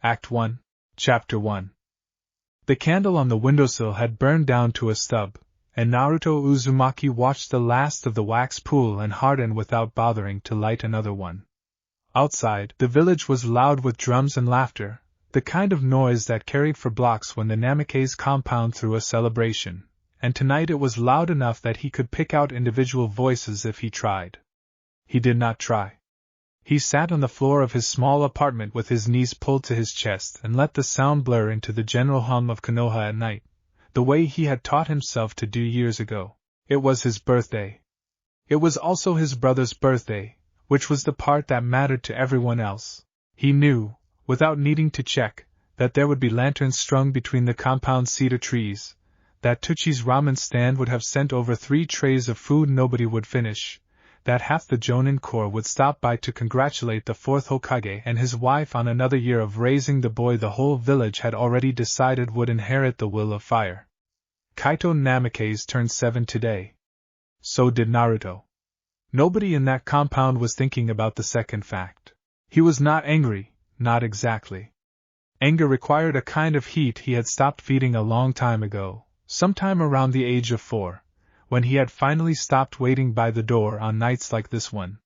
Act 1, Chapter 1. The candle on the windowsill had burned down to a stub, and Naruto Uzumaki watched the last of the wax pool and harden without bothering to light another one. Outside, the village was loud with drums and laughter, the kind of noise that carried for blocks when the Namikaze compound threw a celebration, and tonight it was loud enough that he could pick out individual voices if he tried. He did not try. He sat on the floor of his small apartment with his knees pulled to his chest and let the sound blur into the general hum of Konoha at night, the way he had taught himself to do years ago. It was his birthday. It was also his brother's birthday, which was the part that mattered to everyone else. He knew, without needing to check, that there would be lanterns strung between the compound cedar trees, that Tuchi's ramen stand would have sent over 3 trays of food nobody would finish, that half the Jonin Corps would stop by to congratulate the 4th Hokage and his wife on another year of raising the boy the whole village had already decided would inherit the will of fire. Kaito Namikaze turned 7 today. So did Naruto. Nobody in that compound was thinking about the second fact. He was not angry, not exactly. Anger required a kind of heat he had stopped feeding a long time ago, sometime around the age of 4. When he had finally stopped waiting by the door on nights like this one.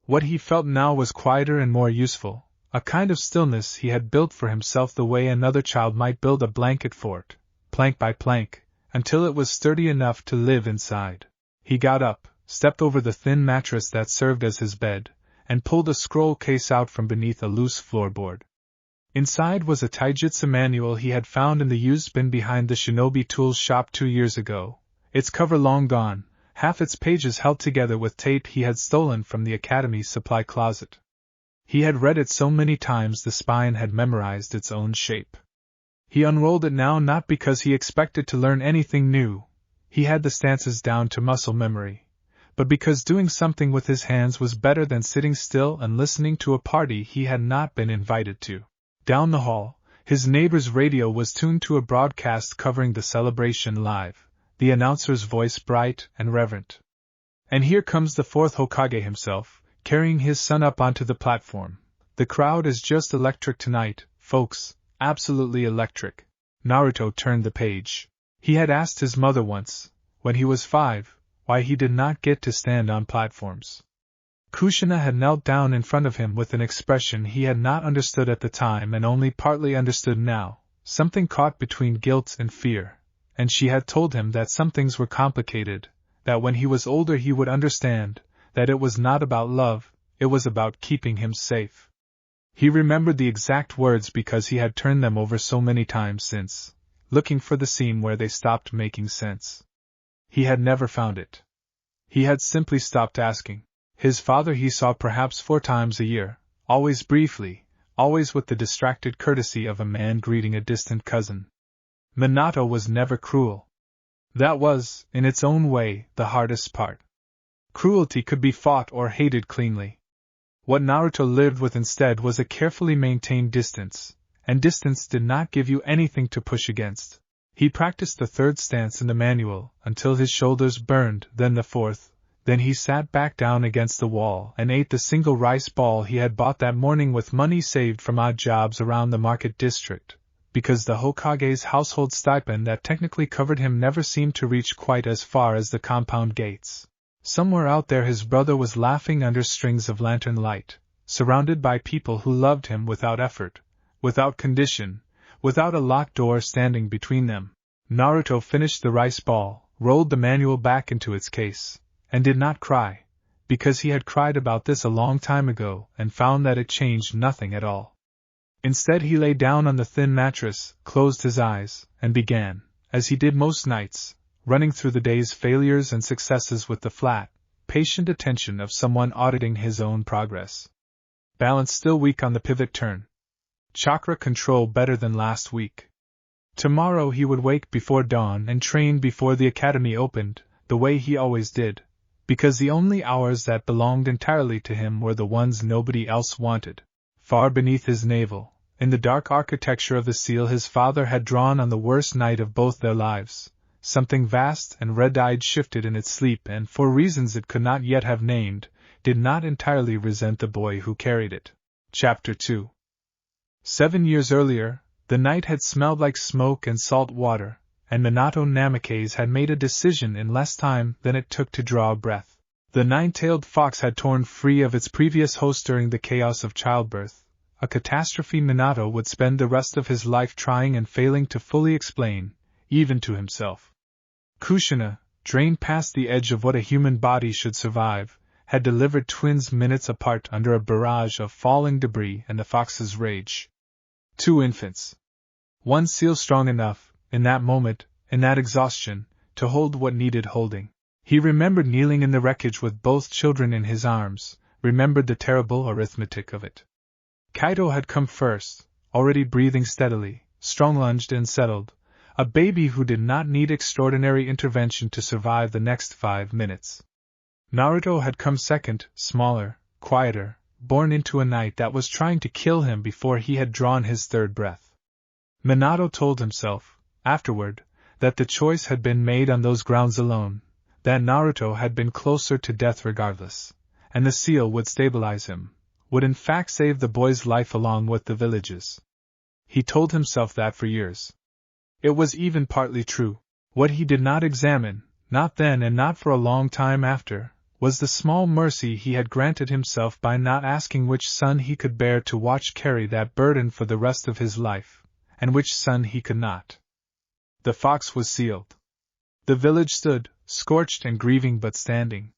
What he felt now was quieter and more useful, a kind of stillness he had built for himself the way another child might build a blanket fort, plank by plank, until it was sturdy enough to live inside. He got up, stepped over the thin mattress that served as his bed, and pulled a scroll case out from beneath a loose floorboard. Inside was a taijutsu manual he had found in the used bin behind the Shinobi tools shop 2 years ago. Its cover long gone, half its pages held together with tape he had stolen from the academy's supply closet. He had read it so many times the spine had memorized its own shape. He unrolled it now not because he expected to learn anything new, he had the stances down to muscle memory, but because doing something with his hands was better than sitting still and listening to a party he had not been invited to. Down the hall, his neighbor's radio was tuned to a broadcast covering the celebration live. The announcer's voice bright and reverent. And here comes the 4th Hokage himself, carrying his son up onto the platform. The crowd is just electric tonight, folks, absolutely electric. Naruto turned the page. He had asked his mother once, when he was 5, why he did not get to stand on platforms. Kushina had knelt down in front of him with an expression he had not understood at the time and only partly understood now, something caught between guilt and fear. And she had told him that some things were complicated, that when he was older he would understand, that it was not about love, it was about keeping him safe. He remembered the exact words because he had turned them over so many times since, looking for the scene where they stopped making sense. He had never found it. He had simply stopped asking. His father he saw perhaps 4 times a year, always briefly, always with the distracted courtesy of a man greeting a distant cousin. Minato was never cruel. That was, in its own way, the hardest part. Cruelty could be fought or hated cleanly. What Naruto lived with instead was a carefully maintained distance, and distance did not give you anything to push against. He practiced the 3rd stance in the manual until his shoulders burned, then the 4th, then he sat back down against the wall and ate the single rice ball he had bought that morning with money saved from odd jobs around the market district. Because the Hokage's household stipend that technically covered him never seemed to reach quite as far as the compound gates. Somewhere out there his brother was laughing under strings of lantern light, surrounded by people who loved him without effort, without condition, without a locked door standing between them. Naruto finished the rice ball, rolled the manual back into its case, and did not cry, because he had cried about this a long time ago and found that it changed nothing at all. Instead he lay down on the thin mattress, closed his eyes, and began, as he did most nights, running through the day's failures and successes with the flat, patient attention of someone auditing his own progress. Balance still weak on the pivot turn. Chakra control better than last week. Tomorrow he would wake before dawn and train before the academy opened, the way he always did, because the only hours that belonged entirely to him were the ones nobody else wanted. Far beneath his navel, in the dark architecture of the seal his father had drawn on the worst night of both their lives, something vast and red-eyed shifted in its sleep and, for reasons it could not yet have named, did not entirely resent the boy who carried it. Chapter 2. 7 years earlier, the night had smelled like smoke and salt water, and Minato Namikaze had made a decision in less time than it took to draw a breath. The nine-tailed fox had torn free of its previous host during the chaos of childbirth, a catastrophe Minato would spend the rest of his life trying and failing to fully explain, even to himself. Kushina, drained past the edge of what a human body should survive, had delivered twins minutes apart under a barrage of falling debris and the fox's rage. 2 infants. One seal strong enough, in that moment, in that exhaustion, to hold what needed holding. He remembered kneeling in the wreckage with both children in his arms, remembered the terrible arithmetic of it. Kaito had come first, already breathing steadily, strong-lunged and settled, a baby who did not need extraordinary intervention to survive the next 5 minutes. Naruto had come second, smaller, quieter, born into a night that was trying to kill him before he had drawn his third breath. Minato told himself, afterward, that the choice had been made on those grounds alone, that Naruto had been closer to death regardless, and the seal would stabilize him, would in fact save the boy's life along with the village's. He told himself that for years. It was even partly true. What he did not examine, not then and not for a long time after, was the small mercy he had granted himself by not asking which son he could bear to watch carry that burden for the rest of his life, and which son he could not. The fox was sealed. The village stood, scorched and grieving but standing.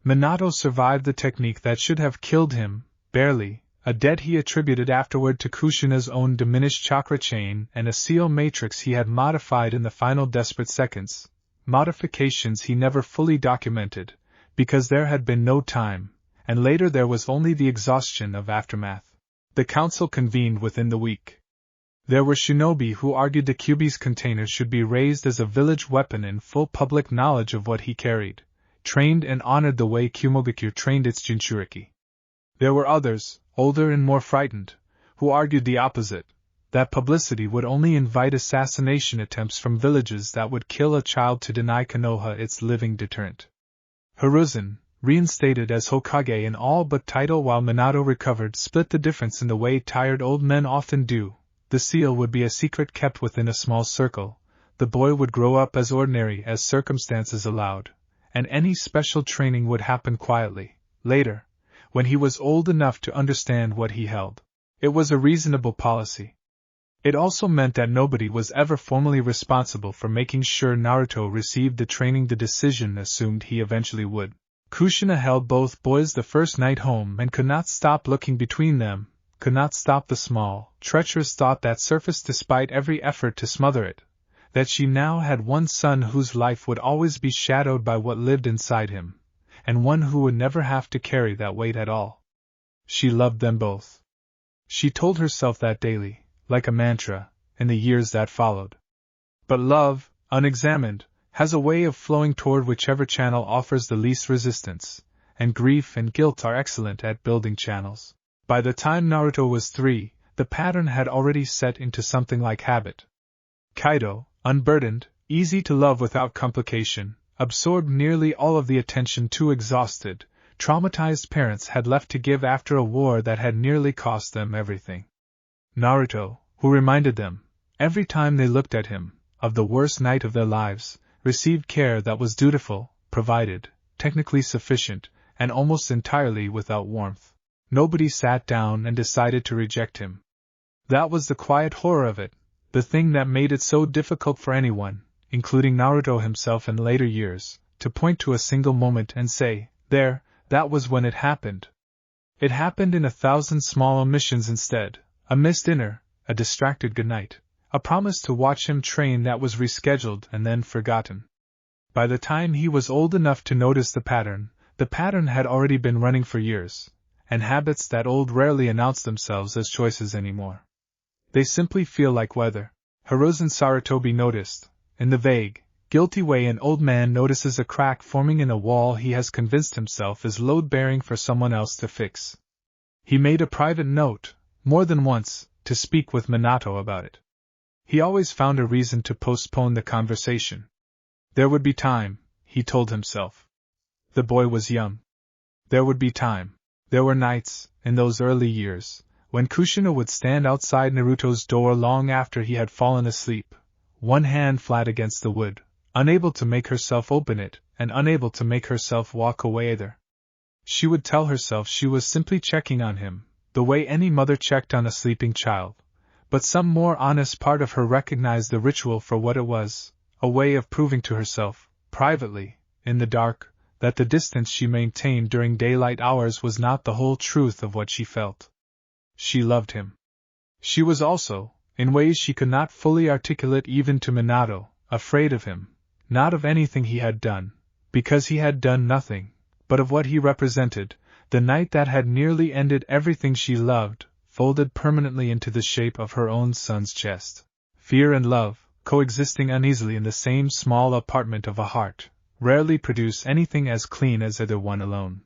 Minato survived the technique that should have killed him, barely, a debt he attributed afterward to Kushina's own diminished chakra chain and a seal matrix he had modified in the final desperate seconds, modifications he never fully documented, because there had been no time, and later there was only the exhaustion of aftermath. The council convened within the week. There were shinobi who argued the Kyuubi's container should be raised as a village weapon in full public knowledge of what he carried, trained and honored the way Kyumogakure trained its Jinchuriki. There were others, older and more frightened, who argued the opposite, that publicity would only invite assassination attempts from villages that would kill a child to deny Konoha its living deterrent. Hiruzen, reinstated as Hokage in all but title while Minato recovered, split the difference in the way tired old men often do. The seal would be a secret kept within a small circle, the boy would grow up as ordinary as circumstances allowed, and any special training would happen quietly, later, when he was old enough to understand what he held. It was a reasonable policy. It also meant that nobody was ever formally responsible for making sure Naruto received the training the decision assumed he eventually would. Kushina held both boys the first night home and could not stop looking between them, could not stop the small, treacherous thought that surfaced despite every effort to smother it, that she now had one son whose life would always be shadowed by what lived inside him, and one who would never have to carry that weight at all. She loved them both. She told herself that daily, like a mantra, in the years that followed. But love, unexamined, has a way of flowing toward whichever channel offers the least resistance, and grief and guilt are excellent at building channels. By the time Naruto was 3, the pattern had already set into something like habit. Kaito, unburdened, easy to love without complication, absorbed nearly all of the attention two exhausted, traumatized parents had left to give after a war that had nearly cost them everything. Naruto, who reminded them, every time they looked at him, of the worst night of their lives, received care that was dutiful, provided, technically sufficient, and almost entirely without warmth. Nobody sat down and decided to reject him. That was the quiet horror of it, the thing that made it so difficult for anyone, including Naruto himself in later years, to point to a single moment and say, there, that was when it happened. It happened in 1,000 small omissions instead, a missed dinner, a distracted goodnight, a promise to watch him train that was rescheduled and then forgotten. By the time he was old enough to notice the pattern had already been running for years, and habits that old rarely announce themselves as choices anymore. They simply feel like weather. Hiruzen Sarutobi noticed, in the vague, guilty way an old man notices a crack forming in a wall he has convinced himself is load-bearing for someone else to fix. He made a private note, more than once, to speak with Minato about it. He always found a reason to postpone the conversation. There would be time, he told himself. The boy was young. There would be time. There were nights, in those early years, when Kushina would stand outside Naruto's door long after he had fallen asleep, one hand flat against the wood, unable to make herself open it, and unable to make herself walk away either. She would tell herself she was simply checking on him, the way any mother checked on a sleeping child, but some more honest part of her recognized the ritual for what it was, a way of proving to herself, privately, in the dark, that the distance she maintained during daylight hours was not the whole truth of what she felt. She loved him. She was also, in ways she could not fully articulate even to Minato, afraid of him, not of anything he had done, because he had done nothing, but of what he represented, the night that had nearly ended everything she loved, folded permanently into the shape of her own son's chest. Fear and love, coexisting uneasily in the same small apartment of a heart, rarely produce anything as clean as either one alone.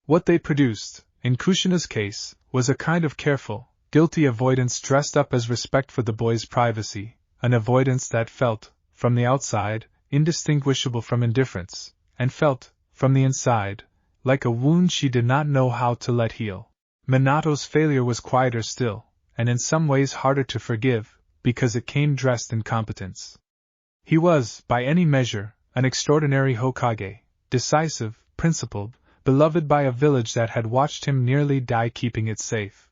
What they produced, in Kushina's case, was a kind of careful, guilty avoidance dressed up as respect for the boy's privacy, an avoidance that felt, from the outside, indistinguishable from indifference, and felt, from the inside, like a wound she did not know how to let heal. Minato's failure was quieter still, and in some ways harder to forgive, because it came dressed in competence. He was, by any measure, an extraordinary Hokage, decisive, principled, beloved by a village that had watched him nearly die keeping it safe.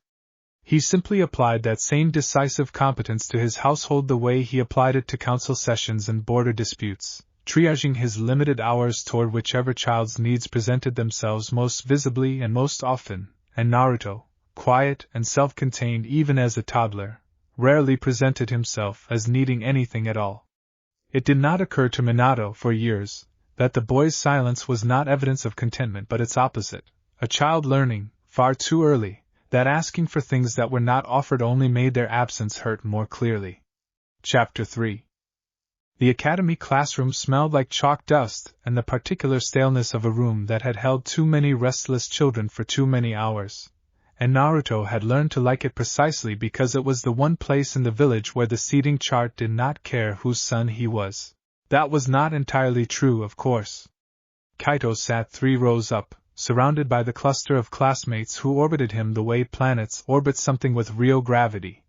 He simply applied that same decisive competence to his household the way he applied it to council sessions and border disputes, triaging his limited hours toward whichever child's needs presented themselves most visibly and most often, and Naruto, quiet and self-contained even as a toddler, rarely presented himself as needing anything at all. It did not occur to Minato for years that the boy's silence was not evidence of contentment but its opposite, a child learning, far too early, that asking for things that were not offered only made their absence hurt more clearly. Chapter 3. The academy classroom smelled like chalk dust and the particular staleness of a room that had held too many restless children for too many hours, and Naruto had learned to like it precisely because it was the one place in the village where the seating chart did not care whose son he was. That was not entirely true, of course. Kaito sat 3 rows up, surrounded by the cluster of classmates who orbited him the way planets orbit something with real gravity,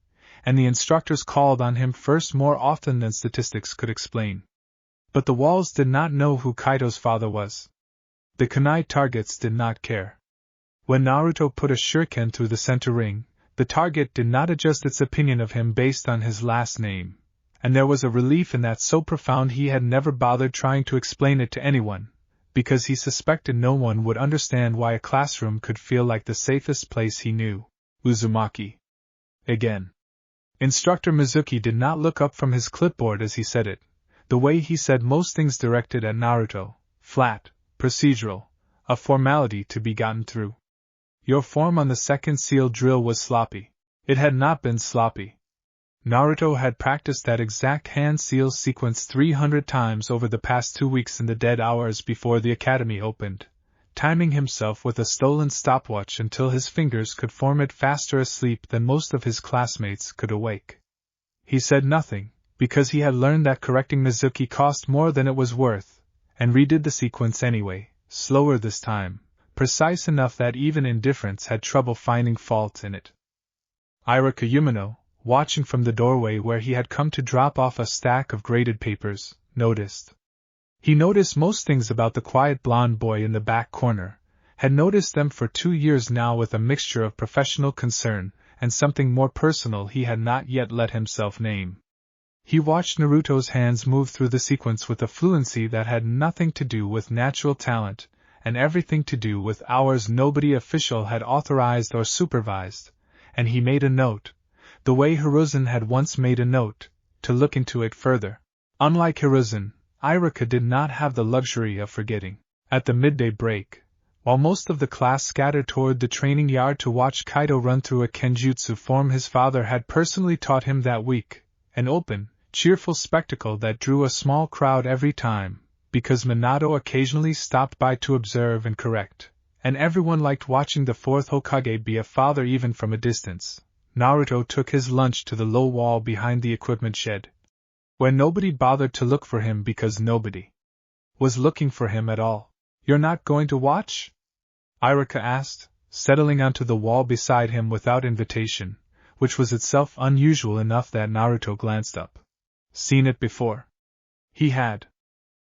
and the instructors called on him first more often than statistics could explain. But the walls did not know who Kaito's father was. The kunai targets did not care. When Naruto put a shuriken through the center ring, the target did not adjust its opinion of him based on his last name, and there was a relief in that so profound he had never bothered trying to explain it to anyone, because he suspected no one would understand why a classroom could feel like the safest place he knew. Uzumaki. Again. Instructor Mizuki did not look up from his clipboard as he said it, the way he said most things directed at Naruto, flat, procedural, a formality to be gotten through. Your form on the second seal drill was sloppy. It had not been sloppy. Naruto had practiced that exact hand seal sequence 300 times over the past 2 weeks in the dead hours before the academy opened, timing himself with a stolen stopwatch until his fingers could form it faster asleep than most of his classmates could awake. He said nothing, because he had learned that correcting Mizuki cost more than it was worth, and redid the sequence anyway, slower this time, precise enough that even indifference had trouble finding fault in it. Iruka Umino, watching from the doorway where he had come to drop off a stack of graded papers, noticed. He noticed most things about the quiet blonde boy in the back corner, had noticed them for 2 years now with a mixture of professional concern and something more personal he had not yet let himself name. He watched Naruto's hands move through the sequence with a fluency that had nothing to do with natural talent, and everything to do with hours nobody official had authorized or supervised, and he made a note, the way Hiruzen had once made a note, to look into it further. Unlike Hiruzen, Iruka did not have the luxury of forgetting. At the midday break, while most of the class scattered toward the training yard to watch Kaito run through a kenjutsu form his father had personally taught him that week, an open, cheerful spectacle that drew a small crowd every time, because Minato occasionally stopped by to observe and correct, and everyone liked watching the fourth Hokage be a father even from a distance. Naruto took his lunch to the low wall behind the equipment shed, where nobody bothered to look for him because nobody was looking for him at all. You're not going to watch? Iruka asked, settling onto the wall beside him without invitation, which was itself unusual enough that Naruto glanced up. Seen it before? He had.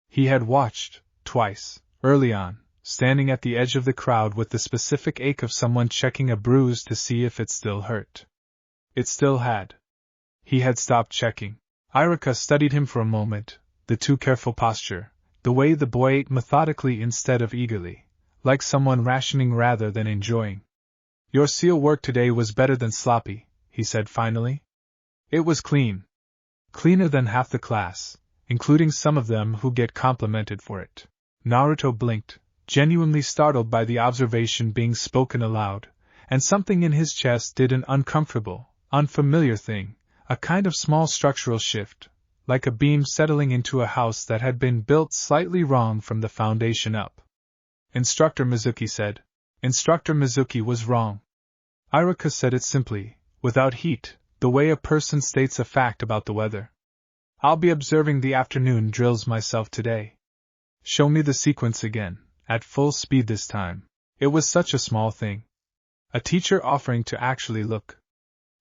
He had watched, twice, early on, standing at the edge of the crowd with the specific ache of someone checking a bruise to see if it still hurt. It still had. He had stopped checking. Iruka studied him for a moment, the too careful posture, the way the boy ate methodically instead of eagerly, like someone rationing rather than enjoying. Your seal work today was better than sloppy, he said finally. It was clean. Cleaner than half the class, including some of them who get complimented for it. Naruto blinked, genuinely startled by the observation being spoken aloud, and something in his chest did an uncomfortable, unfamiliar thing, a kind of small structural shift, like a beam settling into a house that had been built slightly wrong from the foundation up. Instructor Mizuki said. Instructor Mizuki was wrong. Iruka said it simply, without heat, the way a person states a fact about the weather. I'll be observing the afternoon drills myself today. Show me the sequence again, at full speed this time. It was such a small thing. A teacher offering to actually look.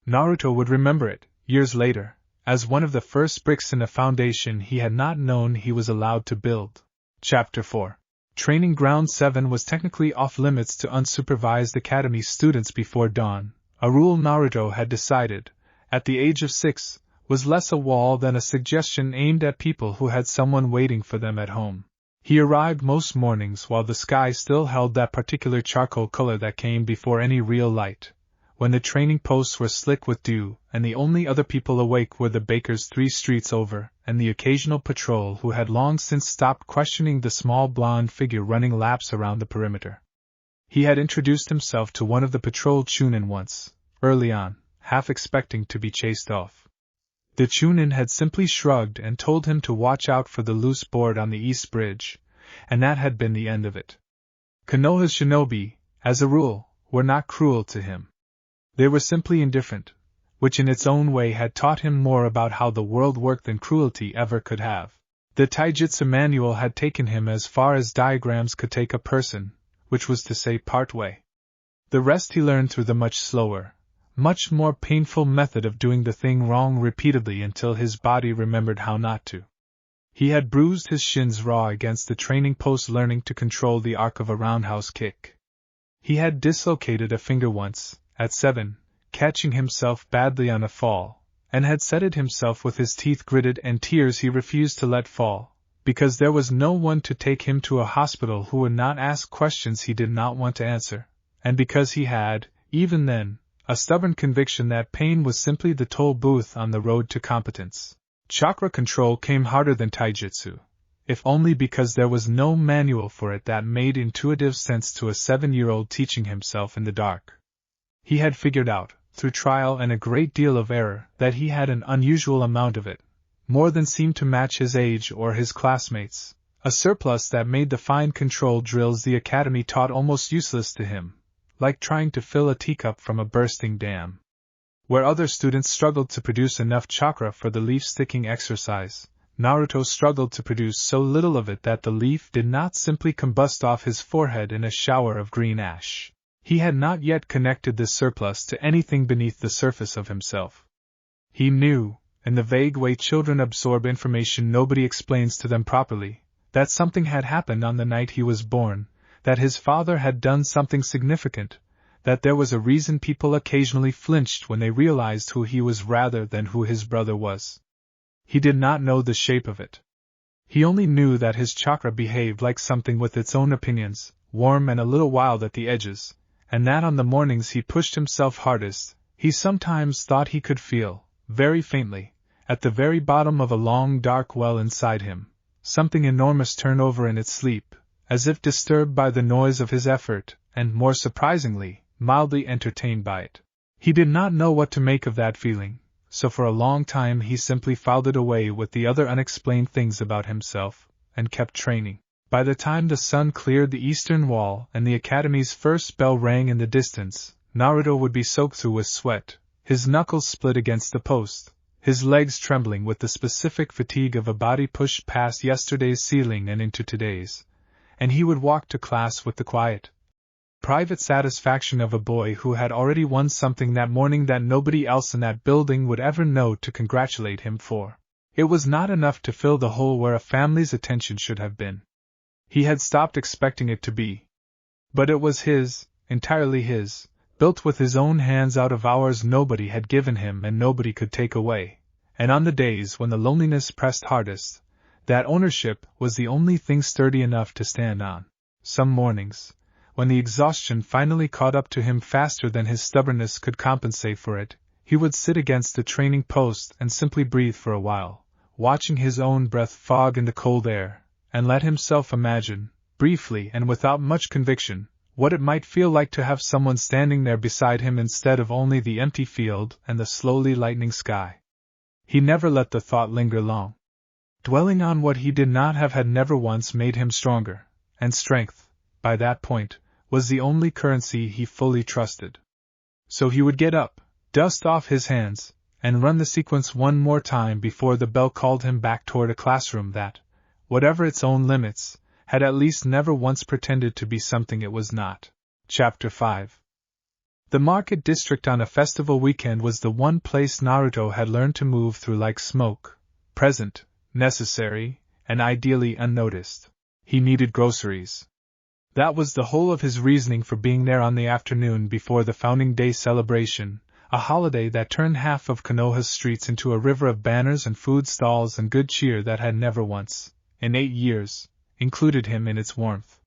Naruto would remember it, years later, as one of the first bricks in a foundation he had not known he was allowed to build. Chapter 4. Training Ground 7 was technically off-limits to unsupervised academy students before dawn, a rule Naruto had decided, at the age of 6, was less a wall than a suggestion aimed at people who had someone waiting for them at home. He arrived most mornings while the sky still held that particular charcoal color that came before any real light, when the training posts were slick with dew, and the only other people awake were the bakers 3 streets over, and the occasional patrol who had long since stopped questioning the small blonde figure running laps around the perimeter. He had introduced himself to one of the patrol chunin once, early on, half expecting to be chased off. The chunin had simply shrugged and told him to watch out for the loose board on the East Bridge, and that had been the end of it. Konoha's shinobi, as a rule, were not cruel to him. They were simply indifferent, which in its own way had taught him more about how the world worked than cruelty ever could have. The Taijutsu manual had taken him as far as diagrams could take a person, which was to say part way. The rest he learned through the much slower, much more painful method of doing the thing wrong repeatedly until his body remembered how not to. He had bruised his shins raw against the training post learning to control the arc of a roundhouse kick. He had dislocated a finger once, at 7, catching himself badly on a fall, and had setted himself with his teeth gritted and tears he refused to let fall, because there was no one to take him to a hospital who would not ask questions he did not want to answer, and because he had, even then, a stubborn conviction that pain was simply the toll booth on the road to competence. Chakra control came harder than taijutsu, if only because there was no manual for it that made intuitive sense to a 7-year-old teaching himself in the dark. He had figured out, through trial and a great deal of error, that he had an unusual amount of it, more than seemed to match his age or his classmates, a surplus that made the fine control drills the academy taught almost useless to him, like trying to fill a teacup from a bursting dam. Where other students struggled to produce enough chakra for the leaf-sticking exercise, Naruto struggled to produce so little of it that the leaf did not simply combust off his forehead in a shower of green ash. He had not yet connected this surplus to anything beneath the surface of himself. He knew, in the vague way children absorb information nobody explains to them properly, that something had happened on the night he was born, that his father had done something significant, that there was a reason people occasionally flinched when they realized who he was rather than who his brother was. He did not know the shape of it. He only knew that his chakra behaved like something with its own opinions, warm and a little wild at the edges, and that on the mornings he pushed himself hardest, he sometimes thought he could feel, very faintly, at the very bottom of a long dark well inside him, something enormous turn over in its sleep, as if disturbed by the noise of his effort, and, more surprisingly, mildly entertained by it. He did not know what to make of that feeling, so for a long time he simply filed it away with the other unexplained things about himself, and kept training. By the time the sun cleared the eastern wall and the academy's first bell rang in the distance, Naruto would be soaked through with sweat, his knuckles split against the post, his legs trembling with the specific fatigue of a body pushed past yesterday's ceiling and into today's, and he would walk to class with the quiet, Private satisfaction of a boy who had already won something that morning that nobody else in that building would ever know to congratulate him for. It was not enough to fill the hole where a family's attention should have been. He had stopped expecting it to be. But it was his, entirely his, built with his own hands out of hours nobody had given him and nobody could take away, and on the days when the loneliness pressed hardest, that ownership was the only thing sturdy enough to stand on. Some mornings, when the exhaustion finally caught up to him faster than his stubbornness could compensate for it, he would sit against the training post and simply breathe for a while, watching his own breath fog in the cold air, and let himself imagine, briefly and without much conviction, what it might feel like to have someone standing there beside him instead of only the empty field and the slowly lightening sky. He never let the thought linger long. Dwelling on what he did not have had never once made him stronger, and strength, by that point, was the only currency he fully trusted. So he would get up, dust off his hands, and run the sequence one more time before the bell called him back toward a classroom that, whatever its own limits, had at least never once pretended to be something it was not. Chapter 5. The market district on a festival weekend was the one place Naruto had learned to move through like smoke, present, necessary, and ideally unnoticed. He needed groceries. That was the whole of his reasoning for being there on the afternoon before the Founding Day celebration, a holiday that turned half of Konoha's streets into a river of banners and food stalls and good cheer that had never once, in 8 years, included him in its warmth.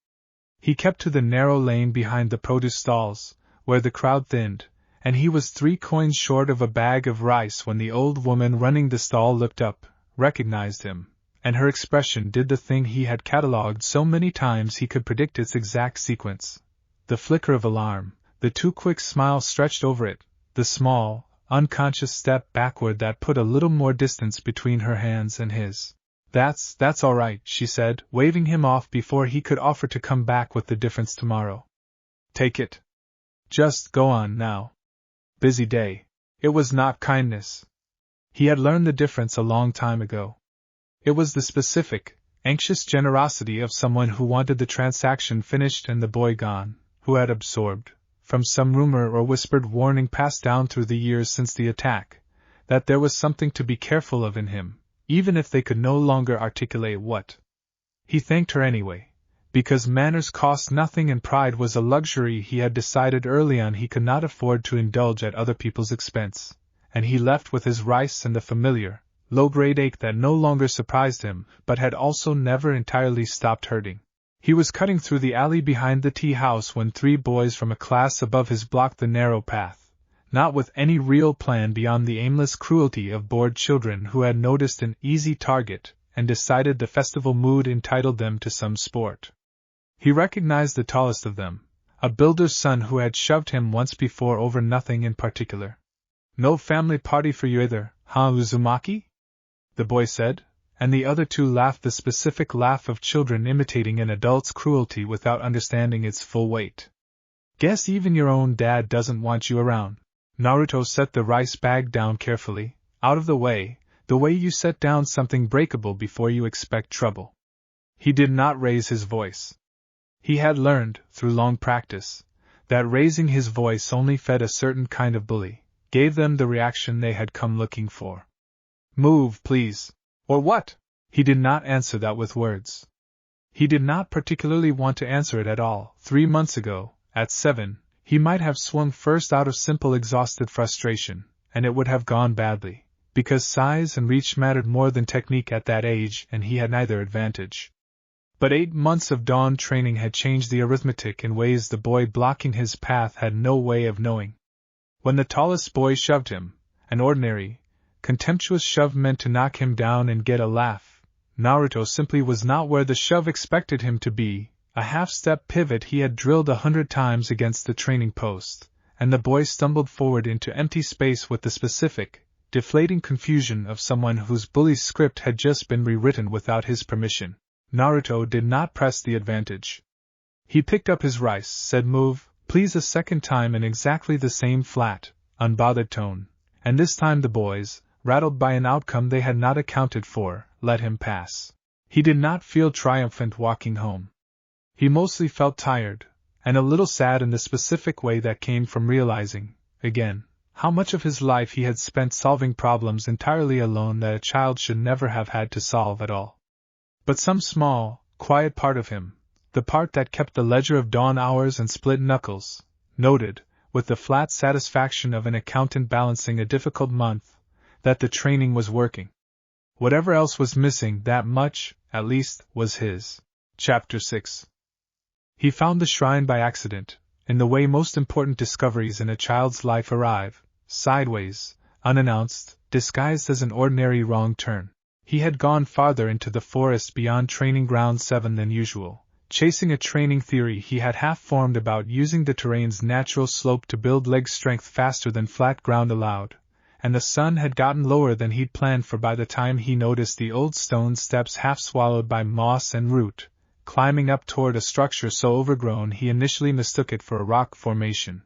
He kept to the narrow lane behind the produce stalls, where the crowd thinned, and he was 3 coins short of a bag of rice when the old woman running the stall looked up, recognized him, and her expression did the thing he had catalogued so many times he could predict its exact sequence. The flicker of alarm, the too quick smile stretched over it, the small, unconscious step backward that put a little more distance between her hands and his. That's all right, she said, waving him off before he could offer to come back with the difference tomorrow. Take it. Just go on now. Busy day. It was not kindness. He had learned the difference a long time ago. It was the specific, anxious generosity of someone who wanted the transaction finished and the boy gone, who had absorbed, from some rumor or whispered warning passed down through the years since the attack, that there was something to be careful of in him, even if they could no longer articulate what. He thanked her anyway, because manners cost nothing and pride was a luxury he had decided early on he could not afford to indulge at other people's expense, and he left with his rice and the familiar, low-grade ache that no longer surprised him, but had also never entirely stopped hurting. He was cutting through the alley behind the tea house when 3 boys from a class above his blocked the narrow path, not with any real plan beyond the aimless cruelty of bored children who had noticed an easy target and decided the festival mood entitled them to some sport. He recognized the tallest of them, a builder's son who had shoved him once before over nothing in particular. "No family party for you either, huh, Uzumaki?" the boy said, and the other 2 laughed, the specific laugh of children imitating an adult's cruelty without understanding its full weight. "Guess even your own dad doesn't want you around." Naruto set the rice bag down carefully, out of the way you set down something breakable before you expect trouble. He did not raise his voice. He had learned, through long practice, that raising his voice only fed a certain kind of bully, gave them the reaction they had come looking for. "Move, please." "Or what?" He did not answer that with words. He did not particularly want to answer it at all. 3 months ago, at 7, he might have swung first out of simple exhausted frustration, and it would have gone badly, because size and reach mattered more than technique at that age and he had neither advantage. But 8 months of dawn training had changed the arithmetic in ways the boy blocking his path had no way of knowing. When the tallest boy shoved him, an ordinary, contemptuous shove meant to knock him down and get a laugh, Naruto simply was not where the shove expected him to be. A half-step pivot he had drilled 100 times against the training post, and the boy stumbled forward into empty space with the specific, deflating confusion of someone whose bully's script had just been rewritten without his permission. Naruto did not press the advantage. He picked up his rice, said "Move, please" a second time in exactly the same flat, unbothered tone, and this time the boys, rattled by an outcome they had not accounted for, let him pass. He did not feel triumphant walking home. He mostly felt tired, and a little sad in the specific way that came from realizing, again, how much of his life he had spent solving problems entirely alone that a child should never have had to solve at all. But some small, quiet part of him, the part that kept the ledger of dawn hours and split knuckles, noted, with the flat satisfaction of an accountant balancing a difficult month, that the training was working. Whatever else was missing, that much, at least, was his. Chapter 6. He found the shrine by accident, in the way most important discoveries in a child's life arrive, sideways, unannounced, disguised as an ordinary wrong turn. He had gone farther into the forest beyond Training Ground 7 than usual, chasing a training theory he had half formed about using the terrain's natural slope to build leg strength faster than flat ground allowed, and the sun had gotten lower than he'd planned for by the time he noticed the old stone steps half swallowed by moss and root, climbing up toward a structure so overgrown he initially mistook it for a rock formation.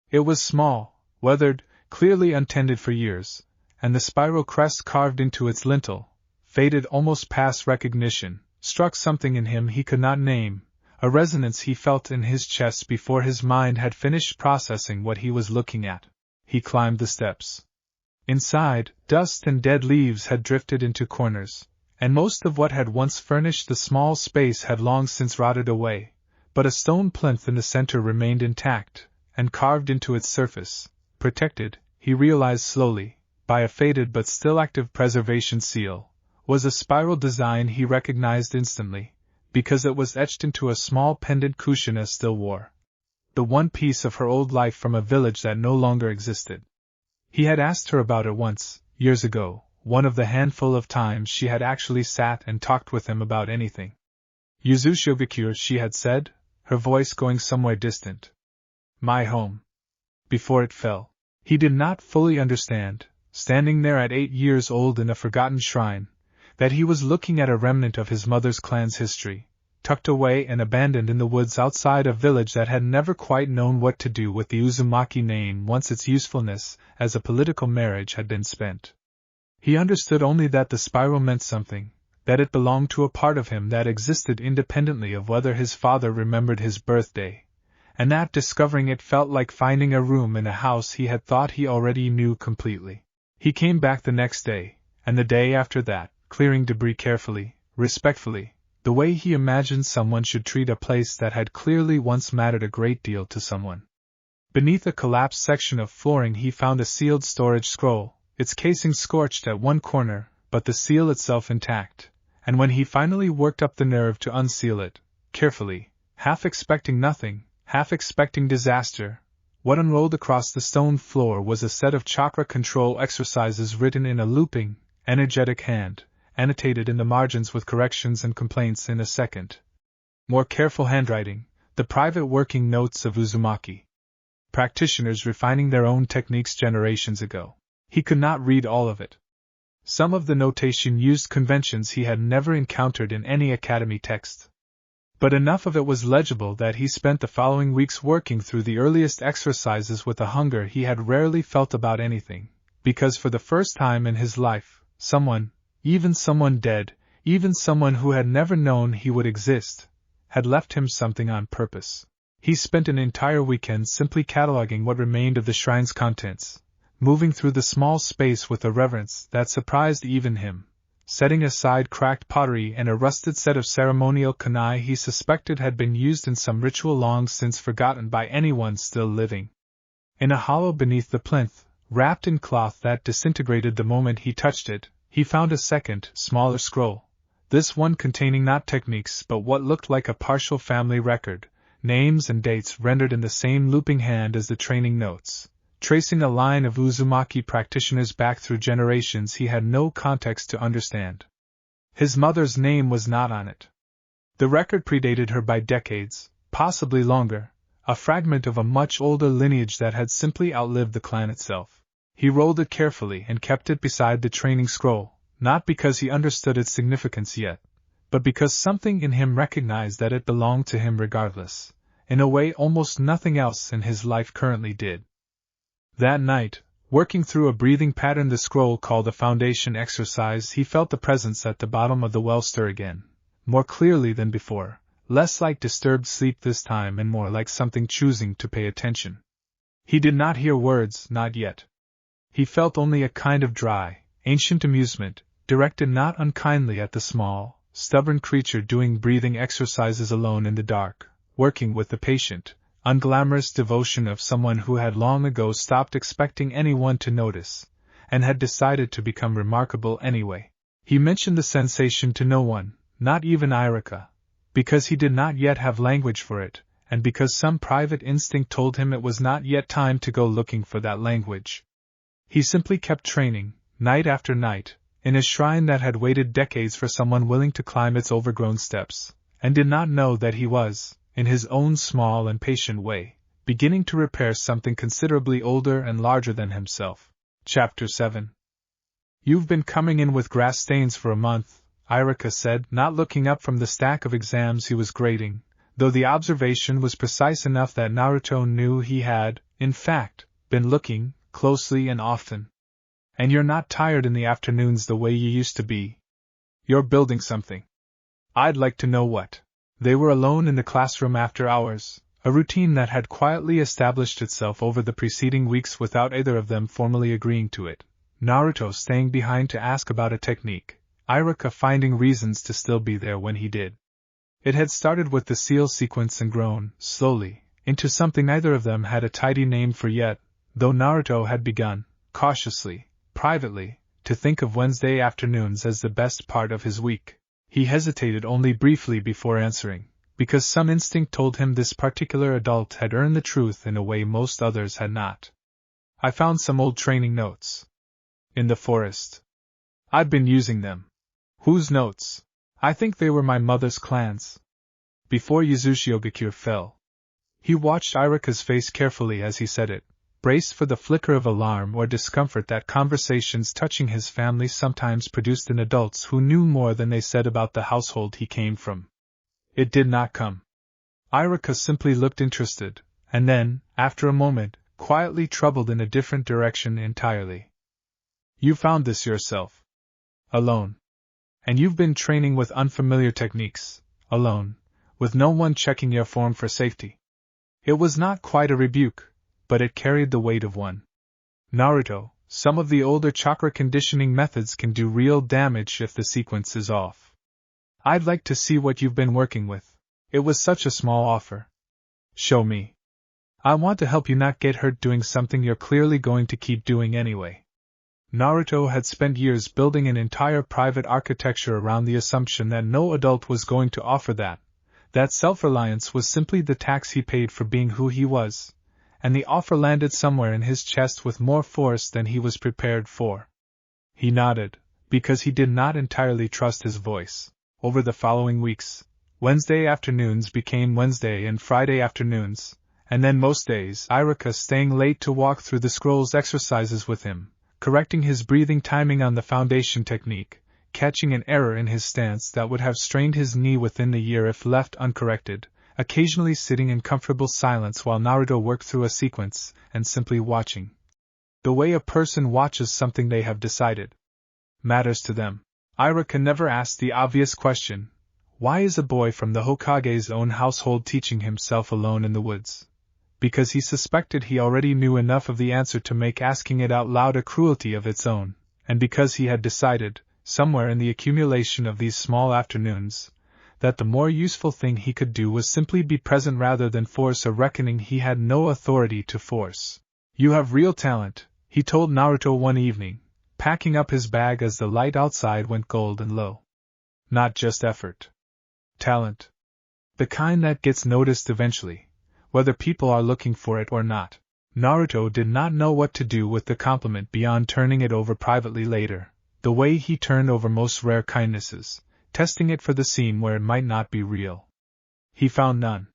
It was small, weathered, clearly untended for years, and the spiral crest carved into its lintel, faded almost past recognition, struck something in him he could not name, a resonance he felt in his chest before his mind had finished processing what he was looking at. He climbed the steps. Inside, dust and dead leaves had drifted into corners, and most of what had once furnished the small space had long since rotted away, but a stone plinth in the center remained intact, and carved into its surface, protected, he realized slowly, by a faded but still active preservation seal, was a spiral design he recognized instantly, because it was etched into a small pendant Kushina still wore. The one piece of her old life from a village that no longer existed. He had asked her about it once, years ago, one of the handful of times she had actually sat and talked with him about anything. Yuzushogakur, she had said, her voice going somewhere distant. My home. Before it fell. He did not fully understand, standing there at 8 years old in a forgotten shrine, that he was looking at a remnant of his mother's clan's history, tucked away and abandoned in the woods outside a village that had never quite known what to do with the Uzumaki name once its usefulness as a political marriage had been spent. He understood only that the spiral meant something, that it belonged to a part of him that existed independently of whether his father remembered his birthday, and that discovering it felt like finding a room in a house he had thought he already knew completely. He came back the next day, and the day after that, clearing debris carefully, respectfully, the way he imagined someone should treat a place that had clearly once mattered a great deal to someone. Beneath a collapsed section of flooring he found a sealed storage scroll, its casing scorched at one corner, but the seal itself intact, and when he finally worked up the nerve to unseal it, carefully, half expecting nothing, half expecting disaster, what unrolled across the stone floor was a set of chakra control exercises written in a looping, energetic hand, annotated in the margins with corrections and complaints in a second, more careful handwriting, the private working notes of Uzumaki practitioners refining their own techniques generations ago. He could not read all of it. Some of the notation used conventions he had never encountered in any academy text. But enough of it was legible that he spent the following weeks working through the earliest exercises with a hunger he had rarely felt about anything, because for the first time in his life, someone, even someone dead, even someone who had never known he would exist, had left him something on purpose. He spent an entire weekend simply cataloging what remained of the shrine's contents, moving through the small space with a reverence that surprised even him, setting aside cracked pottery and a rusted set of ceremonial kunai he suspected had been used in some ritual long since forgotten by anyone still living. In a hollow beneath the plinth, wrapped in cloth that disintegrated the moment he touched it, he found a second, smaller scroll, this one containing not techniques but what looked like a partial family record, names and dates rendered in the same looping hand as the training notes, tracing a line of Uzumaki practitioners back through generations he had no context to understand. His mother's name was not on it. The record predated her by decades, possibly longer, a fragment of a much older lineage that had simply outlived the clan itself. He rolled it carefully and kept it beside the training scroll, not because he understood its significance yet, but because something in him recognized that it belonged to him regardless, in a way almost nothing else in his life currently did. That night, working through a breathing pattern the scroll called a foundation exercise, he felt the presence at the bottom of the well stir again, more clearly than before, less like disturbed sleep this time and more like something choosing to pay attention. He did not hear words, not yet. He felt only a kind of dry, ancient amusement, directed not unkindly at the small, stubborn creature doing breathing exercises alone in the dark, working with the patient, unglamorous devotion of someone who had long ago stopped expecting anyone to notice, and had decided to become remarkable anyway. He mentioned the sensation to no one, not even Irika, because he did not yet have language for it, and because some private instinct told him it was not yet time to go looking for that language. He simply kept training, night after night, in a shrine that had waited decades for someone willing to climb its overgrown steps, and did not know that he was, in his own small and patient way, beginning to repair something considerably older and larger than himself. Chapter 7. You've been coming in with grass stains for a month, Irika said, not looking up from the stack of exams he was grading, though the observation was precise enough that Naruto knew he had, in fact, been looking closely and often. And you're not tired in the afternoons the way you used to be. You're building something. I'd like to know what. They were alone in the classroom after hours, a routine that had quietly established itself over the preceding weeks without either of them formally agreeing to it, Naruto staying behind to ask about a technique, Irika finding reasons to still be there when he did. It had started with the seal sequence and grown, slowly, into something neither of them had a tidy name for yet, though Naruto had begun, cautiously, privately, to think of Wednesday afternoons as the best part of his week. He hesitated only briefly before answering, because some instinct told him this particular adult had earned the truth in a way most others had not. I found some old training notes. In the forest. I'd been using them. Whose notes? I think they were my mother's clan's. Before Yuzushiogakure fell. He watched Irika's face carefully as he said it, braced for the flicker of alarm or discomfort that conversations touching his family sometimes produced in adults who knew more than they said about the household he came from. It did not come. Irika simply looked interested, and then, after a moment, quietly troubled in a different direction entirely. You found this yourself. Alone. And you've been training with unfamiliar techniques, alone, with no one checking your form for safety. It was not quite a rebuke, but it carried the weight of one. Naruto, some of the older chakra conditioning methods can do real damage if the sequence is off. I'd like to see what you've been working with. It was such a small offer. Show me. I want to help you not get hurt doing something you're clearly going to keep doing anyway. Naruto had spent years building an entire private architecture around the assumption that no adult was going to offer that self-reliance was simply the tax he paid for being who he was, and the offer landed somewhere in his chest with more force than he was prepared for. He nodded, because he did not entirely trust his voice. Over the following weeks, Wednesday afternoons became Wednesday and Friday afternoons, and then most days Irika staying late to walk through the scrolls exercises with him, correcting his breathing timing on the foundation technique, catching an error in his stance that would have strained his knee within the year if left uncorrected, occasionally sitting in comfortable silence while Naruto worked through a sequence, and simply watching. The way a person watches something they have decided matters to them. Irika never asked the obvious question, why is a boy from the Hokage's own household teaching himself alone in the woods? Because he suspected he already knew enough of the answer to make asking it out loud a cruelty of its own, and because he had decided, somewhere in the accumulation of these small afternoons, that the more useful thing he could do was simply be present rather than force a reckoning he had no authority to force. You have real talent, he told Naruto one evening, packing up his bag as the light outside went gold and low. Not just effort. Talent. The kind that gets noticed eventually, whether people are looking for it or not. Naruto did not know what to do with the compliment beyond turning it over privately later, the way he turned over most rare kindnesses, testing it for the scene where it might not be real. He found none.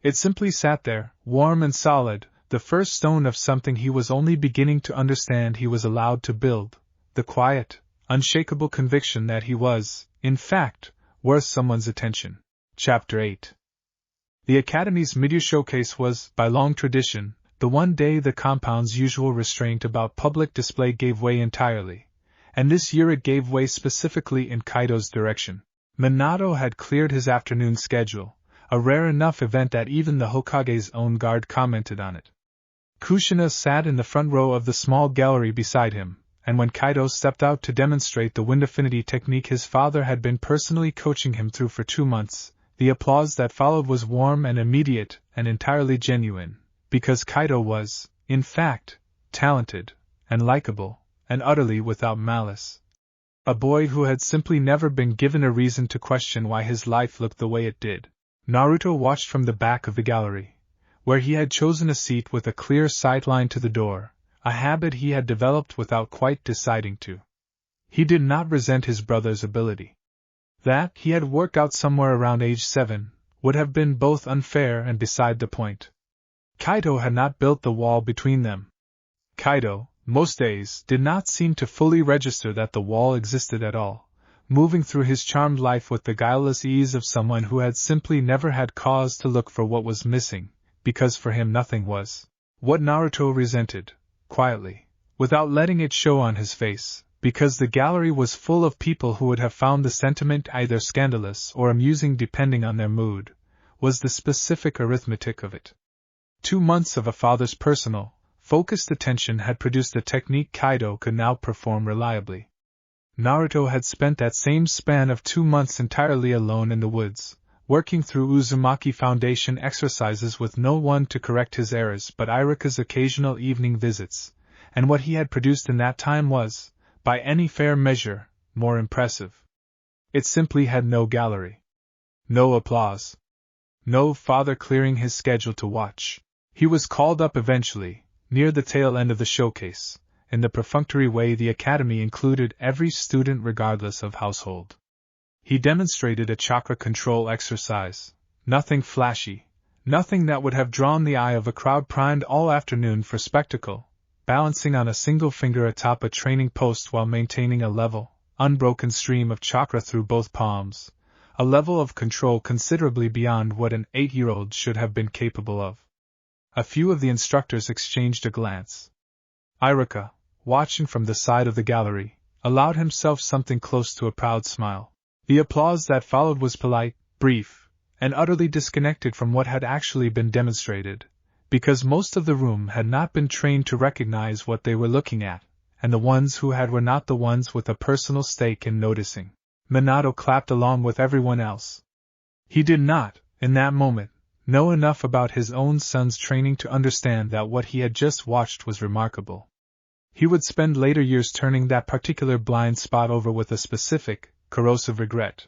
It simply sat there, warm and solid, the first stone of something he was only beginning to understand he was allowed to build, the quiet, unshakable conviction that he was, in fact, worth someone's attention. Chapter 8. The Academy's mid-year showcase was, by long tradition, the one day the compound's usual restraint about public display gave way entirely, and this year it gave way specifically in Kaido's direction. Minato had cleared his afternoon schedule, a rare enough event that even the Hokage's own guard commented on it. Kushina sat in the front row of the small gallery beside him, and when Kaido stepped out to demonstrate the wind affinity technique his father had been personally coaching him through for 2 months, the applause that followed was warm and immediate and entirely genuine, because Kaido was, in fact, talented, and likable, and utterly without malice. A boy who had simply never been given a reason to question why his life looked the way it did. Naruto watched from the back of the gallery, where he had chosen a seat with a clear sight line to the door, a habit he had developed without quite deciding to. He did not resent his brother's ability. That he had worked out somewhere around age 7 would have been both unfair and beside the point. Kaido had not built the wall between them. Kaido, most days, did not seem to fully register that the wall existed at all, moving through his charmed life with the guileless ease of someone who had simply never had cause to look for what was missing, because for him nothing was. What Naruto resented, quietly, without letting it show on his face, because the gallery was full of people who would have found the sentiment either scandalous or amusing depending on their mood, was the specific arithmetic of it. 2 months of a father's personal, focused attention had produced a technique Kaido could now perform reliably. Naruto had spent that same span of 2 months entirely alone in the woods, working through Uzumaki Foundation exercises with no one to correct his errors but Iruka's occasional evening visits, and what he had produced in that time was, by any fair measure, more impressive. It simply had no gallery. No applause. No father clearing his schedule to watch. He was called up eventually, near the tail end of the showcase. In the perfunctory way the academy included every student regardless of household. He demonstrated a chakra control exercise, nothing flashy, nothing that would have drawn the eye of a crowd primed all afternoon for spectacle, balancing on a single finger atop a training post while maintaining a level, unbroken stream of chakra through both palms, a level of control considerably beyond what an 8-year-old should have been capable of. A few of the instructors exchanged a glance. Iruka, watching from the side of the gallery, allowed himself something close to a proud smile. The applause that followed was polite, brief, and utterly disconnected from what had actually been demonstrated, because most of the room had not been trained to recognize what they were looking at, and the ones who had were not the ones with a personal stake in noticing. Minato clapped along with everyone else. He did not, in that moment, know enough about his own son's training to understand that what he had just watched was remarkable. He would spend later years turning that particular blind spot over with a specific, corrosive regret,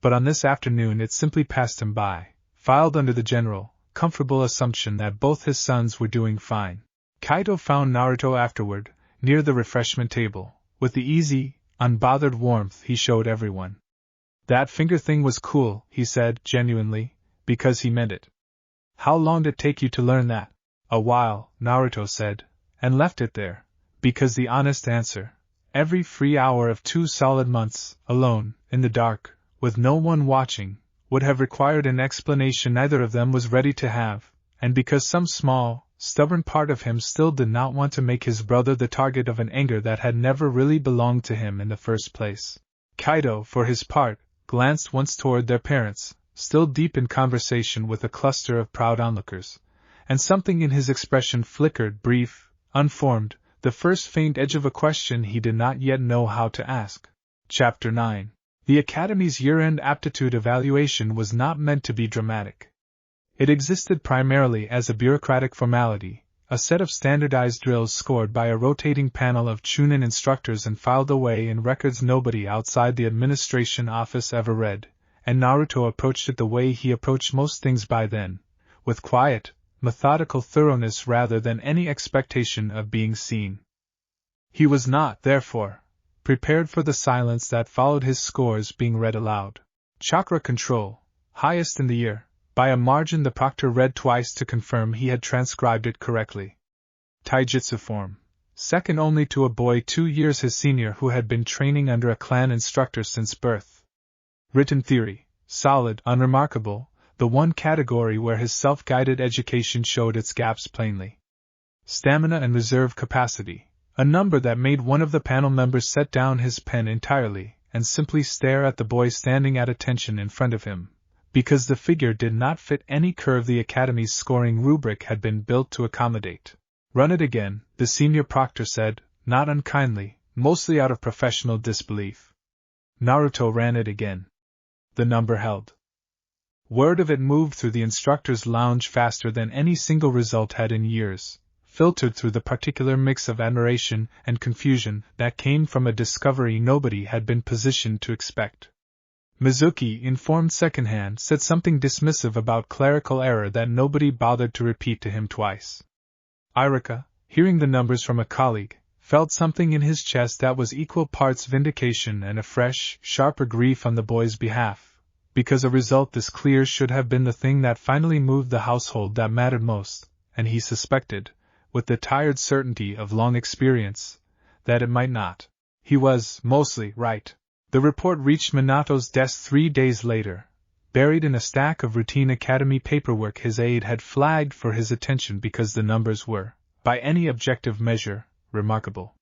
but on this afternoon it simply passed him by, filed under the general, comfortable assumption that both his sons were doing fine. Kaido found Naruto afterward, near the refreshment table, with the easy, unbothered warmth he showed everyone. That finger thing was cool, he said, genuinely, because he meant it. How long did it take you to learn that? A while, Naruto said, and left it there, because the honest answer, every free hour of 2 solid months, alone, in the dark, with no one watching, would have required an explanation neither of them was ready to have, and because some small, stubborn part of him still did not want to make his brother the target of an anger that had never really belonged to him in the first place. Kaido, for his part, glanced once toward their parents, still deep in conversation with a cluster of proud onlookers, and something in his expression flickered, brief, unformed, the first faint edge of a question he did not yet know how to ask. Chapter 9. The Academy's year-end aptitude evaluation was not meant to be dramatic. It existed primarily as a bureaucratic formality, a set of standardized drills scored by a rotating panel of Chunin instructors and filed away in records nobody outside the administration office ever read, and Naruto approached it the way he approached most things by then, with quiet, methodical thoroughness rather than any expectation of being seen. He was not, therefore, prepared for the silence that followed his scores being read aloud. Chakra control, highest in the year. By a margin the proctor read twice to confirm he had transcribed it correctly. Taijutsu form, second only to a boy 2 years his senior who had been training under a clan instructor since birth. Written theory, solid, unremarkable, the one category where his self-guided education showed its gaps plainly. Stamina and reserve capacity, a number that made one of the panel members set down his pen entirely and simply stare at the boy standing at attention in front of him, because the figure did not fit any curve the Academy's scoring rubric had been built to accommodate. "Run it again," the senior proctor said, not unkindly, mostly out of professional disbelief. Naruto ran it again. The number held. Word of it moved through the instructor's lounge faster than any single result had in years, filtered through the particular mix of admiration and confusion that came from a discovery nobody had been positioned to expect. Mizuki, informed secondhand, said something dismissive about clerical error that nobody bothered to repeat to him twice. Irika, hearing the numbers from a colleague, felt something in his chest that was equal parts vindication and a fresh, sharper grief on the boy's behalf, because a result this clear should have been the thing that finally moved the household that mattered most, and he suspected, with the tired certainty of long experience, that it might not. He was, mostly, right. The report reached Minato's desk 3 days later, buried in a stack of routine academy paperwork his aide had flagged for his attention because the numbers were, by any objective measure, remarkable.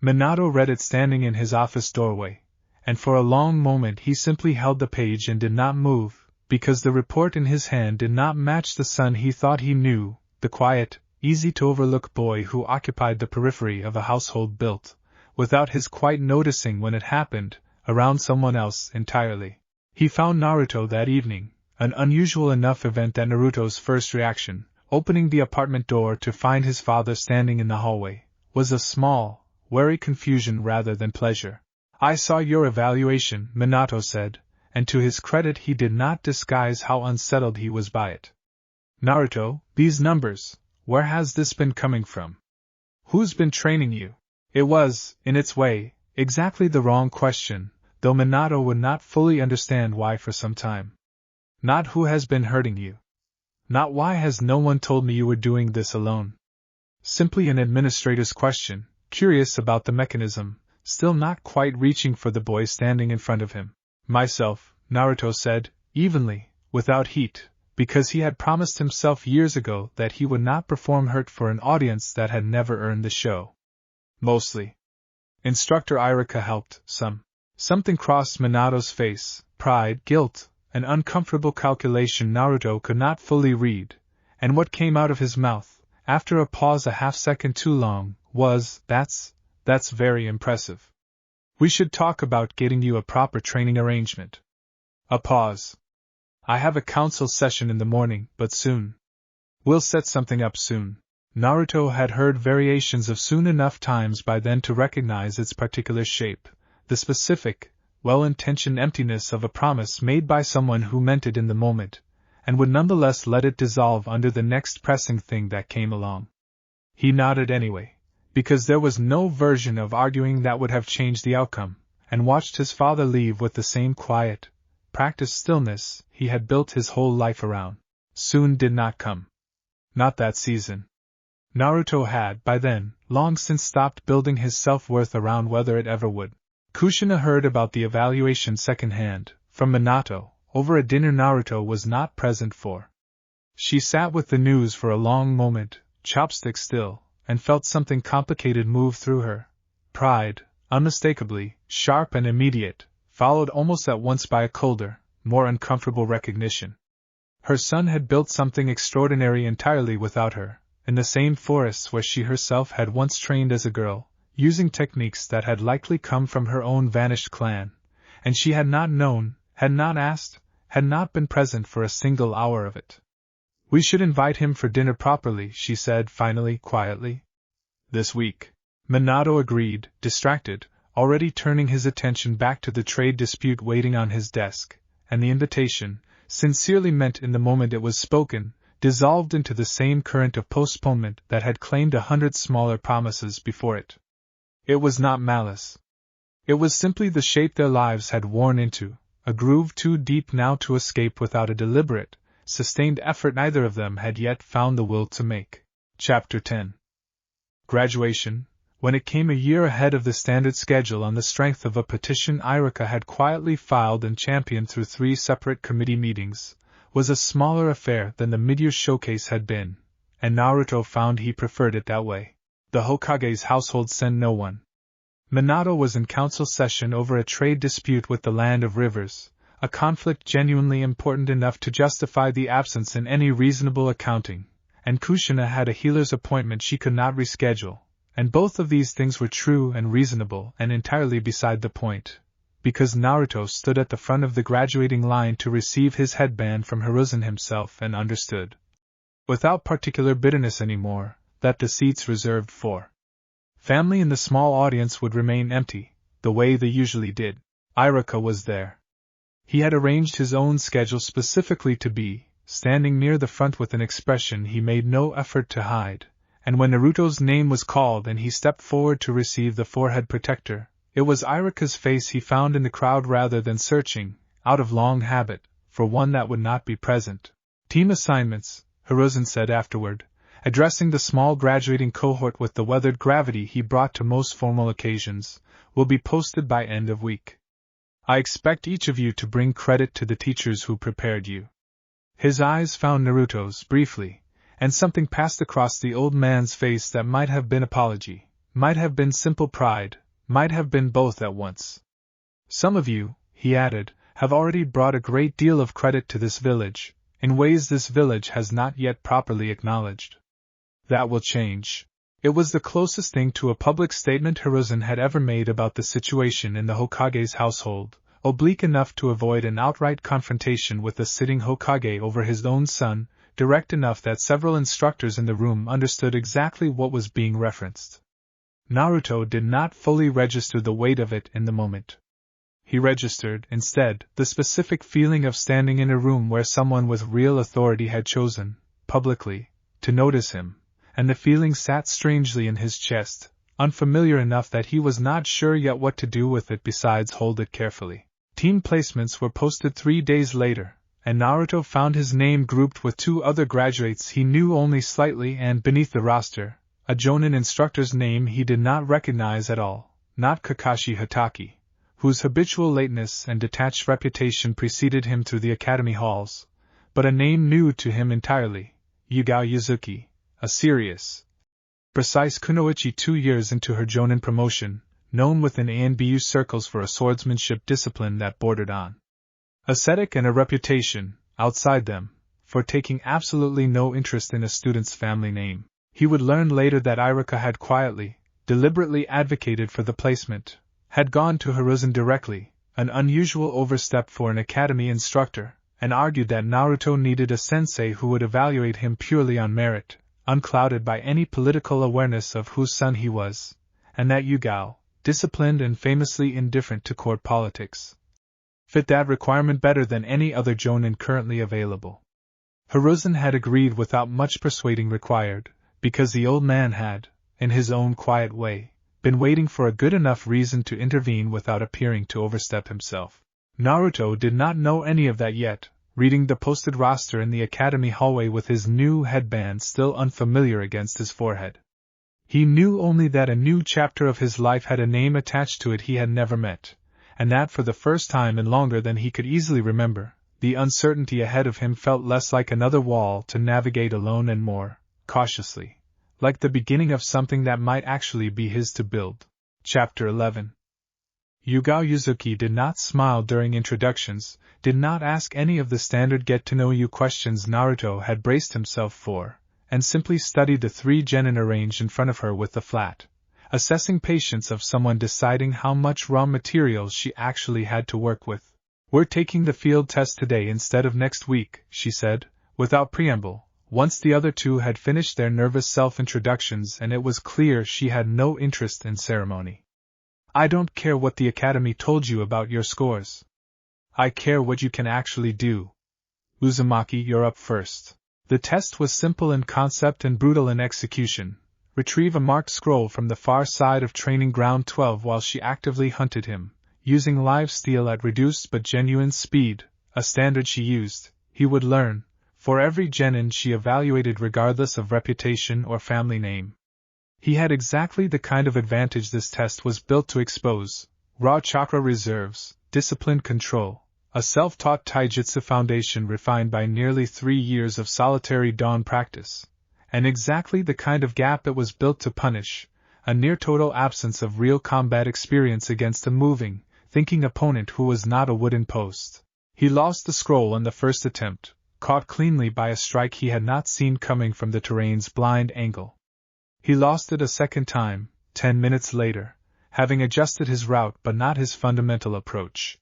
Minato read it standing in his office doorway, and for a long moment he simply held the page and did not move, because the report in his hand did not match the son he thought he knew, the quiet, easy-to-overlook boy who occupied the periphery of a household built, without his quite noticing when it happened, around someone else entirely. He found Naruto that evening, an unusual enough event that Naruto's first reaction, opening the apartment door to find his father standing in the hallway, was a small, wary confusion rather than pleasure. "I saw your evaluation," Minato said, and to his credit he did not disguise how unsettled he was by it. "Naruto, these numbers, where has this been coming from? Who's been training you?" It was, in its way, exactly the wrong question, though Minato would not fully understand why for some time. Not who has been hurting you. Not why has no one told me you were doing this alone. Simply an administrator's question, curious about the mechanism, still not quite reaching for the boy standing in front of him. "Myself," Naruto said, evenly, without heat, because he had promised himself years ago that he would not perform hurt for an audience that had never earned the show. "Mostly. Instructor Irika helped, some." Something crossed Minato's face, pride, guilt, an uncomfortable calculation Naruto could not fully read, and what came out of his mouth, after a pause a half-second too long, was, that's very impressive. We should talk about getting you a proper training arrangement." A pause. "I have a council session in the morning, but soon. We'll set something up soon." Naruto had heard variations of soon enough times by then to recognize its particular shape, the specific, well-intentioned emptiness of a promise made by someone who meant it in the moment, and would nonetheless let it dissolve under the next pressing thing that came along. He nodded anyway, because there was no version of arguing that would have changed the outcome, and watched his father leave with the same quiet, practiced stillness he had built his whole life around. Soon did not come. Not that season. Naruto had, by then, long since stopped building his self-worth around whether it ever would. Kushina heard about the evaluation secondhand, from Minato, over a dinner Naruto was not present for. She sat with the news for a long moment, chopstick still, and felt something complicated move through her. Pride, unmistakably, sharp and immediate, followed almost at once by a colder, more uncomfortable recognition. Her son had built something extraordinary entirely without her, in the same forests where she herself had once trained as a girl, using techniques that had likely come from her own vanished clan, and she had not known, had not asked, had not been present for a single hour of it. "We should invite him for dinner properly," she said finally, quietly. "This week." Minato agreed, distracted, already turning his attention back to the trade dispute waiting on his desk, and the invitation, sincerely meant in the moment it was spoken, dissolved into the same current of postponement that had claimed 100 smaller promises before it. It was not malice. It was simply the shape their lives had worn into, a groove too deep now to escape without a deliberate, sustained effort neither of them had yet found the will to make. Chapter 10. Graduation, when it came a year ahead of the standard schedule on the strength of a petition Irika had quietly filed and championed through 3 separate committee meetings, was a smaller affair than the mid-year showcase had been, and Naruto found he preferred it that way. The Hokage's household sent no one. Minato was in council session over a trade dispute with the Land of Rivers, a conflict genuinely important enough to justify the absence in any reasonable accounting, and Kushina had a healer's appointment she could not reschedule, and both of these things were true and reasonable and entirely beside the point, because Naruto stood at the front of the graduating line to receive his headband from Hiruzen himself and understood, without particular bitterness anymore, that the seats reserved for family in the small audience would remain empty, the way they usually did. Iruka was there. He had arranged his own schedule specifically to be standing near the front with an expression he made no effort to hide, and when Naruto's name was called and he stepped forward to receive the forehead protector, it was Iruka's face he found in the crowd rather than searching, out of long habit, for one that would not be present. Team assignments, Hiruzen said afterward, addressing the small graduating cohort with the weathered gravity he brought to most formal occasions, will be posted by end of week. I expect each of you to bring credit to the teachers who prepared you. His eyes found Naruto's briefly, and something passed across the old man's face that might have been apology, might have been simple pride, might have been both at once. Some of you, he added, have already brought a great deal of credit to this village, in ways this village has not yet properly acknowledged. That will change. It was the closest thing to a public statement Hiruzen had ever made about the situation in the Hokage's household, oblique enough to avoid an outright confrontation with the sitting Hokage over his own son, direct enough that several instructors in the room understood exactly what was being referenced. Naruto did not fully register the weight of it in the moment. He registered, instead, the specific feeling of standing in a room where someone with real authority had chosen, publicly, to notice him, and the feeling sat strangely in his chest, unfamiliar enough that he was not sure yet what to do with it besides hold it carefully. Team placements were posted 3 days later, and Naruto found his name grouped with 2 other graduates he knew only slightly, and beneath the roster, a Jonin instructor's name he did not recognize at all, not Kakashi Hatake, whose habitual lateness and detached reputation preceded him through the academy halls, but a name new to him entirely, Yugao Yuzuki, a serious, precise kunoichi 2 years into her Jonin promotion, known within ANBU circles for a swordsmanship discipline that bordered on ascetic and a reputation, outside them, for taking absolutely no interest in a student's family name. He would learn later that Iruka had quietly, deliberately advocated for the placement, had gone to Hiruzen directly, an unusual overstep for an academy instructor, and argued that Naruto needed a sensei who would evaluate him purely on merit, unclouded by any political awareness of whose son he was, and that Yugao, disciplined and famously indifferent to court politics, fit that requirement better than any other Jonin currently available. Hiruzen had agreed without much persuading required, because the old man had, in his own quiet way, been waiting for a good enough reason to intervene without appearing to overstep himself. Naruto did not know any of that yet, reading the posted roster in the academy hallway with his new headband still unfamiliar against his forehead. He knew only that a new chapter of his life had a name attached to it he had never met, and that for the first time in longer than he could easily remember, the uncertainty ahead of him felt less like another wall to navigate alone and more, cautiously, like the beginning of something that might actually be his to build. Chapter 11. Yugao Yuzuki did not smile during introductions, did not ask any of the standard get-to-know-you questions Naruto had braced himself for, and simply studied the 3 genin arranged in front of her with the flat, assessing patience of someone deciding how much raw materials she actually had to work with. "We're taking the field test today instead of next week," she said, without preamble, once the other 2 had finished their nervous self-introductions and it was clear she had no interest in ceremony. "I don't care what the academy told you about your scores. I care what you can actually do. Uzumaki, you're up first." The test was simple in concept and brutal in execution. Retrieve a marked scroll from the far side of Training Ground 12 while she actively hunted him, using live steel at reduced but genuine speed, a standard she used, he would learn, for every genin she evaluated regardless of reputation or family name. He had exactly the kind of advantage this test was built to expose: raw chakra reserves, disciplined control, a self-taught taijutsu foundation refined by nearly 3 years of solitary dawn practice, and exactly the kind of gap it was built to punish: a near-total absence of real combat experience against a moving, thinking opponent who was not a wooden post. He lost the scroll on the first attempt, caught cleanly by a strike he had not seen coming from the terrain's blind angle. He lost it a second time, 10 minutes later, having adjusted his route but not his fundamental approach.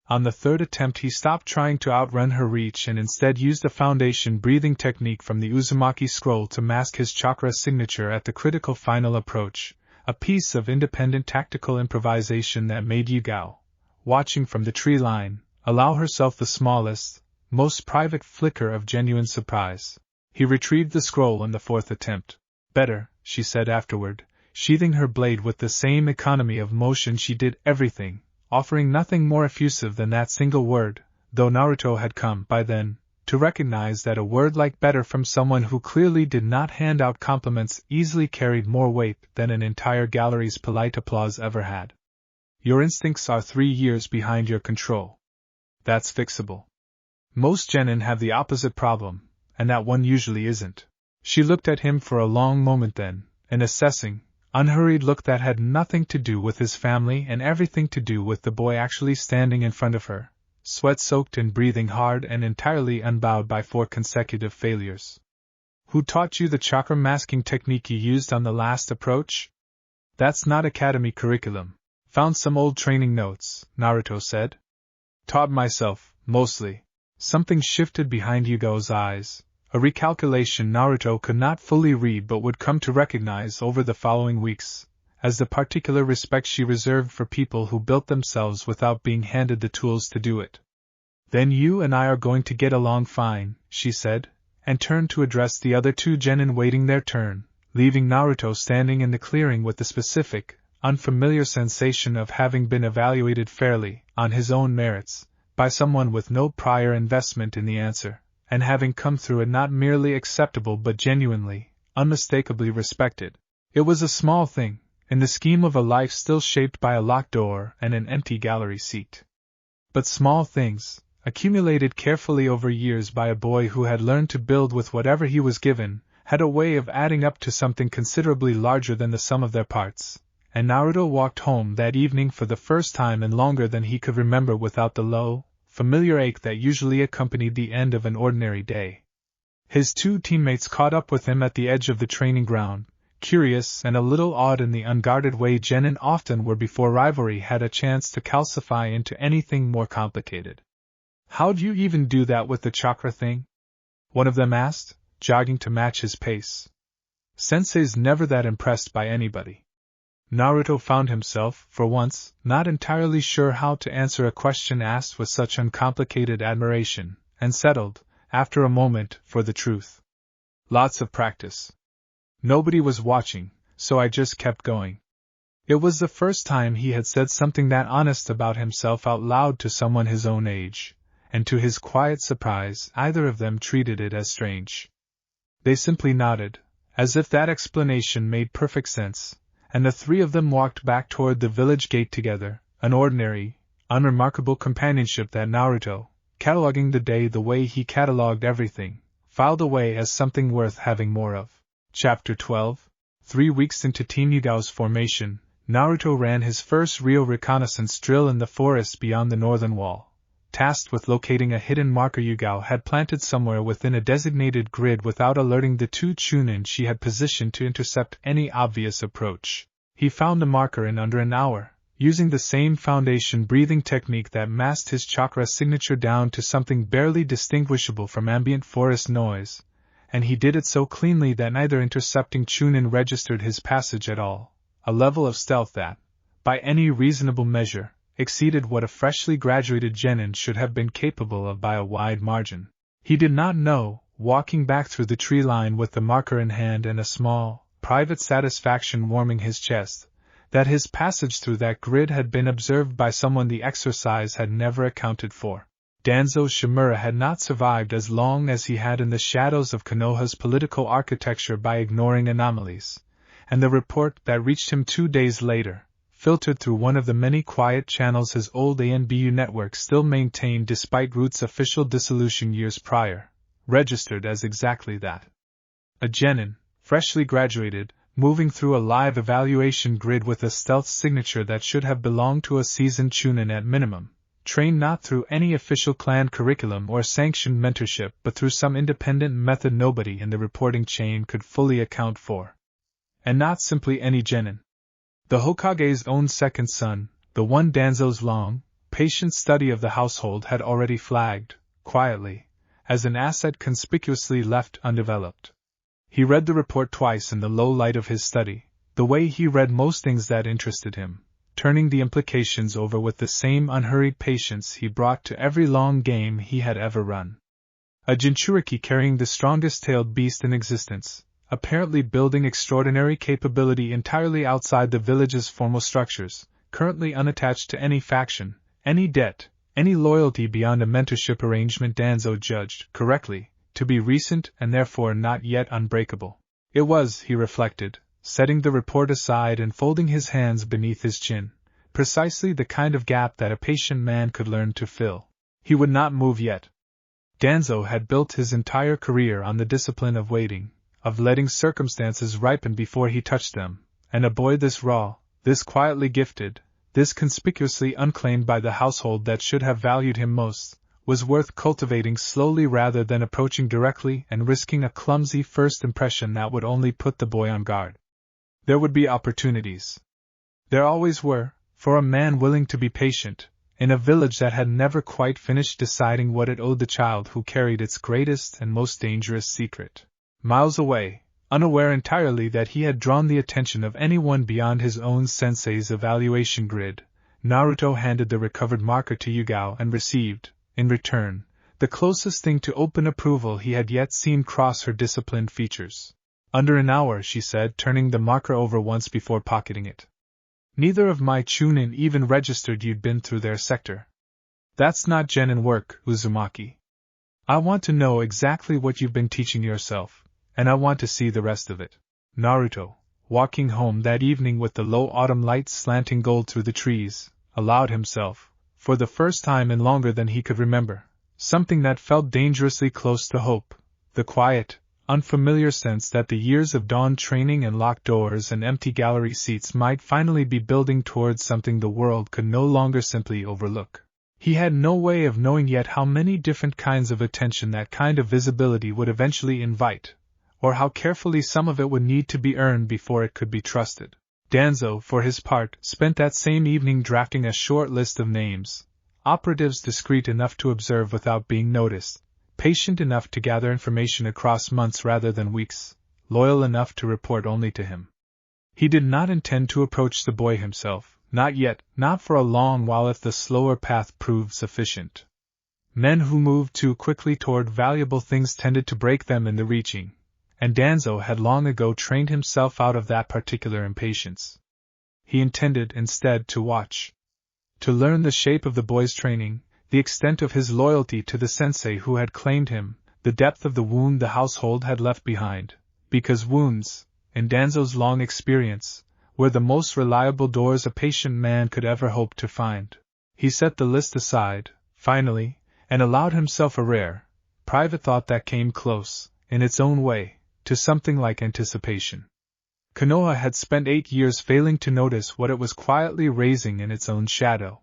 On the third attempt he stopped trying to outrun her reach and instead used a foundation breathing technique from the Uzumaki scroll to mask his chakra signature at the critical final approach, a piece of independent tactical improvisation that made Yugao, watching from the tree line, allow herself the smallest, most private flicker of genuine surprise. He retrieved the scroll in the fourth attempt. Better, she said afterward, sheathing her blade with the same economy of motion. She did everything, offering nothing more effusive than that single word, though Naruto had come, by then, to recognize that a word like better from someone who clearly did not hand out compliments easily carried more weight than an entire gallery's polite applause ever had. Your instincts are 3 years behind your control. That's fixable. Most genin have the opposite problem, and that one usually isn't. She looked at him for a long moment then, an assessing, unhurried look that had nothing to do with his family and everything to do with the boy actually standing in front of her, sweat-soaked and breathing hard and entirely unbowed by 4 consecutive failures. Who taught you the chakra masking technique you used on the last approach? That's not academy curriculum. Found some old training notes, Naruto said. Taught myself, mostly. Something shifted behind Yugo's eyes, a recalculation Naruto could not fully read but would come to recognize over the following weeks, as the particular respect she reserved for people who built themselves without being handed the tools to do it. Then you and I are going to get along fine, she said, and turned to address the other 2 genin waiting their turn, leaving Naruto standing in the clearing with the specific, unfamiliar sensation of having been evaluated fairly, on his own merits, by someone with no prior investment in the answer, and having come through it not merely acceptable but genuinely, unmistakably respected. It was a small thing, in the scheme of a life still shaped by a locked door and an empty gallery seat. But small things, accumulated carefully over years by a boy who had learned to build with whatever he was given, had a way of adding up to something considerably larger than the sum of their parts, and Naruto walked home that evening for the first time in longer than he could remember without the low, familiar ache that usually accompanied the end of an ordinary day. His 2 teammates caught up with him at the edge of the training ground, curious and a little awed in the unguarded way genin often were before rivalry had a chance to calcify into anything more complicated. How'd you even do that with the chakra thing? One of them asked, jogging to match his pace. Sensei's never that impressed by anybody. Naruto found himself, for once, not entirely sure how to answer a question asked with such uncomplicated admiration, and settled, after a moment, for the truth. Lots of practice. Nobody was watching, so I just kept going. It was the first time he had said something that honest about himself out loud to someone his own age, and to his quiet surprise, either of them treated it as strange. They simply nodded, as if that explanation made perfect sense, and the 3 of them walked back toward the village gate together, an ordinary, unremarkable companionship that Naruto, cataloging the day the way he cataloged everything, filed away as something worth having more of. Chapter 12. 3 weeks into Team Yugao's formation, Naruto ran his first real reconnaissance drill in the forest beyond the northern wall, tasked with locating a hidden marker Yugao had planted somewhere within a designated grid without alerting the 2 chunin she had positioned to intercept any obvious approach. He found the marker in under an hour, using the same foundation breathing technique that masked his chakra signature down to something barely distinguishable from ambient forest noise, and he did it so cleanly that neither intercepting chunin registered his passage at all, a level of stealth that, by any reasonable measure, exceeded what a freshly graduated genin should have been capable of by a wide margin. He did not know, walking back through the tree line with the marker in hand and a small, private satisfaction warming his chest, that his passage through that grid had been observed by someone the exercise had never accounted for. Danzo Shimura had not survived as long as he had in the shadows of Konoha's political architecture by ignoring anomalies, and the report that reached him 2 days later, filtered through one of the many quiet channels his old ANBU network still maintained despite Root's official dissolution years prior, registered as exactly that. A genin, freshly graduated, moving through a live evaluation grid with a stealth signature that should have belonged to a seasoned chunin at minimum, trained not through any official clan curriculum or sanctioned mentorship but through some independent method nobody in the reporting chain could fully account for. And not simply any genin. The Hokage's own second son, the one Danzo's long, patient study of the household had already flagged, quietly, as an asset conspicuously left undeveloped. He read the report twice in the low light of his study, the way he read most things that interested him, turning the implications over with the same unhurried patience he brought to every long game he had ever run. A Jinchuriki carrying the strongest-tailed beast in existence, apparently building extraordinary capability entirely outside the village's formal structures, currently unattached to any faction, any debt, any loyalty beyond a mentorship arrangement Danzo judged, correctly, to be recent and therefore not yet unbreakable. It was, he reflected, setting the report aside and folding his hands beneath his chin, precisely the kind of gap that a patient man could learn to fill. He would not move yet. Danzo had built his entire career on the discipline of waiting, of letting circumstances ripen before he touched them, and a boy this raw, this quietly gifted, this conspicuously unclaimed by the household that should have valued him most, was worth cultivating slowly rather than approaching directly and risking a clumsy first impression that would only put the boy on guard. There would be opportunities. There always were, for a man willing to be patient, in a village that had never quite finished deciding what it owed the child who carried its greatest and most dangerous secret. Miles away, unaware entirely that he had drawn the attention of anyone beyond his own sensei's evaluation grid, Naruto handed the recovered marker to Yugao and received, in return, the closest thing to open approval he had yet seen cross her disciplined features. Under an hour, she said, turning the marker over once before pocketing it. Neither of my chunin even registered you'd been through their sector. That's not genin work, Uzumaki. I want to know exactly what you've been teaching yourself, and I want to see the rest of it. Naruto, walking home that evening with the low autumn light slanting gold through the trees, allowed himself, for the first time in longer than he could remember, something that felt dangerously close to hope, the quiet, unfamiliar sense that the years of dawn training and locked doors and empty gallery seats might finally be building towards something the world could no longer simply overlook. He had no way of knowing yet how many different kinds of attention that kind of visibility would eventually invite, or how carefully some of it would need to be earned before it could be trusted. Danzo, for his part, spent that same evening drafting a short list of names, operatives discreet enough to observe without being noticed, patient enough to gather information across months rather than weeks, loyal enough to report only to him. He did not intend to approach the boy himself, not yet, not for a long while if the slower path proved sufficient. Men who moved too quickly toward valuable things tended to break them in the reaching, and Danzo had long ago trained himself out of that particular impatience. He intended, instead, to watch. To learn the shape of the boy's training, the extent of his loyalty to the sensei who had claimed him, the depth of the wound the household had left behind, because wounds, in Danzo's long experience, were the most reliable doors a patient man could ever hope to find. He set the list aside, finally, and allowed himself a rare, private thought that came close, in its own way, to something like anticipation. Konoha had spent 8 years failing to notice what it was quietly raising in its own shadow.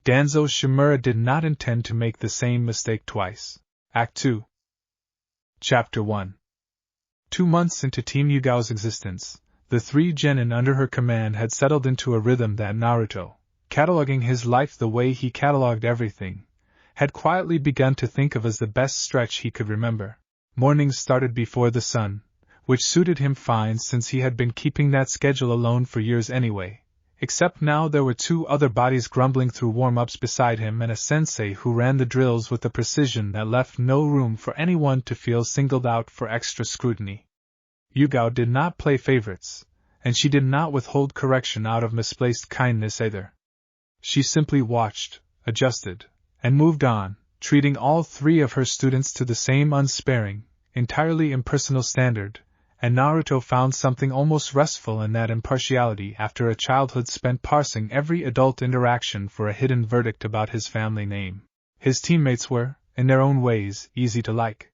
Danzo Shimura did not intend to make the same mistake twice. Act 2. Chapter 1. 2 months into Team Yugao's existence, the 3 genin under her command had settled into a rhythm that Naruto, cataloging his life the way he cataloged everything, had quietly begun to think of as the best stretch he could remember. Mornings started before the sun, which suited him fine since he had been keeping that schedule alone for years anyway, except now there were 2 other bodies grumbling through warm-ups beside him and a sensei who ran the drills with a precision that left no room for anyone to feel singled out for extra scrutiny. Yugao did not play favorites, and she did not withhold correction out of misplaced kindness either. She simply watched, adjusted, and moved on, treating all 3 of her students to the same unsparing, entirely impersonal standard, and Naruto found something almost restful in that impartiality after a childhood spent parsing every adult interaction for a hidden verdict about his family name. His teammates were, in their own ways, easy to like.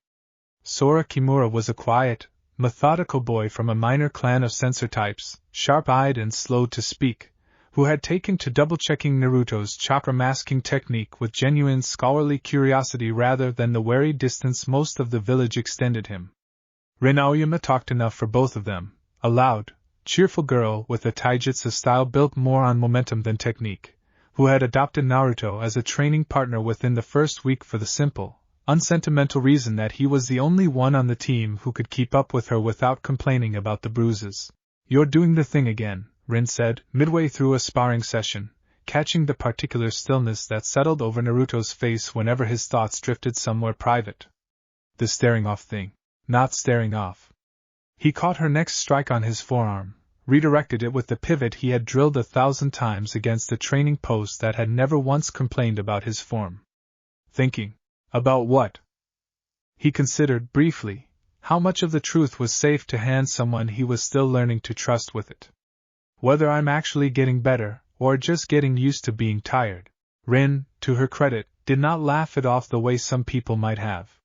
Sora Kimura was a quiet, methodical boy from a minor clan of censor types, sharp-eyed and slow to speak, who had taken to double-checking Naruto's chakra masking technique with genuine scholarly curiosity rather than the wary distance most of the village extended him. Rin Aoyama talked enough for both of them, a loud, cheerful girl with a taijutsu style built more on momentum than technique, who had adopted Naruto as a training partner within the first week for the simple, unsentimental reason that he was the only one on the team who could keep up with her without complaining about the bruises. "You're doing the thing again," Rin said, midway through a sparring session, catching the particular stillness that settled over Naruto's face whenever his thoughts drifted somewhere private. "The staring off thing." "Not staring off." He caught her next strike on his forearm, redirected it with the pivot he had drilled 1,000 times against the training post that had never once complained about his form. "Thinking. About what?" He considered, briefly, how much of the truth was safe to hand someone he was still learning to trust with it. "Whether I'm actually getting better, or just getting used to being tired." Rin, to her credit, did not laugh it off the way some people might have.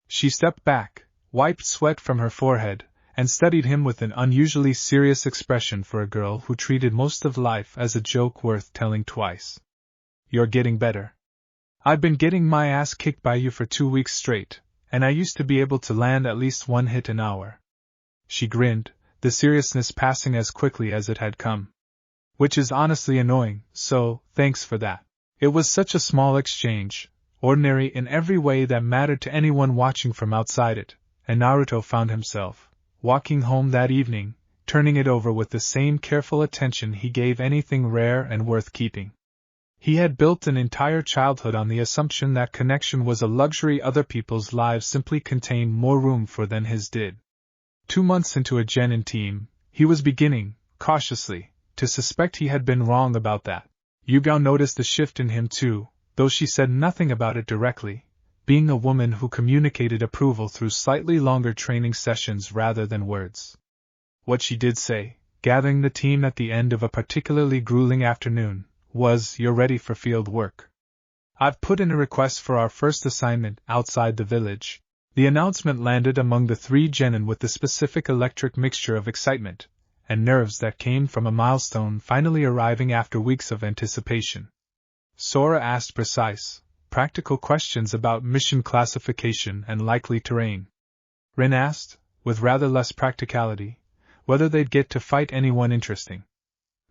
She stepped back, wiped sweat from her forehead, and studied him with an unusually serious expression for a girl who treated most of life as a joke worth telling twice. "You're getting better. I've been getting my ass kicked by you for 2 weeks straight, and I used to be able to land at least 1 hit an hour." She grinned, the seriousness passing as quickly as it had come. "Which is honestly annoying, so, thanks for that." It was such a small exchange, ordinary in every way that mattered to anyone watching from outside it, and Naruto found himself, walking home that evening, turning it over with the same careful attention he gave anything rare and worth keeping. He had built an entire childhood on the assumption that connection was a luxury other people's lives simply contained more room for than his did. 2 months into a genin team, he was beginning, cautiously, to suspect he had been wrong about that. Yugao noticed the shift in him too, though she said nothing about it directly, being a woman who communicated approval through slightly longer training sessions rather than words. What she did say, gathering the team at the end of a particularly grueling afternoon, was, "You're ready for field work. I've put in a request for our first assignment outside the village." The announcement landed among the 3 genin with the specific electric mixture of excitement and nerves that came from a milestone finally arriving after weeks of anticipation. Sora asked precise, practical questions about mission classification and likely terrain. Rin asked, with rather less practicality, whether they'd get to fight anyone interesting.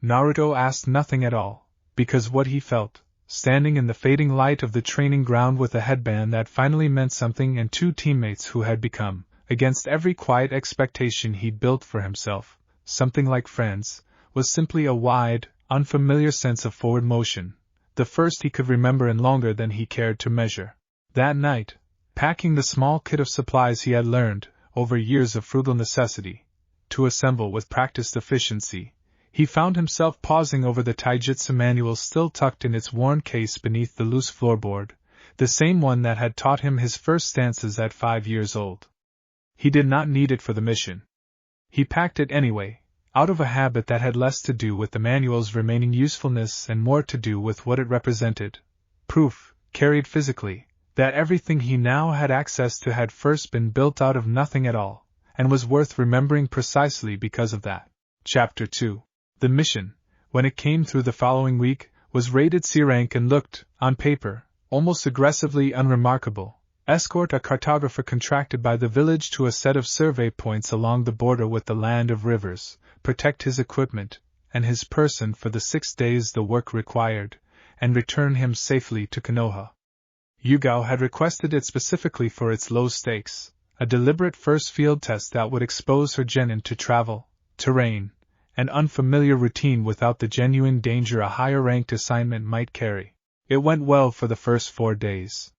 Naruto asked nothing at all, because what he felt, standing in the fading light of the training ground with a headband that finally meant something and 2 teammates who had become, against every quiet expectation he'd built for himself, something like friends, was simply a wide, unfamiliar sense of forward motion, the first he could remember in longer than he cared to measure. That night, packing the small kit of supplies he had learned, over years of frugal necessity, to assemble with practiced efficiency, he found himself pausing over the taijutsu manual still tucked in its worn case beneath the loose floorboard, the same one that had taught him his first stances at 5 years old. He did not need it for the mission. He packed it anyway, out of a habit that had less to do with the manual's remaining usefulness and more to do with what it represented, proof, carried physically, that everything he now had access to had first been built out of nothing at all, and was worth remembering precisely because of that. Chapter 2. The mission, when it came through the following week, was rated C rank and looked, on paper, almost aggressively unremarkable. Escort a cartographer contracted by the village to a set of survey points along the border with the land of rivers, protect his equipment and his person for the 6 days the work required, and return him safely to Konoha. Yugao had requested it specifically for its low stakes, a deliberate first field test that would expose her genin to travel, terrain, and unfamiliar routine without the genuine danger a higher-ranked assignment might carry. It went well for the first 4 days.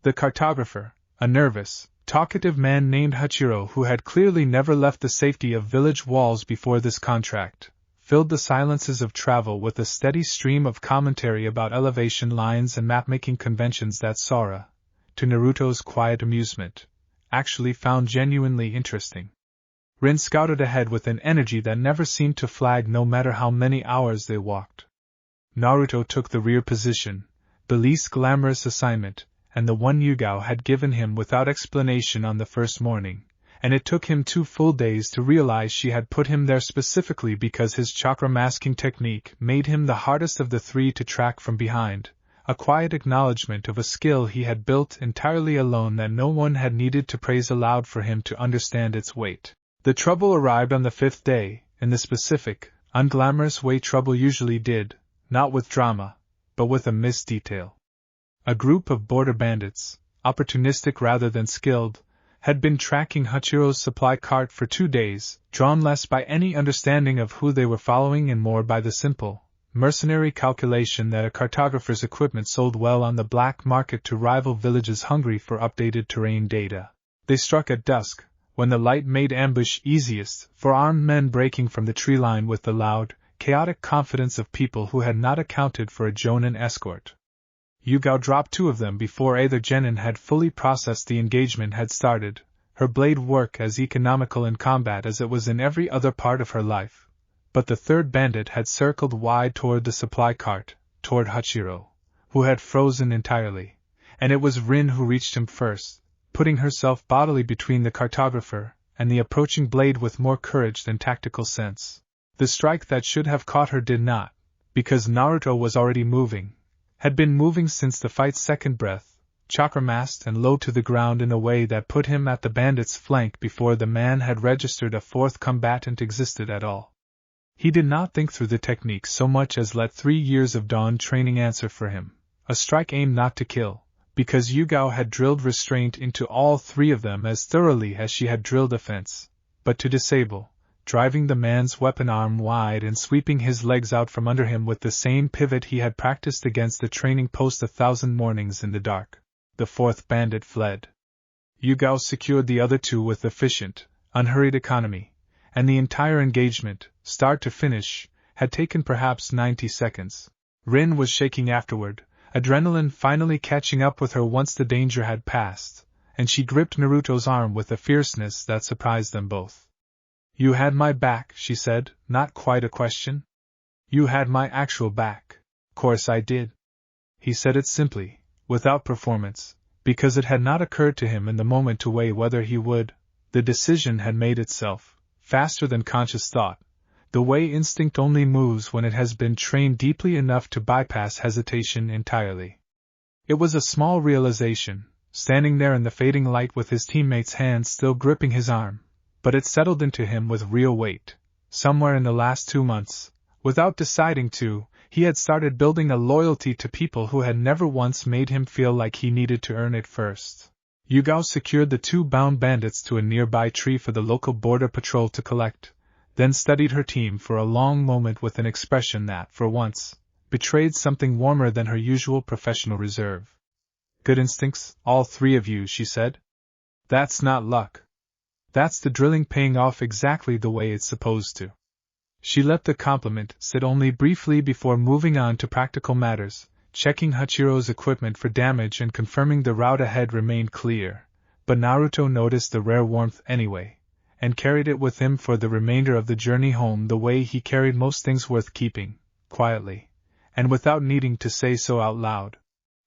The cartographer, a nervous, talkative man named Hachiro who had clearly never left the safety of village walls before this contract, filled the silences of travel with a steady stream of commentary about elevation lines and map-making conventions that Sora, to Naruto's quiet amusement, actually found genuinely interesting. Rin scouted ahead with an energy that never seemed to flag no matter how many hours they walked. Naruto took the rear position, the least glamorous assignment, and the one Yugao had given him without explanation on the first morning, and it took him 2 full days to realize she had put him there specifically because his chakra masking technique made him the hardest of the 3 to track from behind, a quiet acknowledgement of a skill he had built entirely alone that no one had needed to praise aloud for him to understand its weight. The trouble arrived on the 5th day, in the specific, unglamorous way trouble usually did, not with drama, but with a missed detail. A group of border bandits, opportunistic rather than skilled, had been tracking Hachiro's supply cart for 2 days, drawn less by any understanding of who they were following and more by the simple, mercenary calculation that a cartographer's equipment sold well on the black market to rival villages hungry for updated terrain data. They struck at dusk, when the light made ambush easiest, for armed men breaking from the tree line with the loud, chaotic confidence of people who had not accounted for a Jonin escort. Yugao dropped 2 of them before either genin had fully processed the engagement had started, her blade work as economical in combat as it was in every other part of her life. But the 3rd bandit had circled wide toward the supply cart, toward Hachiro, who had frozen entirely, and it was Rin who reached him first, putting herself bodily between the cartographer and the approaching blade with more courage than tactical sense. The strike that should have caught her did not, because Naruto was already moving, had been moving since the fight's second breath, chakra-masked and low to the ground in a way that put him at the bandit's flank before the man had registered a 4th combatant existed at all. He did not think through the technique so much as let 3 years of dawn training answer for him, a strike aimed not to kill, because Yugao had drilled restraint into all 3 of them as thoroughly as she had drilled offense, but to disable, driving the man's weapon arm wide and sweeping his legs out from under him with the same pivot he had practiced against the training post 1,000 mornings in the dark. The 4th bandit fled. Yugao secured the other 2 with efficient, unhurried economy, and the entire engagement, start to finish, had taken perhaps 90 seconds. Rin was shaking afterward, adrenaline finally catching up with her once the danger had passed, and she gripped Naruto's arm with a fierceness that surprised them both. "You had my back," she said, not quite a question. "You had my actual back." "Course I did." He said it simply, without performance, because it had not occurred to him in the moment to weigh whether he would. The decision had made itself, faster than conscious thought, the way instinct only moves when it has been trained deeply enough to bypass hesitation entirely. It was a small realization, standing there in the fading light with his teammate's hand still gripping his arm, but it settled into him with real weight. Somewhere in the last 2 months, without deciding to, he had started building a loyalty to people who had never once made him feel like he needed to earn it first. Yugao secured the 2 bound bandits to a nearby tree for the local border patrol to collect, then studied her team for a long moment with an expression that, for once, betrayed something warmer than her usual professional reserve. "Good instincts, all 3 of you," she said. "That's not luck. That's the drilling paying off exactly the way it's supposed to." She let the compliment sit only briefly before moving on to practical matters, checking Hachiro's equipment for damage and confirming the route ahead remained clear, but Naruto noticed the rare warmth anyway, and carried it with him for the remainder of the journey home the way he carried most things worth keeping, quietly, and without needing to say so out loud.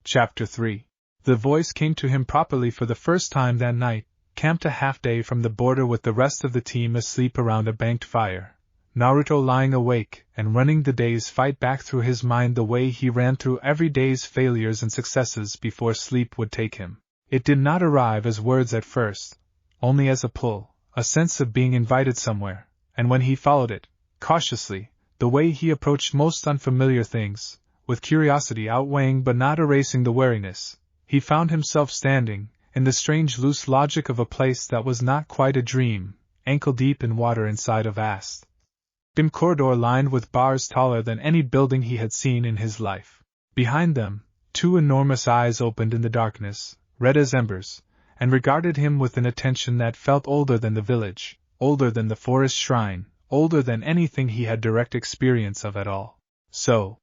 Chapter 3. The voice came to him properly for the first time that night, camped a half-day from the border with the rest of the team asleep around a banked fire, Naruto lying awake and running the day's fight back through his mind the way he ran through every day's failures and successes before sleep would take him. It did not arrive as words at first, only as a pull, a sense of being invited somewhere, and when he followed it, cautiously, the way he approached most unfamiliar things, with curiosity outweighing but not erasing the wariness, he found himself standing, in the strange loose logic of a place that was not quite a dream, ankle-deep in water inside a vast, dim corridor lined with bars taller than any building he had seen in his life. Behind them, 2 enormous eyes opened in the darkness, red as embers, and regarded him with an attention that felt older than the village, older than the forest shrine, older than anything he had direct experience of at all. "So,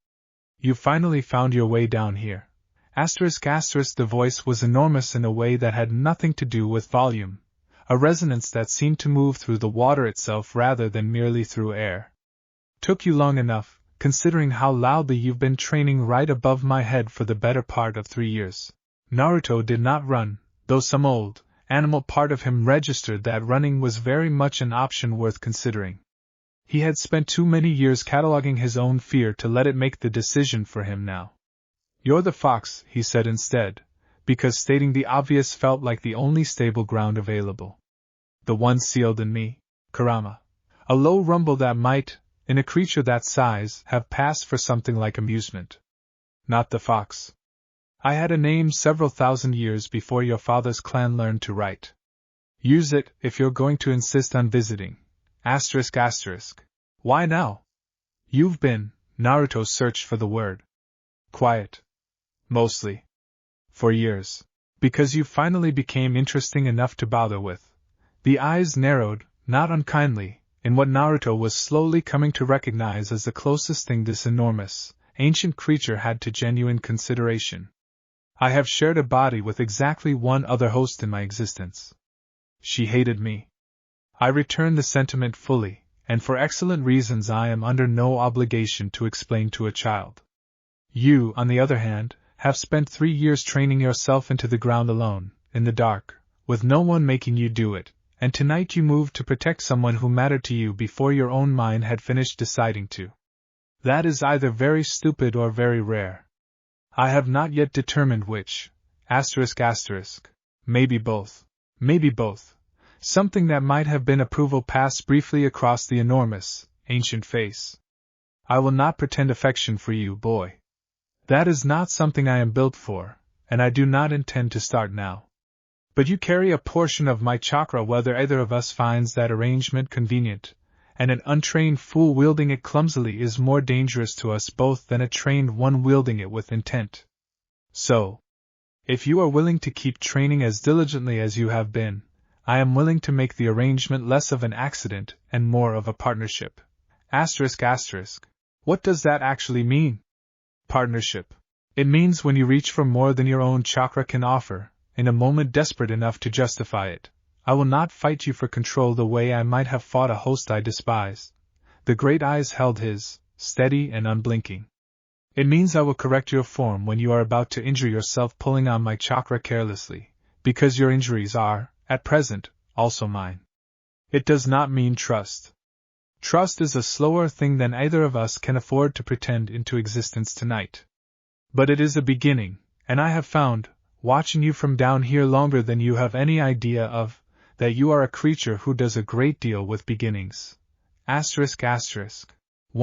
you finally found your way down here." The voice was enormous in a way that had nothing to do with volume, a resonance that seemed to move through the water itself rather than merely through air. "Took you long enough, considering how loudly you've been training right above my head for the better part of 3 years. Naruto did not run, though some old, animal part of him registered that running was very much an option worth considering. He had spent too many years cataloging his own fear to let it make the decision for him now. "You're the fox," he said instead, because stating the obvious felt like the only stable ground available. "The one sealed in me, Kurama." A low rumble that might, in a creature that size, have passed for something like amusement. "Not the fox. I had a name several thousand years before your father's clan learned to write. Use it if you're going to insist on visiting. ***. Why now? You've been," Naruto searched for the word. "Quiet. Mostly. For years. Because you finally became interesting enough to bother with." The eyes narrowed, not unkindly, in what Naruto was slowly coming to recognize as the closest thing this enormous, ancient creature had to genuine consideration. "I have shared a body with exactly one other host in my existence. She hated me. I return the sentiment fully, and for excellent reasons I am under no obligation to explain to a child. You, on the other hand, have spent 3 years training yourself into the ground alone, in the dark, with no one making you do it, and tonight you moved to protect someone who mattered to you before your own mind had finished deciding to. That is either very stupid or very rare. I have not yet determined which. ***. Maybe both. Maybe both. Something that might have been approval passed briefly across the enormous, ancient face. I will not pretend affection for you, boy. That is not something I am built for, and I do not intend to start now. But you carry a portion of my chakra whether either of us finds that arrangement convenient, and an untrained fool wielding it clumsily is more dangerous to us both than a trained one wielding it with intent. So, if you are willing to keep training as diligently as you have been, I am willing to make the arrangement less of an accident and more of a partnership. ***. What does that actually mean? Partnership. It means when you reach for more than your own chakra can offer, in a moment desperate enough to justify it, I will not fight you for control the way I might have fought a host I despised. The great eyes held his, steady and unblinking. It means I will correct your form when you are about to injure yourself pulling on my chakra carelessly, because your injuries are, at present, also mine. It does not mean trust. Trust is a slower thing than either of us can afford to pretend into existence tonight. But it is a beginning, and I have found, watching you from down here longer than you have any idea of, that you are a creature who does a great deal with beginnings. ***.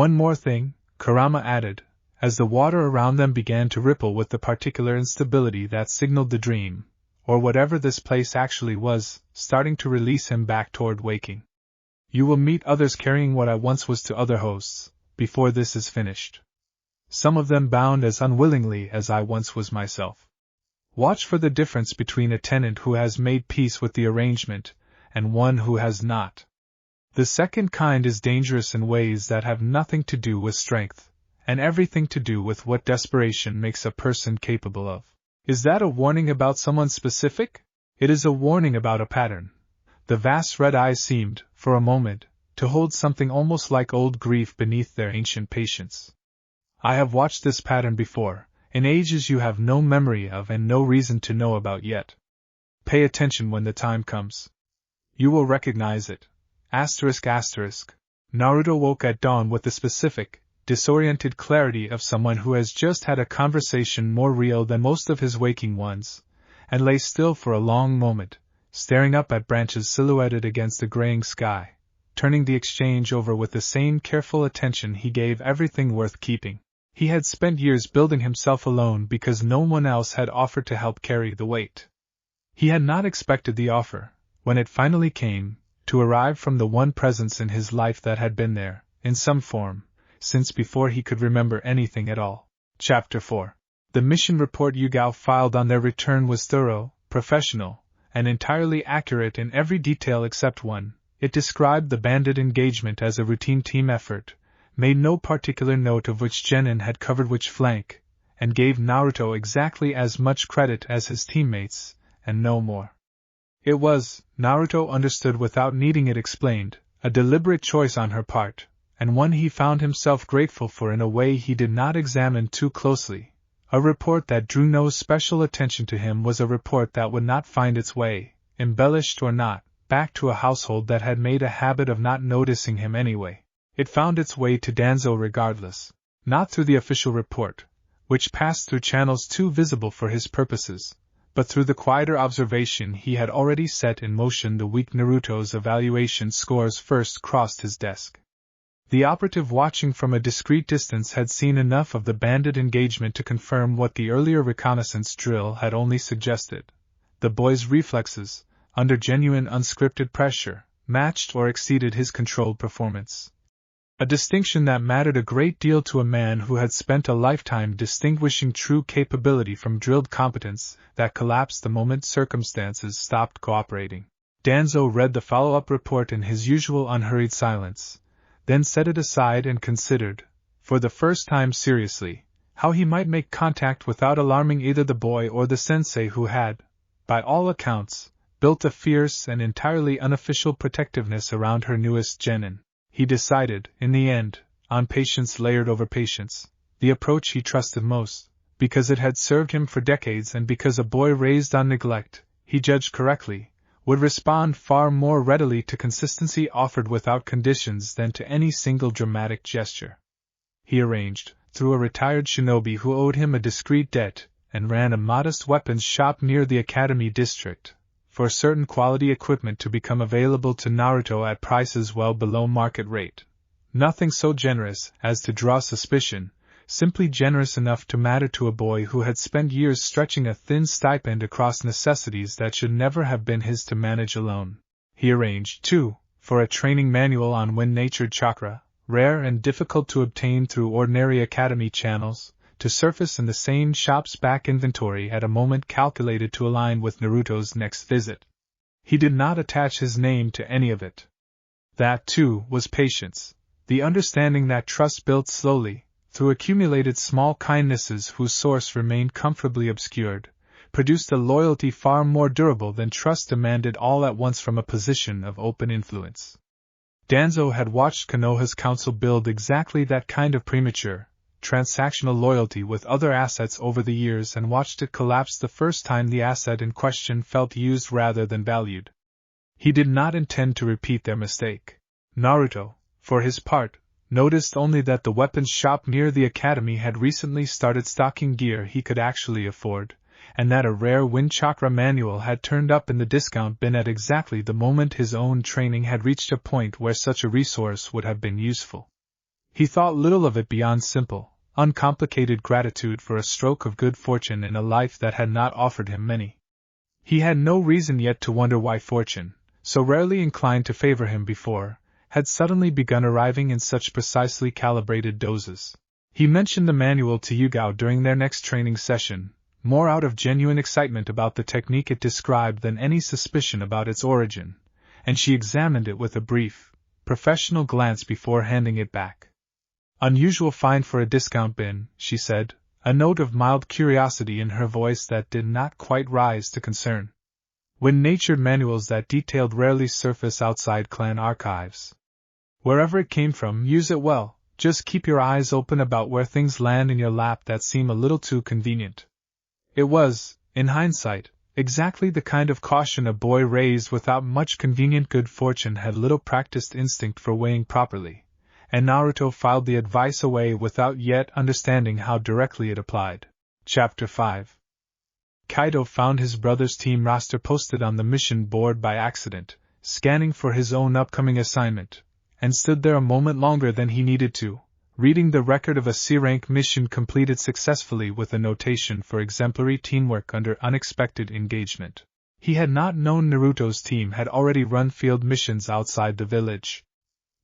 One more thing," Kurama added, as the water around them began to ripple with the particular instability that signaled the dream, or whatever this place actually was, starting to release him back toward waking. "You will meet others carrying what I once was to other hosts, before this is finished. Some of them bound as unwillingly as I once was myself. Watch for the difference between a tenant who has made peace with the arrangement, and one who has not. The second kind is dangerous in ways that have nothing to do with strength, and everything to do with what desperation makes a person capable of." "Is that a warning about someone specific?" "It is a warning about a pattern." The vast red eyes seemed, for a moment, to hold something almost like old grief beneath their ancient patience. "I have watched this pattern before, in ages you have no memory of and no reason to know about yet. Pay attention when the time comes. You will recognize it. ***. Naruto woke at dawn with the specific, disoriented clarity of someone who has just had a conversation more real than most of his waking ones, and lay still for a long moment, staring up at branches silhouetted against the graying sky, turning the exchange over with the same careful attention he gave everything worth keeping. He had spent years building himself alone because no one else had offered to help carry the weight. He had not expected the offer, when it finally came, to arrive from the one presence in his life that had been there, in some form, since before he could remember anything at all. Chapter 4. The mission report Yugao filed on their return was thorough, professional, and entirely accurate in every detail except one. It described the bandit engagement as a routine team effort, made no particular note of which genin had covered which flank, and gave Naruto exactly as much credit as his teammates, and no more. It was, Naruto understood without needing it explained, a deliberate choice on her part, and one he found himself grateful for in a way he did not examine too closely. A report that drew no special attention to him was a report that would not find its way, embellished or not, back to a household that had made a habit of not noticing him anyway. It found its way to Danzo regardless, not through the official report, which passed through channels too visible for his purposes, but through the quieter observation he had already set in motion the week Naruto's evaluation scores first crossed his desk. The operative watching from a discreet distance had seen enough of the bandit engagement to confirm what the earlier reconnaissance drill had only suggested. The boy's reflexes, under genuine unscripted pressure, matched or exceeded his controlled performance. A distinction that mattered a great deal to a man who had spent a lifetime distinguishing true capability from drilled competence that collapsed the moment circumstances stopped cooperating. Danzo read the follow-up report in his usual unhurried silence, then set it aside and considered, for the first time seriously, how he might make contact without alarming either the boy or the sensei who had, by all accounts, built a fierce and entirely unofficial protectiveness around her newest genin. He decided, in the end, on patience layered over patience, the approach he trusted most, because it had served him for decades and because a boy raised on neglect, he judged correctly, would respond far more readily to consistency offered without conditions than to any single dramatic gesture. He arranged, through a retired shinobi who owed him a discreet debt, and ran a modest weapons shop near the academy district, for certain quality equipment to become available to Naruto at prices well below market rate. Nothing so generous as to draw suspicion, simply generous enough to matter to a boy who had spent years stretching a thin stipend across necessities that should never have been his to manage alone. He arranged, too, for a training manual on wind-natured chakra, rare and difficult to obtain through ordinary academy channels, to surface in the sane shop's back inventory at a moment calculated to align with Naruto's next visit. He did not attach his name to any of it. That, too, was patience, the understanding that trust built slowly, through accumulated small kindnesses whose source remained comfortably obscured, produced a loyalty far more durable than trust demanded all at once from a position of open influence. Danzo had watched Konoha's council build exactly that kind of premature, transactional loyalty with other assets over the years and watched it collapse the first time the asset in question felt used rather than valued. He did not intend to repeat their mistake. Naruto, for his part, noticed only that the weapons shop near the academy had recently started stocking gear he could actually afford, and that a rare wind chakra manual had turned up in the discount bin at exactly the moment his own training had reached a point where such a resource would have been useful. He thought little of it beyond simple, uncomplicated gratitude for a stroke of good fortune in a life that had not offered him many. He had no reason yet to wonder why fortune, so rarely inclined to favor him before, had suddenly begun arriving in such precisely calibrated doses. He mentioned the manual to Yugao during their next training session, more out of genuine excitement about the technique it described than any suspicion about its origin, and she examined it with a brief, professional glance before handing it back. "Unusual find for a discount bin," she said, a note of mild curiosity in her voice that did not quite rise to concern. Wind-natured manuals that detailed rarely surface outside clan archives. Wherever it came from, use it well, just keep your eyes open about where things land in your lap that seem a little too convenient. It was, in hindsight, exactly the kind of caution a boy raised without much convenient good fortune had little practiced instinct for weighing properly, and Naruto filed the advice away without yet understanding how directly it applied. Chapter 5. Kaido found his brother's team roster posted on the mission board by accident, scanning for his own upcoming assignment, and stood there a moment longer than he needed to, reading the record of a C-rank mission completed successfully with a notation for exemplary teamwork under unexpected engagement. He had not known Naruto's team had already run field missions outside the village.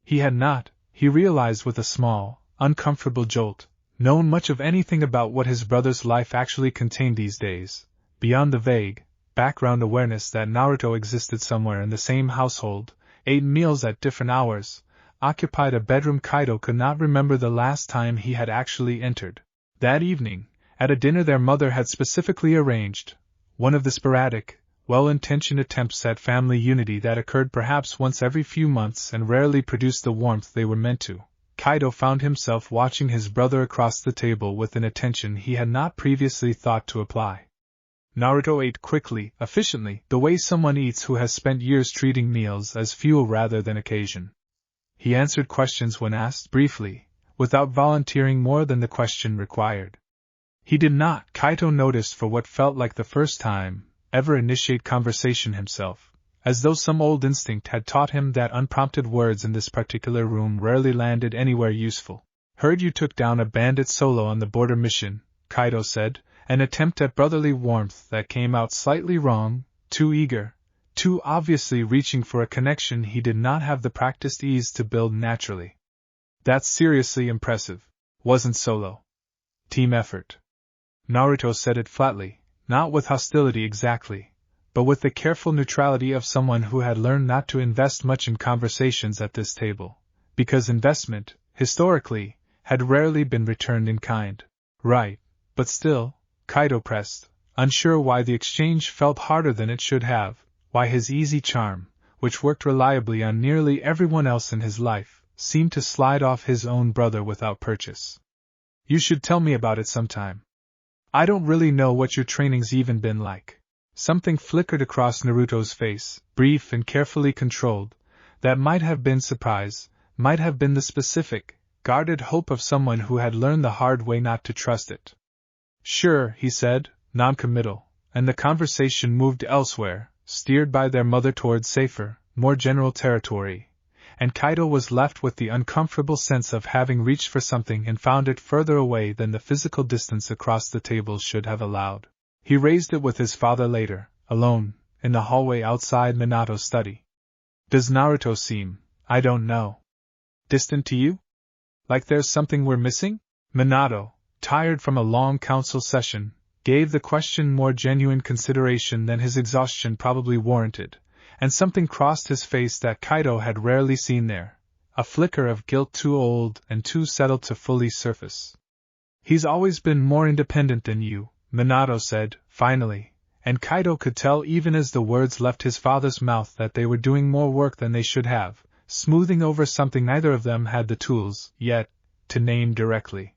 He had not, he realized with a small, uncomfortable jolt, known much of anything about what his brother's life actually contained these days, beyond the vague, background awareness that Naruto existed somewhere in the same household, ate meals at different hours, occupied a bedroom Kaido could not remember the last time he had actually entered. That evening, at a dinner their mother had specifically arranged, one of the sporadic, well-intentioned attempts at family unity that occurred perhaps once every few months and rarely produced the warmth they were meant to, Kaido found himself watching his brother across the table with an attention he had not previously thought to apply. Naruto ate quickly, efficiently, the way someone eats who has spent years treating meals as fuel rather than occasion. He answered questions when asked briefly, without volunteering more than the question required. He did not, Kaito noticed for what felt like the first time, ever initiate conversation himself, as though some old instinct had taught him that unprompted words in this particular room rarely landed anywhere useful. Heard you took down a bandit solo on the border mission, Kaito said, an attempt at brotherly warmth that came out slightly wrong, too eager, too obviously reaching for a connection he did not have the practiced ease to build naturally. That's seriously impressive. Wasn't solo. Team effort. Naruto said it flatly, not with hostility exactly, but with the careful neutrality of someone who had learned not to invest much in conversations at this table, because investment, historically, had rarely been returned in kind. Right, but still, Kaito pressed, unsure why the exchange felt harder than it should have, why his easy charm, which worked reliably on nearly everyone else in his life, seemed to slide off his own brother without purchase. You should tell me about it sometime. I don't really know what your training's even been like. Something flickered across Naruto's face, brief and carefully controlled, that might have been surprise, might have been the specific, guarded hope of someone who had learned the hard way not to trust it. Sure, he said, non-committal, and the conversation moved elsewhere, steered by their mother toward safer, more general territory, and Kaito was left with the uncomfortable sense of having reached for something and found it further away than the physical distance across the table should have allowed. He raised it with his father later, alone, in the hallway outside Minato's study. Does Naruto seem, I don't know, distant to you? Like there's something we're missing? Minato, tired from a long council session, gave the question more genuine consideration than his exhaustion probably warranted, and something crossed his face that Kaito had rarely seen there, a flicker of guilt too old and too settled to fully surface. He's always been more independent than you, Minato said, finally, and Kaito could tell even as the words left his father's mouth that they were doing more work than they should have, smoothing over something neither of them had the tools, yet, to name directly.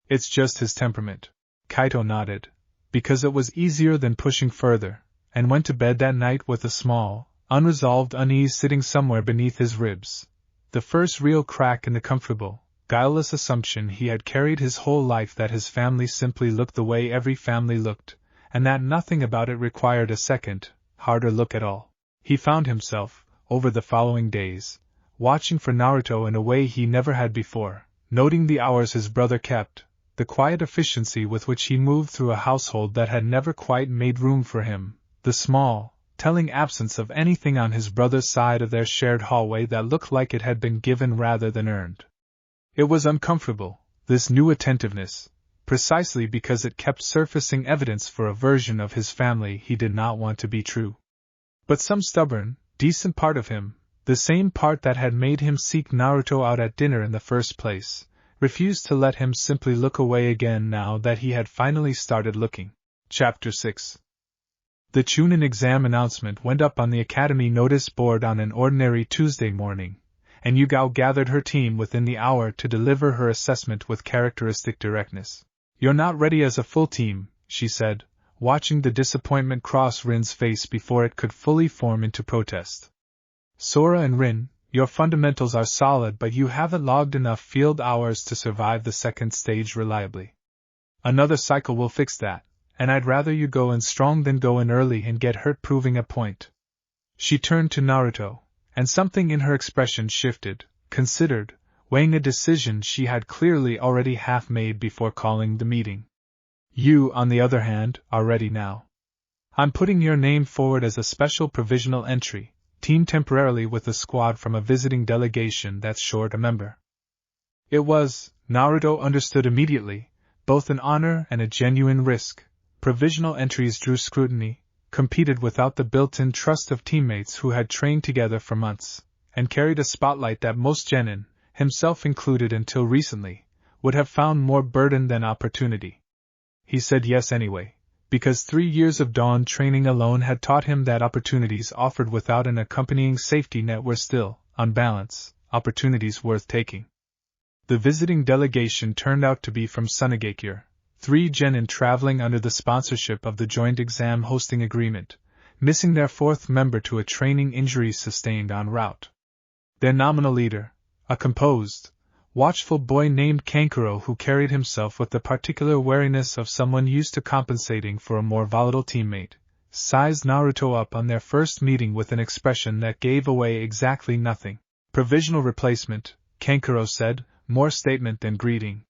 It's just his temperament. Kaito nodded, because it was easier than pushing further, and went to bed that night with a small, unresolved unease sitting somewhere beneath his ribs, the first real crack in the comfortable, guileless assumption he had carried his whole life that his family simply looked the way every family looked, and that nothing about it required a second, harder look at all. He found himself, over the following days, watching for Naruto in a way he never had before, noting the hours his brother kept, the quiet efficiency with which he moved through a household that had never quite made room for him, the small, telling absence of anything on his brother's side of their shared hallway that looked like it had been given rather than earned. It was uncomfortable, this new attentiveness, precisely because it kept surfacing evidence for a version of his family he did not want to be true. But some stubborn, decent part of him, the same part that had made him seek Naruto out at dinner in the first place, refused to let him simply look away again now that he had finally started looking. Chapter 6. The Chunin exam announcement went up on the Academy notice board on an ordinary Tuesday morning, and Yugao gathered her team within the hour to deliver her assessment with characteristic directness. You're not ready as a full team, she said, watching the disappointment cross Rin's face before it could fully form into protest. Sora and Rin, your fundamentals are solid, but you haven't logged enough field hours to survive the second stage reliably. Another cycle will fix that, and I'd rather you go in strong than go in early and get hurt proving a point. She turned to Naruto, and something in her expression shifted, considered, weighing a decision she had clearly already half made before calling the meeting. You, on the other hand, are ready now. I'm putting your name forward as a special provisional entry, teamed temporarily with a squad from a visiting delegation that's short a member. It was, Naruto understood immediately, both an honor and a genuine risk. Provisional entries drew scrutiny, competed without the built-in trust of teammates who had trained together for months, and carried a spotlight that most genin, himself included until recently, would have found more burden than opportunity. He said yes anyway, because 3 years of dawn training alone had taught him that opportunities offered without an accompanying safety net were still, on balance, opportunities worth taking. The visiting delegation turned out to be from Sunagakure, 3 genin traveling under the sponsorship of the joint exam hosting agreement, missing their 4th member to a training injury sustained en route. Their nominal leader, a composed, watchful boy named Kankuro who carried himself with the particular wariness of someone used to compensating for a more volatile teammate, sized Naruto up on their first meeting with an expression that gave away exactly nothing. Provisional replacement, Kankuro said, more statement than greeting.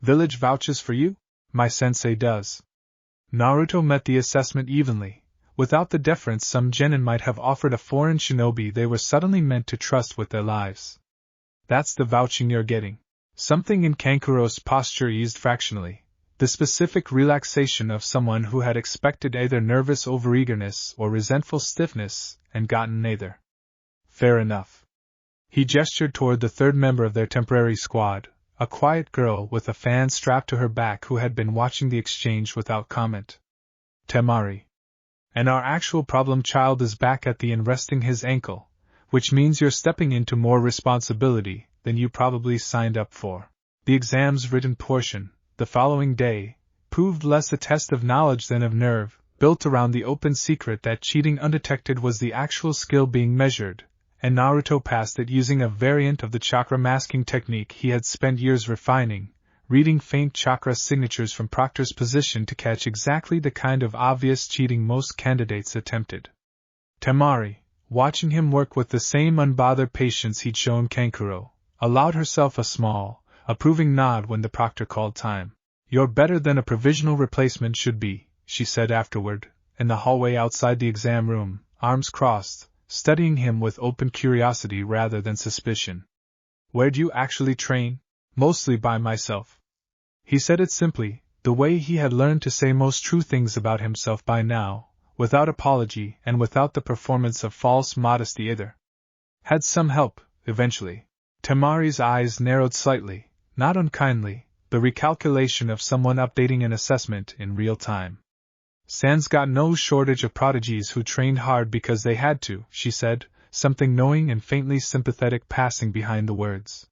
Village vouches for you? My sensei does. Naruto met the assessment evenly. Without the deference some genin might have offered a foreign shinobi they were suddenly meant to trust with their lives. That's the vouching you're getting. Something in Kankuro's posture eased fractionally, the specific relaxation of someone who had expected either nervous overeagerness or resentful stiffness, and gotten neither. Fair enough. He gestured toward the 3rd member of their temporary squad, a quiet girl with a fan strapped to her back who had been watching the exchange without comment. Temari. And our actual problem child is back at the inn resting his ankle, which means you're stepping into more responsibility than you probably signed up for. The exam's written portion, the following day, proved less a test of knowledge than of nerve, built around the open secret that cheating undetected was the actual skill being measured, and Naruto passed it using a variant of the chakra masking technique he had spent years refining, reading faint chakra signatures from Proctor's position to catch exactly the kind of obvious cheating most candidates attempted. Temari, watching him work with the same unbothered patience he'd shown Kankuro, allowed herself a small, approving nod when the proctor called time. You're better than a provisional replacement should be, she said afterward, in the hallway outside the exam room, arms crossed, studying him with open curiosity rather than suspicion. Where do you actually train? Mostly by myself. He said it simply, the way he had learned to say most true things about himself by now, without apology and without the performance of false modesty either. Had some help, eventually. Temari's eyes narrowed slightly, not unkindly, the recalculation of someone updating an assessment in real time. Sans got no shortage of prodigies who trained hard because they had to, she said, something knowing and faintly sympathetic passing behind the words.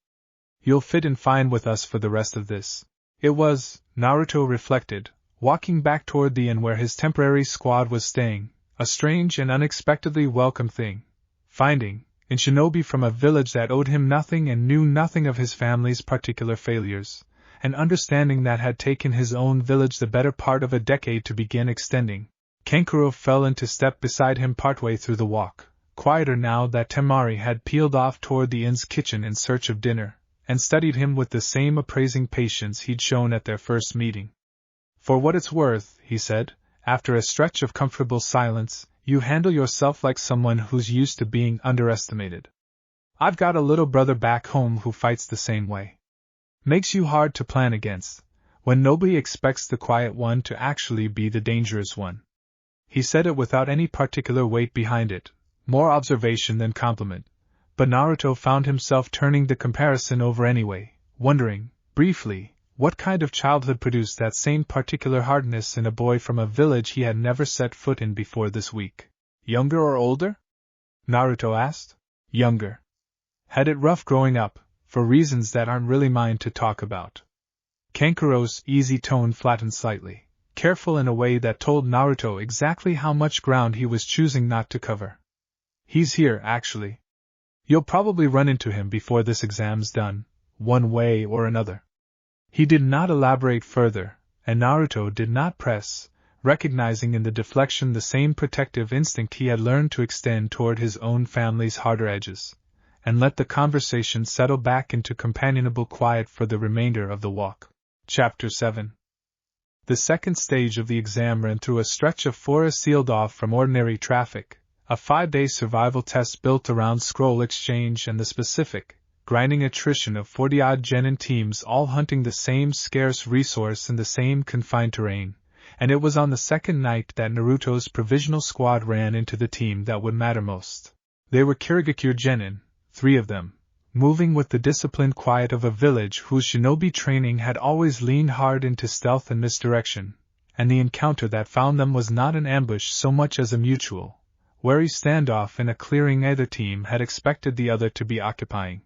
You'll fit in fine with us for the rest of this. It was, Naruto reflected, walking back toward the inn where his temporary squad was staying, a strange and unexpectedly welcome thing, finding, in Shinobi from a village that owed him nothing and knew nothing of his family's particular failures, an understanding that had taken his own village the better part of a decade to begin extending. Kankuro fell into step beside him partway through the walk, quieter now that Temari had peeled off toward the inn's kitchen in search of dinner, and studied him with the same appraising patience he'd shown at their first meeting. For what it's worth, he said, after a stretch of comfortable silence, you handle yourself like someone who's used to being underestimated. I've got a little brother back home who fights the same way. Makes you hard to plan against, when nobody expects the quiet one to actually be the dangerous one. He said it without any particular weight behind it, more observation than compliment. But Naruto found himself turning the comparison over anyway, wondering, briefly, what kind of childhood produced that same particular hardness in a boy from a village he had never set foot in before this week. Younger or older? Naruto asked. Younger. Had it rough growing up, for reasons that aren't really mine to talk about. Kankuro's easy tone flattened slightly, careful in a way that told Naruto exactly how much ground he was choosing not to cover. He's here, actually. You'll probably run into him before this exam's done, one way or another. He did not elaborate further, and Naruto did not press, recognizing in the deflection the same protective instinct he had learned to extend toward his own family's harder edges, and let the conversation settle back into companionable quiet for the remainder of the walk. Chapter 7. The second stage of the exam ran through a stretch of forest sealed off from ordinary traffic, a 5-day survival test built around scroll exchange and the specific, grinding attrition of 40-odd genin teams all hunting the same scarce resource in the same confined terrain, and it was on the second night that Naruto's provisional squad ran into the team that would matter most. They were Kirigakure genin, 3 of them, moving with the disciplined quiet of a village whose shinobi training had always leaned hard into stealth and misdirection, and the encounter that found them was not an ambush so much as a mutual, wary standoff in a clearing either team had expected the other to be occupying.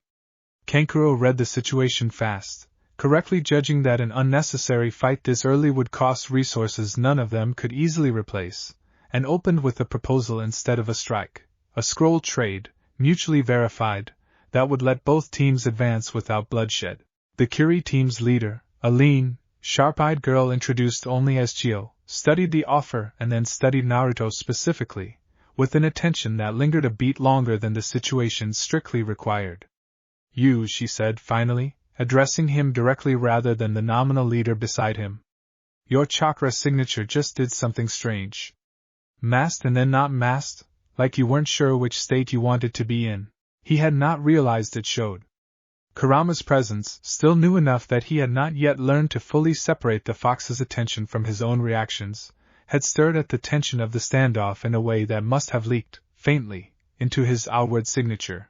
Kankuro read the situation fast, correctly judging that an unnecessary fight this early would cost resources none of them could easily replace, and opened with a proposal instead of a strike, a scroll trade, mutually verified, that would let both teams advance without bloodshed. The Curie team's leader, a lean, sharp-eyed girl introduced only as Chio, studied the offer and then studied Naruto specifically, with an attention that lingered a beat longer than the situation strictly required. "You," she said finally, addressing him directly rather than the nominal leader beside him. "Your chakra signature just did something strange. Masked and then not masked, like you weren't sure which state you wanted to be in." He had not realized it showed. Kurama's presence, still new enough that he had not yet learned to fully separate the fox's attention from his own reactions, had stirred at the tension of the standoff in a way that must have leaked, faintly, into his outward signature.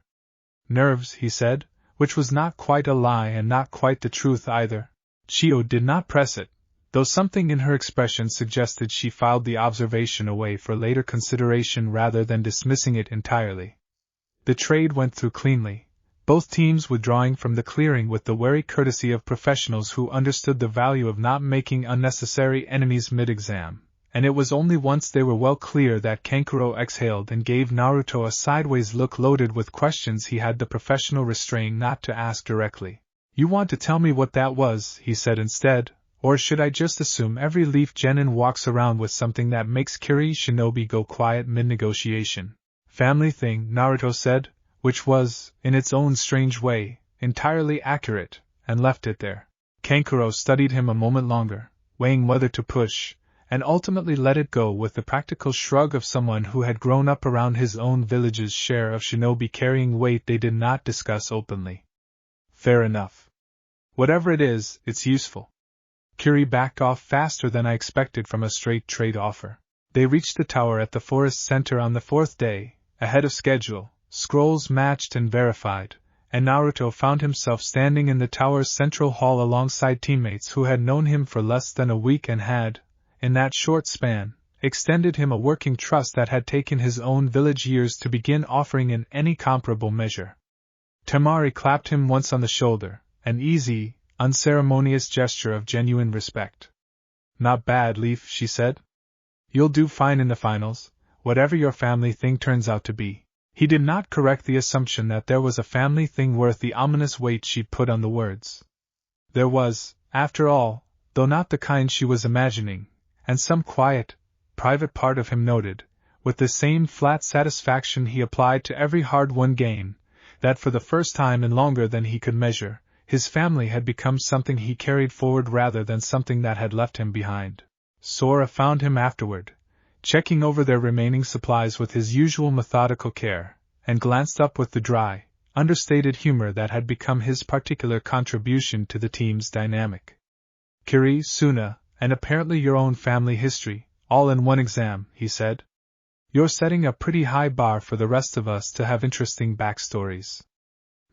"Nerves," he said, which was not quite a lie and not quite the truth either. Chio did not press it, though something in her expression suggested she filed the observation away for later consideration rather than dismissing it entirely. The trade went through cleanly, both teams withdrawing from the clearing with the wary courtesy of professionals who understood the value of not making unnecessary enemies mid-exam, and it was only once they were well clear that Kankuro exhaled and gave Naruto a sideways look loaded with questions he had the professional restraint not to ask directly. "You want to tell me what that was," he said instead, "or should I just assume every Leaf Genin walks around with something that makes Curie Shinobi go quiet mid-negotiation?" "Family thing," Naruto said, which was, in its own strange way, entirely accurate, and left it there. Kankuro studied him a moment longer, weighing whether to push, and ultimately let it go with the practical shrug of someone who had grown up around his own village's share of shinobi carrying weight they did not discuss openly. "Fair enough. Whatever it is, it's useful." Curie backed off faster than I expected from a straight trade offer. They reached the tower at the forest center on the fourth day, ahead of schedule. Scrolls matched and verified, and Naruto found himself standing in the tower's central hall alongside teammates who had known him for less than a week and had, in that short span, extended him a working trust that had taken his own village years to begin offering in any comparable measure. Temari clapped him once on the shoulder, an easy, unceremonious gesture of genuine respect. "Not bad, Leaf," she said. "You'll do fine in the finals, whatever your family thing turns out to be." He did not correct the assumption that there was a family thing worth the ominous weight she'd put on the words. There was, after all, though not the kind she was imagining, and some quiet, private part of him noted, with the same flat satisfaction he applied to every hard-won gain, that for the first time in longer than he could measure, his family had become something he carried forward rather than something that had left him behind. Sora found him afterward, checking over their remaining supplies with his usual methodical care, and glanced up with the dry, understated humor that had become his particular contribution to the team's dynamic. "Curie, Suna, and apparently your own family history, all in one exam," he said. "You're setting a pretty high bar for the rest of us to have interesting backstories."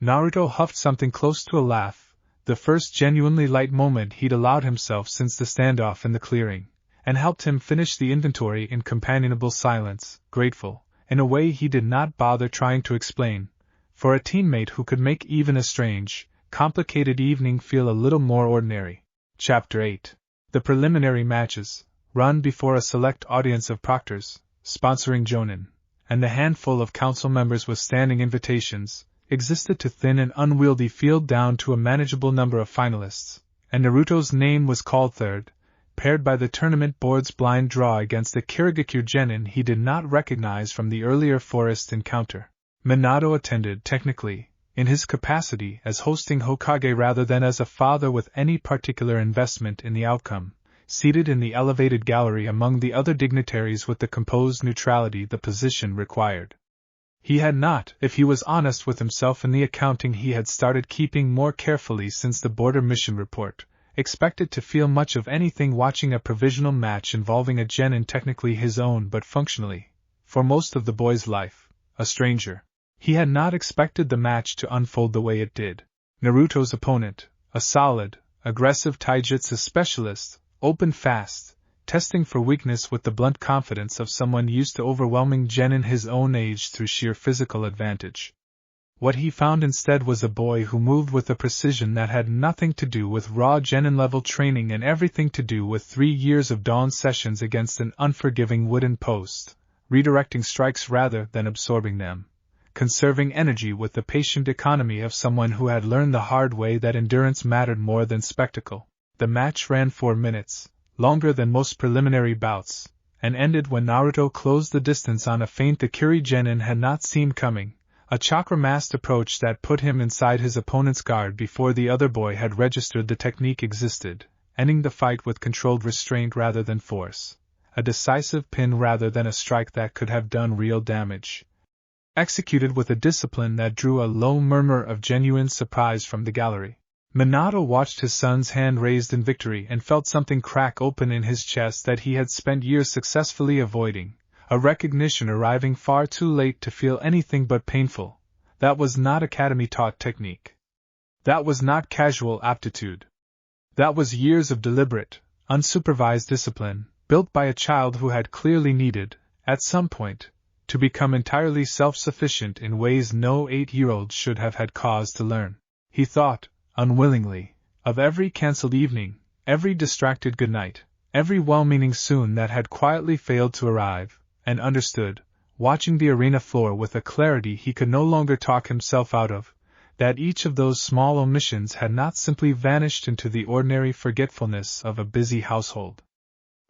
Naruto huffed something close to a laugh, the first genuinely light moment he'd allowed himself since the standoff in the clearing, and helped him finish the inventory in companionable silence, grateful, in a way he did not bother trying to explain, for a teammate who could make even a strange, complicated evening feel a little more ordinary. Chapter 8. The preliminary matches, run before a select audience of proctors, sponsoring Jonin, and the handful of council members with standing invitations, existed to thin an unwieldy field down to a manageable number of finalists, and Naruto's name was called third, paired by the tournament board's blind draw against the Kirigakure genin he did not recognize from the earlier forest encounter. Minato attended, technically, in his capacity as hosting Hokage rather than as a father with any particular investment in the outcome, seated in the elevated gallery among the other dignitaries with the composed neutrality the position required. He had not, if he was honest with himself in the accounting he had started keeping more carefully since the border mission report, expected to feel much of anything watching a provisional match involving a genin technically his own but functionally, for most of the boy's life, a stranger. He had not expected the match to unfold the way it did. Naruto's opponent, a solid, aggressive taijutsu specialist, opened fast, testing for weakness with the blunt confidence of someone used to overwhelming genin his own age through sheer physical advantage. What he found instead was a boy who moved with a precision that had nothing to do with raw genin-level training and everything to do with 3 years of dawn sessions against an unforgiving wooden post, redirecting strikes rather than absorbing them, conserving energy with the patient economy of someone who had learned the hard way that endurance mattered more than spectacle. The match ran 4 minutes, longer than most preliminary bouts, and ended when Naruto closed the distance on a feint the Kiri genin had not seen coming. A chakra-masked approach that put him inside his opponent's guard before the other boy had registered the technique existed, ending the fight with controlled restraint rather than force, a decisive pin rather than a strike that could have done real damage. Executed with a discipline that drew a low murmur of genuine surprise from the gallery. Minato watched his son's hand raised in victory and felt something crack open in his chest that he had spent years successfully avoiding. A recognition arriving far too late to feel anything but painful. That was not academy-taught technique. That was not casual aptitude. That was years of deliberate, unsupervised discipline, built by a child who had clearly needed, at some point, to become entirely self-sufficient in ways no 8-year-old should have had cause to learn. He thought, unwillingly, of every cancelled evening, every distracted goodnight, every well-meaning soon that had quietly failed to arrive, and understood, watching the arena floor with a clarity he could no longer talk himself out of, that each of those small omissions had not simply vanished into the ordinary forgetfulness of a busy household.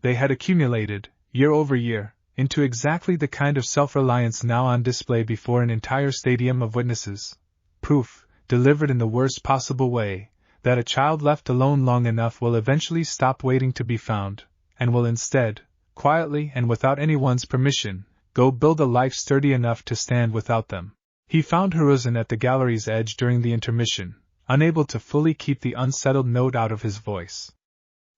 They had accumulated, year over year, into exactly the kind of self-reliance now on display before an entire stadium of witnesses, proof, delivered in the worst possible way, that a child left alone long enough will eventually stop waiting to be found, and will instead, quietly and without anyone's permission, go build a life sturdy enough to stand without them. He found Hiruzen at the gallery's edge during the intermission, unable to fully keep the unsettled note out of his voice.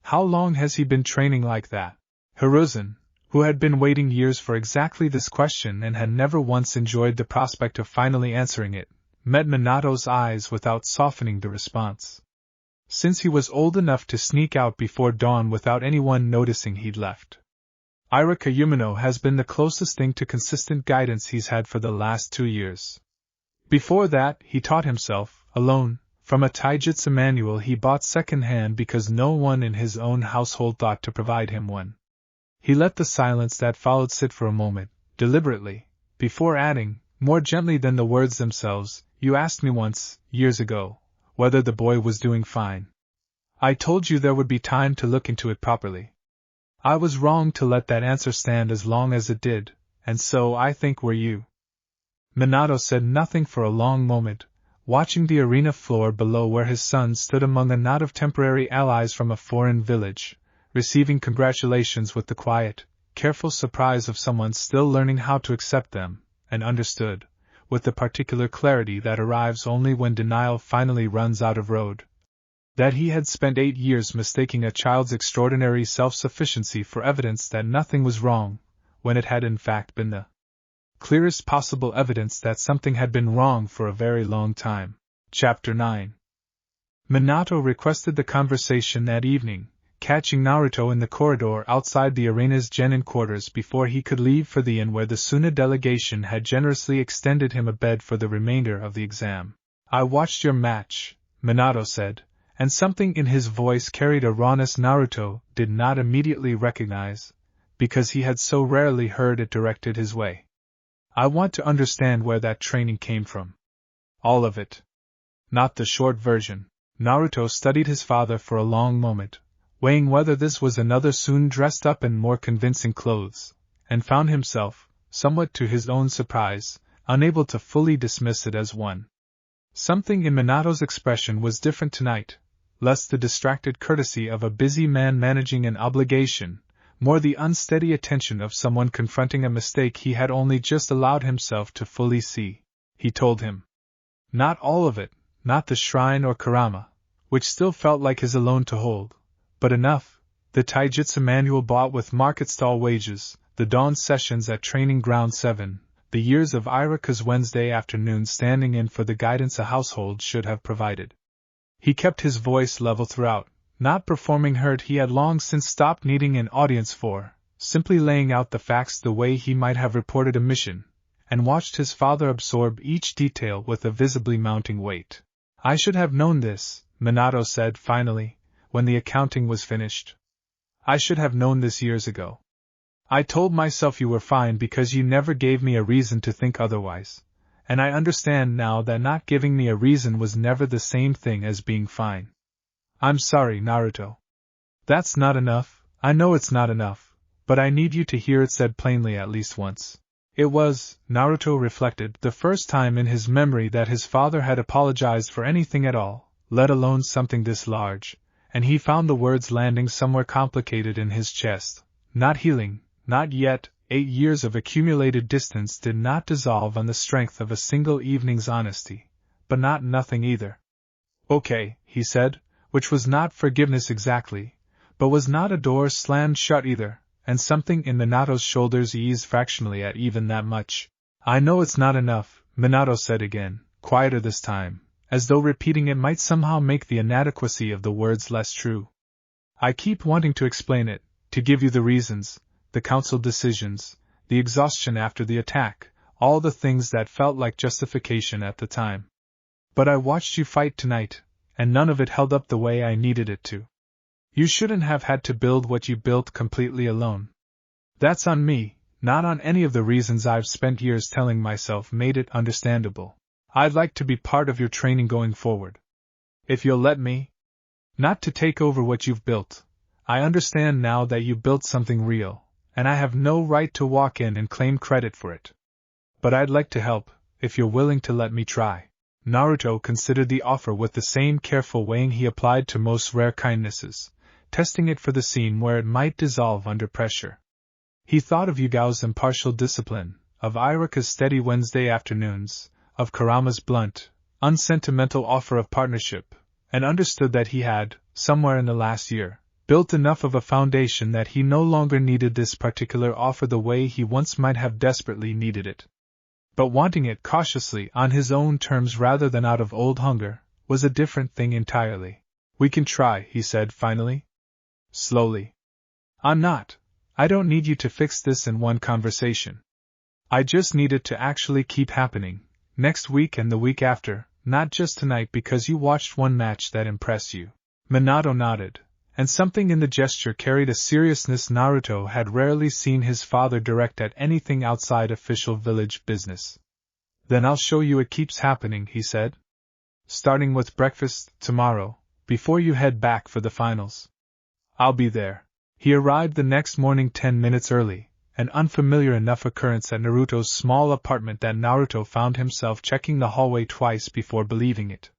How long has he been training like that? Hiruzen, who had been waiting years for exactly this question and had never once enjoyed the prospect of finally answering it, met Minato's eyes without softening the response. Since he was old enough to sneak out before dawn without anyone noticing he'd left. Irika Yumino has been the closest thing to consistent guidance he's had for the last 2 years. Before that, he taught himself, alone, from a taijutsu manual he bought second-hand because no one in his own household thought to provide him one. He let the silence that followed sit for a moment, deliberately, before adding, more gently than the words themselves, "You asked me once, years ago, whether the boy was doing fine. I told you there would be time to look into it properly. I was wrong to let that answer stand as long as it did, and so I think were you." Minato said nothing for a long moment, watching the arena floor below where his son stood among a knot of temporary allies from a foreign village, receiving congratulations with the quiet, careful surprise of someone still learning how to accept them, and understood, with the particular clarity that arrives only when denial finally runs out of road, that he had spent 8 years mistaking a child's extraordinary self-sufficiency for evidence that nothing was wrong, when it had in fact been the clearest possible evidence that something had been wrong for a very long time. Chapter 9. Minato requested the conversation that evening, catching Naruto in the corridor outside the arena's genin quarters before he could leave for the inn where the Suna delegation had generously extended him a bed for the remainder of the exam. "I watched your match," Minato said, and something in his voice carried a rawness Naruto did not immediately recognize, because he had so rarely heard it directed his way. "I want to understand where that training came from. All of it. Not the short version." Naruto studied his father for a long moment, weighing whether this was another Sun dressed up in more convincing clothes, and found himself, somewhat to his own surprise, unable to fully dismiss it as one. Something in Minato's expression was different tonight, less the distracted courtesy of a busy man managing an obligation, more the unsteady attention of someone confronting a mistake he had only just allowed himself to fully see. He told him. Not all of it, not the shrine or Karama, which still felt like his alone to hold, but enough: the taijutsu manual bought with market stall wages, the dawn sessions at Training Ground 7, the years of Irika's Wednesday afternoon standing in for the guidance a household should have provided. He kept his voice level throughout, not performing hurt he had long since stopped needing an audience for, simply laying out the facts the way he might have reported a mission, and watched his father absorb each detail with a visibly mounting weight. I should have known this, Minato said finally, when the accounting was finished. I should have known this years ago. I told myself you were fine because you never gave me a reason to think otherwise, and I understand now that not giving me a reason was never the same thing as being fine. I'm sorry, Naruto. That's not enough, I know it's not enough, but I need you to hear it said plainly at least once. It was, Naruto reflected, the first time in his memory that his father had apologized for anything at all, let alone something this large, and he found the words landing somewhere complicated in his chest. Not healing, not yet. 8 years of accumulated distance did not dissolve on the strength of a single evening's honesty, but not nothing either. Okay, he said, which was not forgiveness exactly, but was not a door slammed shut either, and something in Minato's shoulders eased fractionally at even that much. I know it's not enough, Minato said again, quieter this time, as though repeating it might somehow make the inadequacy of the words less true. I keep wanting to explain it, to give you the reasons, the council decisions, the exhaustion after the attack, all the things that felt like justification at the time. But I watched you fight tonight, and none of it held up the way I needed it to. You shouldn't have had to build what you built completely alone. That's on me, not on any of the reasons I've spent years telling myself made it understandable. I'd like to be part of your training going forward. If you'll let me. Not to take over what you've built. I understand now that you built something real, and I have no right to walk in and claim credit for it. But I'd like to help, if you're willing to let me try. Naruto considered the offer with the same careful weighing he applied to most rare kindnesses, testing it for the scene where it might dissolve under pressure. He thought of Yugao's impartial discipline, of Irika's steady Wednesday afternoons, of Kurama's blunt, unsentimental offer of partnership, and understood that he had, somewhere in the last year, built enough of a foundation that he no longer needed this particular offer the way he once might have desperately needed it. But wanting it cautiously on his own terms rather than out of old hunger, was a different thing entirely. We can try, he said finally. Slowly. I don't need you to fix this in one conversation. I just need it to actually keep happening, next week and the week after, not just tonight because you watched one match that impressed you. Minato nodded, and something in the gesture carried a seriousness Naruto had rarely seen his father direct at anything outside official village business. Then I'll show you it keeps happening, he said. Starting with breakfast, tomorrow, before you head back for the finals. I'll be there. He arrived the next morning 10 minutes early, an unfamiliar enough occurrence at Naruto's small apartment that Naruto found himself checking the hallway twice before believing it.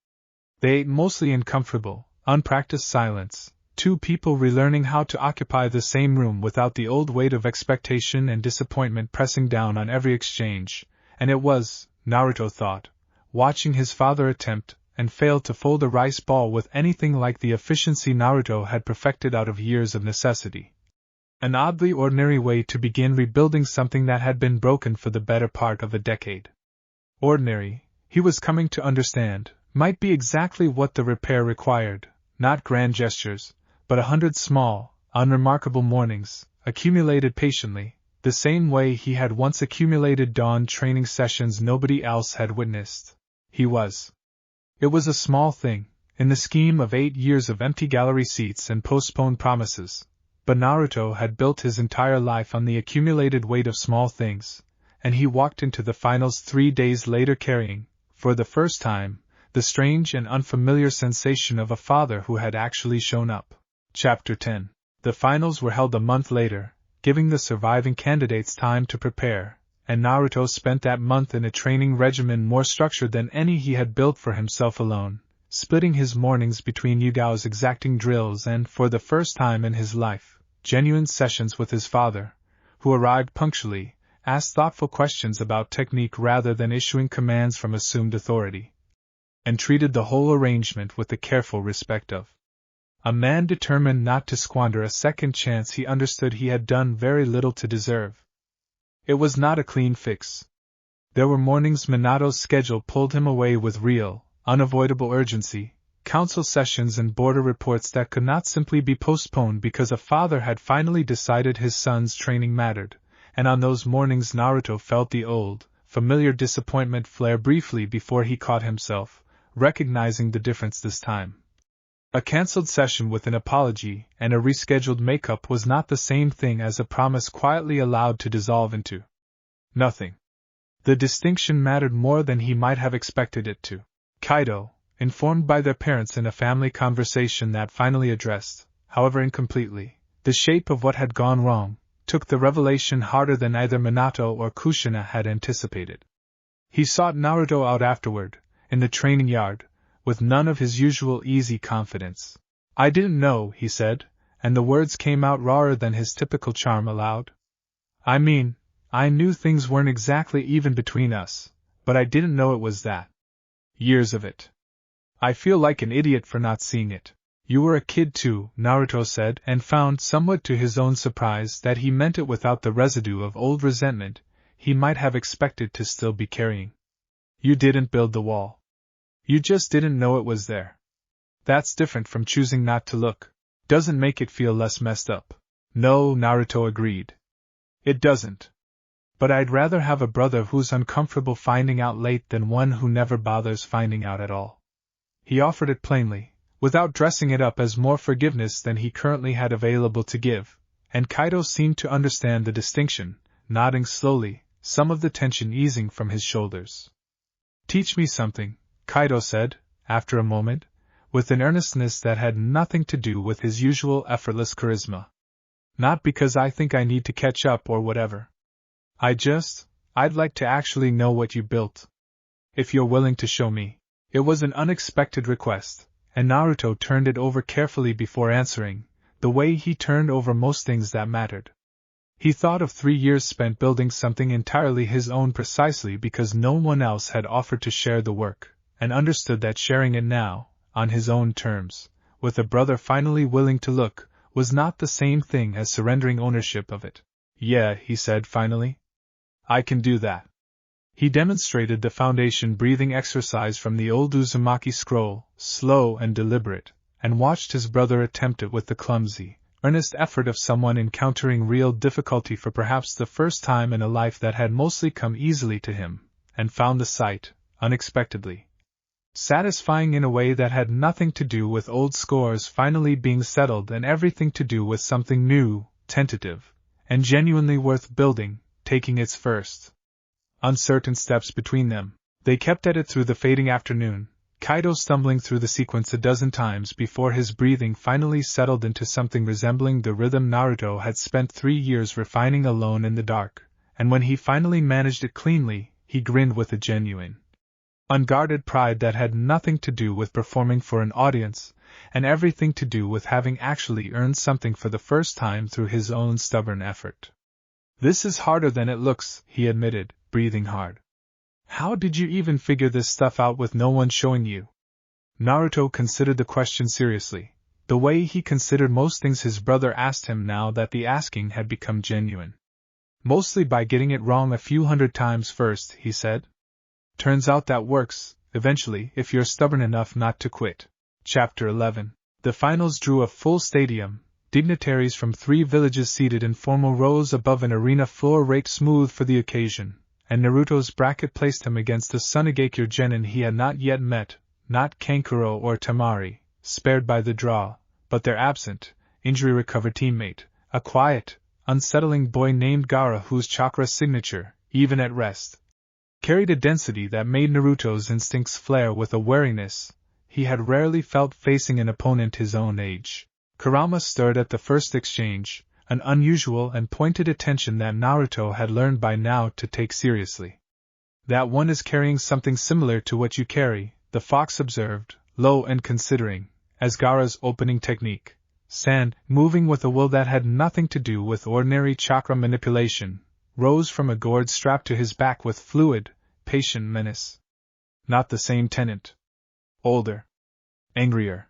They ate mostly in comfortable, unpracticed silence, two people relearning how to occupy the same room without the old weight of expectation and disappointment pressing down on every exchange, and it was, Naruto thought, watching his father attempt and fail to fold a rice ball with anything like the efficiency Naruto had perfected out of years of necessity. An oddly ordinary way to begin rebuilding something that had been broken for the better part of a decade. Ordinary, he was coming to understand, might be exactly what the repair required, not grand gestures, but 100 small, unremarkable mornings, accumulated patiently, the same way he had once accumulated dawn training sessions nobody else had witnessed. It was a small thing, in the scheme of 8 years of empty gallery seats and postponed promises, but Naruto had built his entire life on the accumulated weight of small things, and he walked into the finals 3 days later carrying, for the first time, the strange and unfamiliar sensation of a father who had actually shown up. Chapter 10. The finals were held a month later, giving the surviving candidates time to prepare, and Naruto spent that month in a training regimen more structured than any he had built for himself alone, splitting his mornings between Yugao's exacting drills and, for the first time in his life, genuine sessions with his father, who arrived punctually, asked thoughtful questions about technique rather than issuing commands from assumed authority, and treated the whole arrangement with the careful respect of a man determined not to squander a second chance he understood he had done very little to deserve. It was not a clean fix. There were mornings Minato's schedule pulled him away with real, unavoidable urgency, council sessions and border reports that could not simply be postponed because a father had finally decided his son's training mattered, and on those mornings Naruto felt the old, familiar disappointment flare briefly before he caught himself, recognizing the difference this time. A cancelled session with an apology and a rescheduled makeup was not the same thing as a promise quietly allowed to dissolve into nothing. The distinction mattered more than he might have expected it to. Kaido, informed by their parents in a family conversation that finally addressed, however incompletely, the shape of what had gone wrong, took the revelation harder than either Minato or Kushina had anticipated. He sought Naruto out afterward, in the training yard, with none of his usual easy confidence. "I didn't know," he said, and the words came out rawer than his typical charm allowed. "I mean, I knew things weren't exactly even between us, but I didn't know it was that. Years of it. I feel like an idiot for not seeing it." "You were a kid too," Naruto said, and found, somewhat to his own surprise, that he meant it without the residue of old resentment he might have expected to still be carrying. "You didn't build the wall. You just didn't know it was there. That's different from choosing not to look. Doesn't make it feel less messed up." "No," Naruto agreed. "It doesn't. But I'd rather have a brother who's uncomfortable finding out late than one who never bothers finding out at all." He offered it plainly, without dressing it up as more forgiveness than he currently had available to give, and Kaido seemed to understand the distinction, nodding slowly, some of the tension easing from his shoulders. "Teach me something," Kaido said, after a moment, with an earnestness that had nothing to do with his usual effortless charisma. "Not because I think I need to catch up or whatever. I'd like to actually know what you built. If you're willing to show me." It was an unexpected request, and Naruto turned it over carefully before answering, the way he turned over most things that mattered. He thought of 3 years spent building something entirely his own precisely because no one else had offered to share the work, and understood that sharing it now, on his own terms, with a brother finally willing to look, was not the same thing as surrendering ownership of it. "Yeah," he said finally. "I can do that." He demonstrated the foundation breathing exercise from the old Uzumaki scroll, slow and deliberate, and watched his brother attempt it with the clumsy, earnest effort of someone encountering real difficulty for perhaps the first time in a life that had mostly come easily to him, and found the sight, unexpectedly, satisfying in a way that had nothing to do with old scores finally being settled and everything to do with something new, tentative, and genuinely worth building, taking its first uncertain steps between them. They kept at it through the fading afternoon, Kaido stumbling through the sequence a dozen times before his breathing finally settled into something resembling the rhythm Naruto had spent 3 years refining alone in the dark, and when he finally managed it cleanly, he grinned with a genuine, unguarded pride that had nothing to do with performing for an audience, and everything to do with having actually earned something for the first time through his own stubborn effort. "This is harder than it looks," he admitted, breathing hard. "How did you even figure this stuff out with no one showing you?" Naruto considered the question seriously, the way he considered most things his brother asked him now that the asking had become genuine. "Mostly by getting it wrong a few hundred times first," he said. "Turns out that works, eventually, if you're stubborn enough not to quit." Chapter 11. The finals drew a full stadium, dignitaries from 3 villages seated in formal rows above an arena floor raked smooth for the occasion, and Naruto's bracket placed him against the Sunigakure genin he had not yet met, not Kankuro or Tamari, spared by the draw, but their absent, injury-recovered teammate, a quiet, unsettling boy named Gaara whose chakra signature, even at rest, carried a density that made Naruto's instincts flare with a wariness he had rarely felt facing an opponent his own age. Kurama stirred at the first exchange, an unusual and pointed attention that Naruto had learned by now to take seriously. "That one is carrying something similar to what you carry," the fox observed, low and considering, as Gaara's opening technique, sand, moving with a will that had nothing to do with ordinary chakra manipulation, rose from a gourd strapped to his back with fluid, patient menace. "Not the same tenant. Older. Angrier.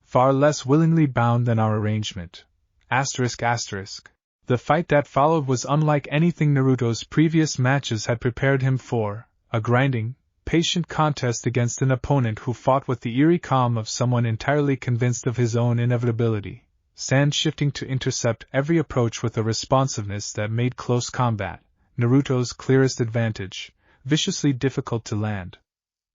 Far less willingly bound than our arrangement. The fight that followed was unlike anything Naruto's previous matches had prepared him for, a grinding, patient contest against an opponent who fought with the eerie calm of someone entirely convinced of his own inevitability, sand shifting to intercept every approach with a responsiveness that made close combat Naruto's clearest advantage, viciously difficult to land.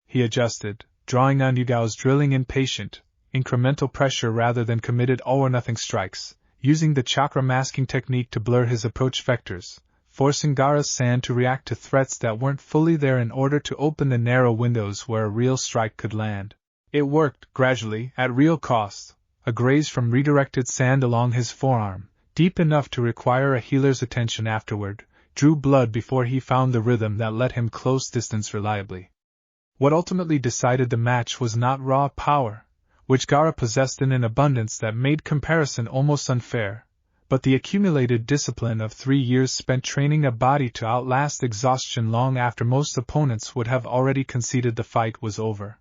He adjusted, drawing on Yugao's drilling in patient, incremental pressure rather than committed all-or-nothing strikes, using the chakra masking technique to blur his approach vectors, forcing Gaara's sand to react to threats that weren't fully there in order to open the narrow windows where a real strike could land. It worked, gradually, at real cost. A graze from redirected sand along his forearm, deep enough to require a healer's attention afterward, drew blood before he found the rhythm that let him close distance reliably. What ultimately decided the match was not raw power, which Gaara possessed in an abundance that made comparison almost unfair, but the accumulated discipline of 3 years spent training a body to outlast exhaustion long after most opponents would have already conceded the fight was over.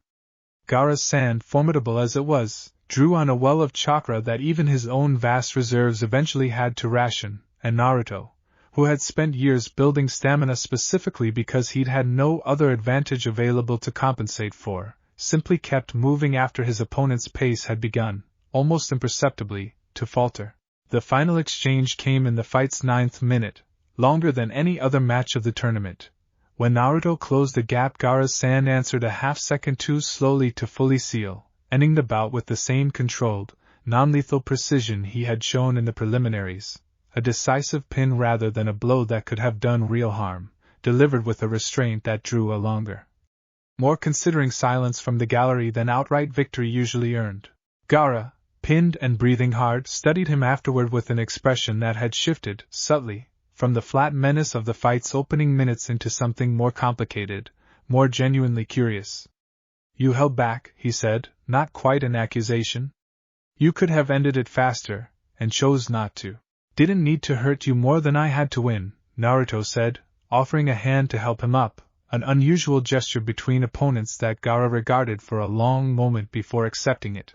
Gaara's sand, formidable as it was, drew on a well of chakra that even his own vast reserves eventually had to ration, and Naruto, who had spent years building stamina specifically because he'd had no other advantage available to compensate for, simply kept moving after his opponent's pace had begun, almost imperceptibly, to falter. The final exchange came in the fight's 9th minute, longer than any other match of the tournament. When Naruto closed the gap, Gaara's sand answered a half-second too slowly to fully seal, ending the bout with the same controlled, non-lethal precision he had shown in the preliminaries, a decisive pin rather than a blow that could have done real harm, delivered with a restraint that drew a longer, more considering silence from the gallery than outright victory usually earned. Gaara, pinned and breathing hard, studied him afterward with an expression that had shifted, subtly, from the flat menace of the fight's opening minutes into something more complicated, more genuinely curious. "You held back," he said, not quite an accusation. "You could have ended it faster, and chose not to." "Didn't need to hurt you more than I had to win," Naruto said, offering a hand to help him up, an unusual gesture between opponents that Gaara regarded for a long moment before accepting it.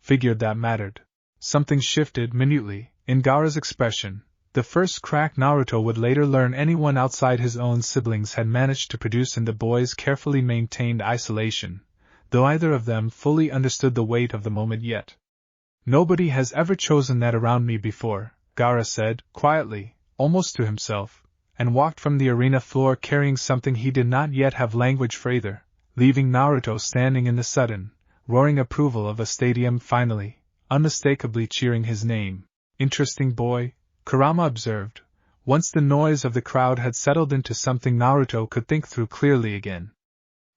Figured that mattered. Something shifted minutely in Gaara's expression, the first crack Naruto would later learn anyone outside his own siblings had managed to produce in the boy's carefully maintained isolation, though either of them fully understood the weight of the moment yet. "Nobody has ever chosen that around me before," Gaara said, quietly, almost to himself, and walked from the arena floor carrying something he did not yet have language for either, leaving Naruto standing in the sudden, roaring approval of a stadium finally, unmistakably cheering his name. "Interesting boy," Kurama observed, once the noise of the crowd had settled into something Naruto could think through clearly again.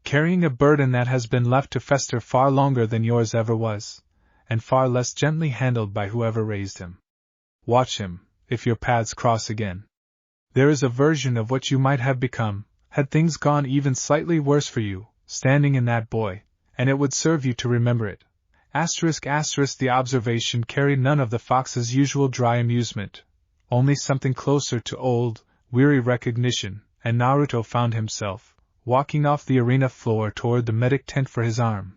"Carrying a burden that has been left to fester far longer than yours ever was, and far less gently handled by whoever raised him. Watch him, if your paths cross again. There is a version of what you might have become, had things gone even slightly worse for you, standing in that boy, and it would serve you to remember it." The observation carried none of the fox's usual dry amusement, only something closer to old, weary recognition, and Naruto found himself walking off the arena floor toward the medic tent for his arm,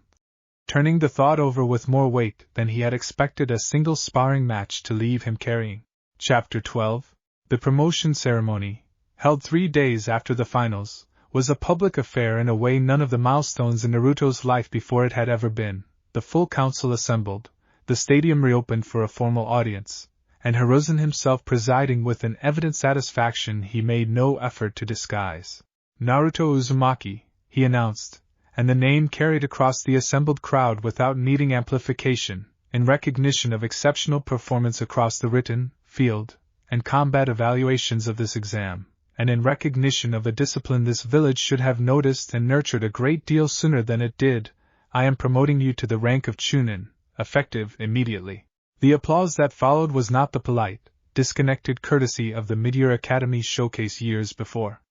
turning the thought over with more weight than he had expected a single sparring match to leave him carrying. Chapter 12. The promotion ceremony, held 3 days after the finals, was a public affair in a way none of the milestones in Naruto's life before it had ever been. The full council assembled, the stadium reopened for a formal audience, and Hiruzen himself presiding with an evident satisfaction he made no effort to disguise. "Naruto Uzumaki," he announced, and the name carried across the assembled crowd without needing amplification, in recognition of exceptional performance across the written, field, and combat evaluations of this exam, and in recognition of a discipline this village should have noticed and nurtured a great deal sooner than it did. "I am promoting you to the rank of Chunin, effective immediately." The applause that followed was not the polite, disconnected courtesy of the Mid-Year Academy showcase years before.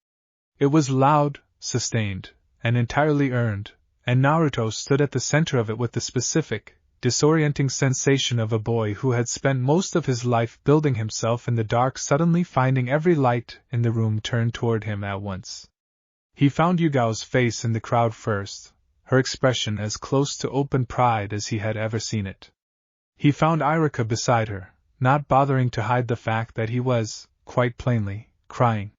It was loud, sustained, and entirely earned, and Naruto stood at the center of it with the specific, disorienting sensation of a boy who had spent most of his life building himself in the dark, suddenly finding every light in the room turned toward him at once. He found Yugao's face in the crowd first, her expression as close to open pride as he had ever seen it. He found Irika beside her, not bothering to hide the fact that he was, quite plainly, crying.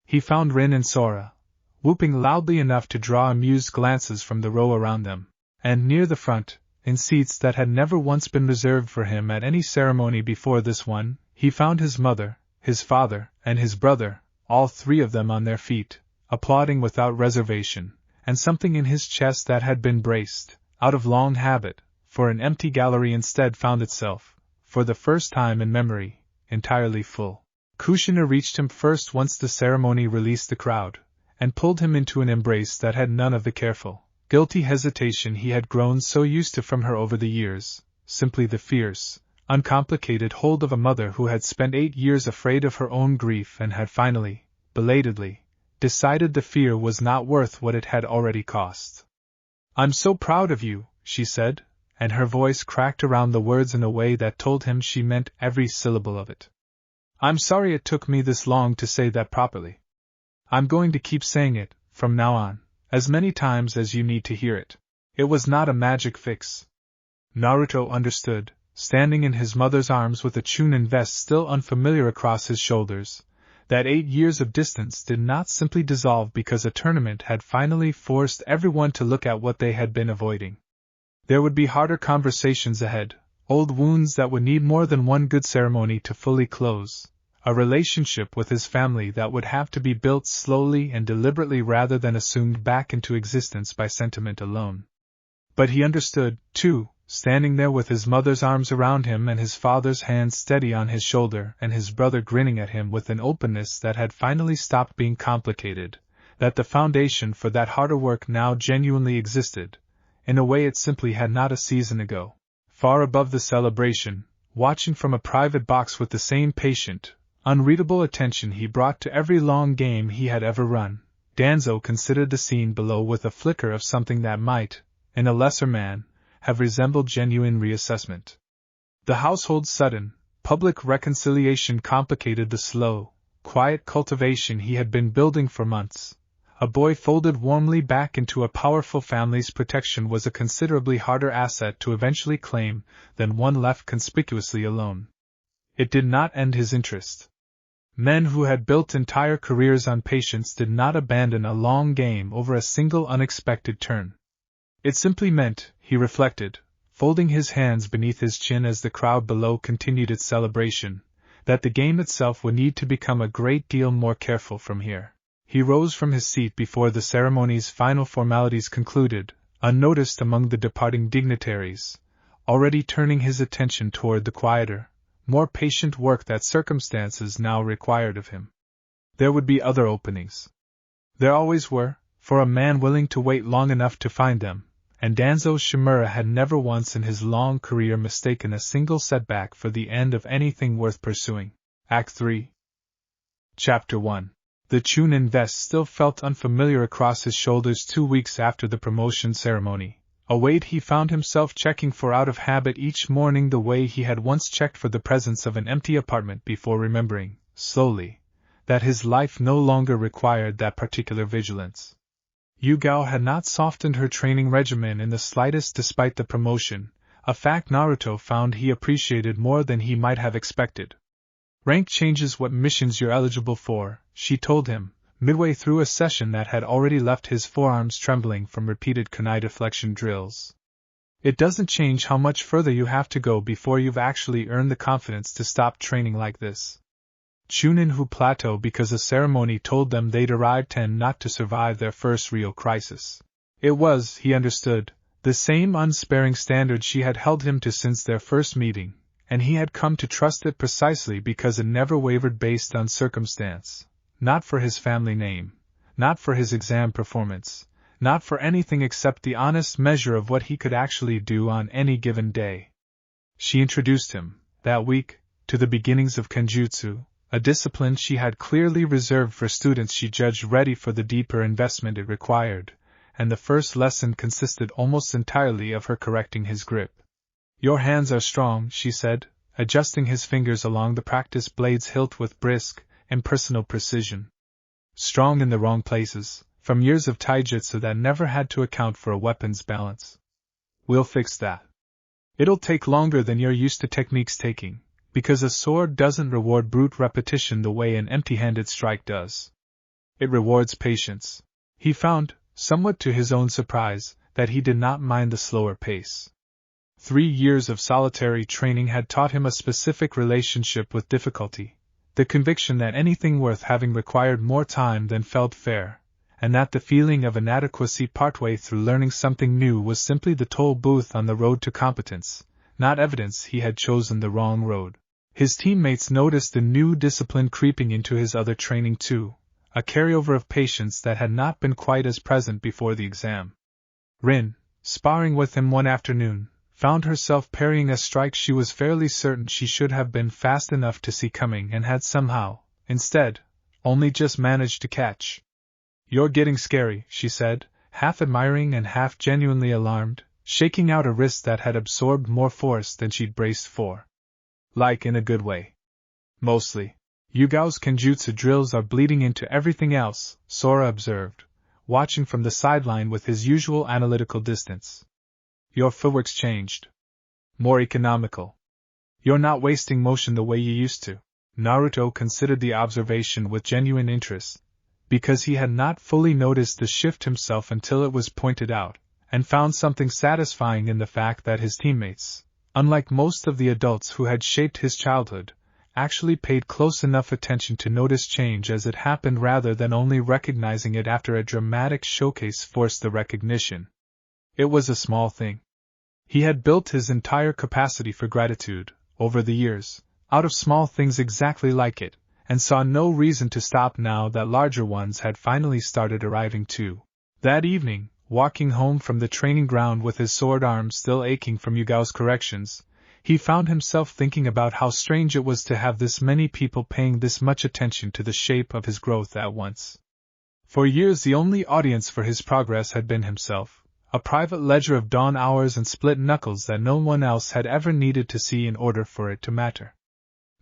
He found Rin and Sora, whooping loudly enough to draw amused glances from the row around them, and near the front, in seats that had never once been reserved for him at any ceremony before this one, he found his mother, his father, and his brother, all 3 of them on their feet, applauding without reservation, and something in his chest that had been braced, out of long habit, for an empty gallery instead found itself, for the first time in memory, entirely full. Kushina reached him first once the ceremony released the crowd, and pulled him into an embrace that had none of the careful, guilty hesitation he had grown so used to from her over the years, simply the fierce, uncomplicated hold of a mother who had spent 8 years afraid of her own grief and had finally, belatedly, decided the fear was not worth what it had already cost. "I'm so proud of you," she said, and her voice cracked around the words in a way that told him she meant every syllable of it. "I'm sorry it took me this long to say that properly. I'm going to keep saying it, from now on, as many times as you need to hear it. It was not a magic fix." Naruto understood, standing in his mother's arms with a Chunin vest still unfamiliar across his shoulders, that 8 years of distance did not simply dissolve because a tournament had finally forced everyone to look at what they had been avoiding. There would be harder conversations ahead, old wounds that would need more than one good ceremony to fully close, a relationship with his family that would have to be built slowly and deliberately rather than assumed back into existence by sentiment alone. But he understood, too, standing there with his mother's arms around him and his father's hand steady on his shoulder and his brother grinning at him with an openness that had finally stopped being complicated, that the foundation for that harder work now genuinely existed, in a way it simply had not a season ago. Far above the celebration, watching from a private box with the same patient, unreadable attention he brought to every long game he had ever run, Danzo considered the scene below with a flicker of something that might, in a lesser man, have resembled genuine reassessment. The household's sudden, public reconciliation complicated the slow, quiet cultivation he had been building for months. A boy folded warmly back into a powerful family's protection was a considerably harder asset to eventually claim than one left conspicuously alone. It did not end his interest. Men who had built entire careers on patience did not abandon a long game over a single unexpected turn. It simply meant, he reflected, folding his hands beneath his chin as the crowd below continued its celebration, that the game itself would need to become a great deal more careful from here. He rose from his seat before the ceremony's final formalities concluded, unnoticed among the departing dignitaries, already turning his attention toward the quieter, more patient work that circumstances now required of him. There would be other openings. There always were, for a man willing to wait long enough to find them, and Danzo Shimura had never once in his long career mistaken a single setback for the end of anything worth pursuing. Act 3. Chapter 1. The Chunin vest still felt unfamiliar across his shoulders 2 weeks after the promotion ceremony, a weight he found himself checking for out of habit each morning the way he had once checked for the presence of an empty apartment before remembering, slowly, that his life no longer required that particular vigilance. Yugao had not softened her training regimen in the slightest despite the promotion, a fact Naruto found he appreciated more than he might have expected. "Rank changes what missions you're eligible for," she told him, midway through a session that had already left his forearms trembling from repeated kunai deflection drills. "It doesn't change how much further you have to go before you've actually earned the confidence to stop training like this." Chunin who plateau because a ceremony told them they'd arrived tend not to survive their first real crisis. It was, he understood, the same unsparing standard she had held him to since their first meeting, and he had come to trust it precisely because it never wavered based on circumstance, not for his family name, not for his exam performance, not for anything except the honest measure of what he could actually do on any given day. She introduced him, that week, to the beginnings of Kenjutsu, a discipline she had clearly reserved for students she judged ready for the deeper investment it required, and the first lesson consisted almost entirely of her correcting his grip. "Your hands are strong," she said, adjusting his fingers along the practice blade's hilt with brisk, impersonal precision. "Strong in the wrong places, from years of taijutsu that never had to account for a weapon's balance. We'll fix that. It'll take longer than you're used to techniques taking, because a sword doesn't reward brute repetition the way an empty-handed strike does. It rewards patience." He found, somewhat to his own surprise, that he did not mind the slower pace. 3 years of solitary training had taught him a specific relationship with difficulty, the conviction that anything worth having required more time than felt fair, and that the feeling of inadequacy partway through learning something new was simply the toll booth on the road to competence, not evidence he had chosen the wrong road. His teammates noticed the new discipline creeping into his other training too, a carryover of patience that had not been quite as present before the exam. Rin, sparring with him one afternoon, found herself parrying a strike she was fairly certain she should have been fast enough to see coming and had somehow, instead, only just managed to catch. "You're getting scary," she said, half admiring and half genuinely alarmed, shaking out a wrist that had absorbed more force than she'd braced for. "Like in a good way." "Mostly. Yugao's kenjutsu drills are bleeding into everything else," Sora observed, watching from the sideline with his usual analytical distance. "Your footwork's changed. More economical. You're not wasting motion the way you used to." Naruto considered the observation with genuine interest, because he had not fully noticed the shift himself until it was pointed out, and found something satisfying in the fact that his teammates, unlike most of the adults who had shaped his childhood, actually paid close enough attention to notice change as it happened rather than only recognizing it after a dramatic showcase forced the recognition. It was a small thing. He had built his entire capacity for gratitude, over the years, out of small things exactly like it, and saw no reason to stop now that larger ones had finally started arriving too. That evening, walking home from the training ground with his sword arm still aching from Yugao's corrections, he found himself thinking about how strange it was to have this many people paying this much attention to the shape of his growth at once. For years the only audience for his progress had been himself, a private ledger of dawn hours and split knuckles that no one else had ever needed to see in order for it to matter.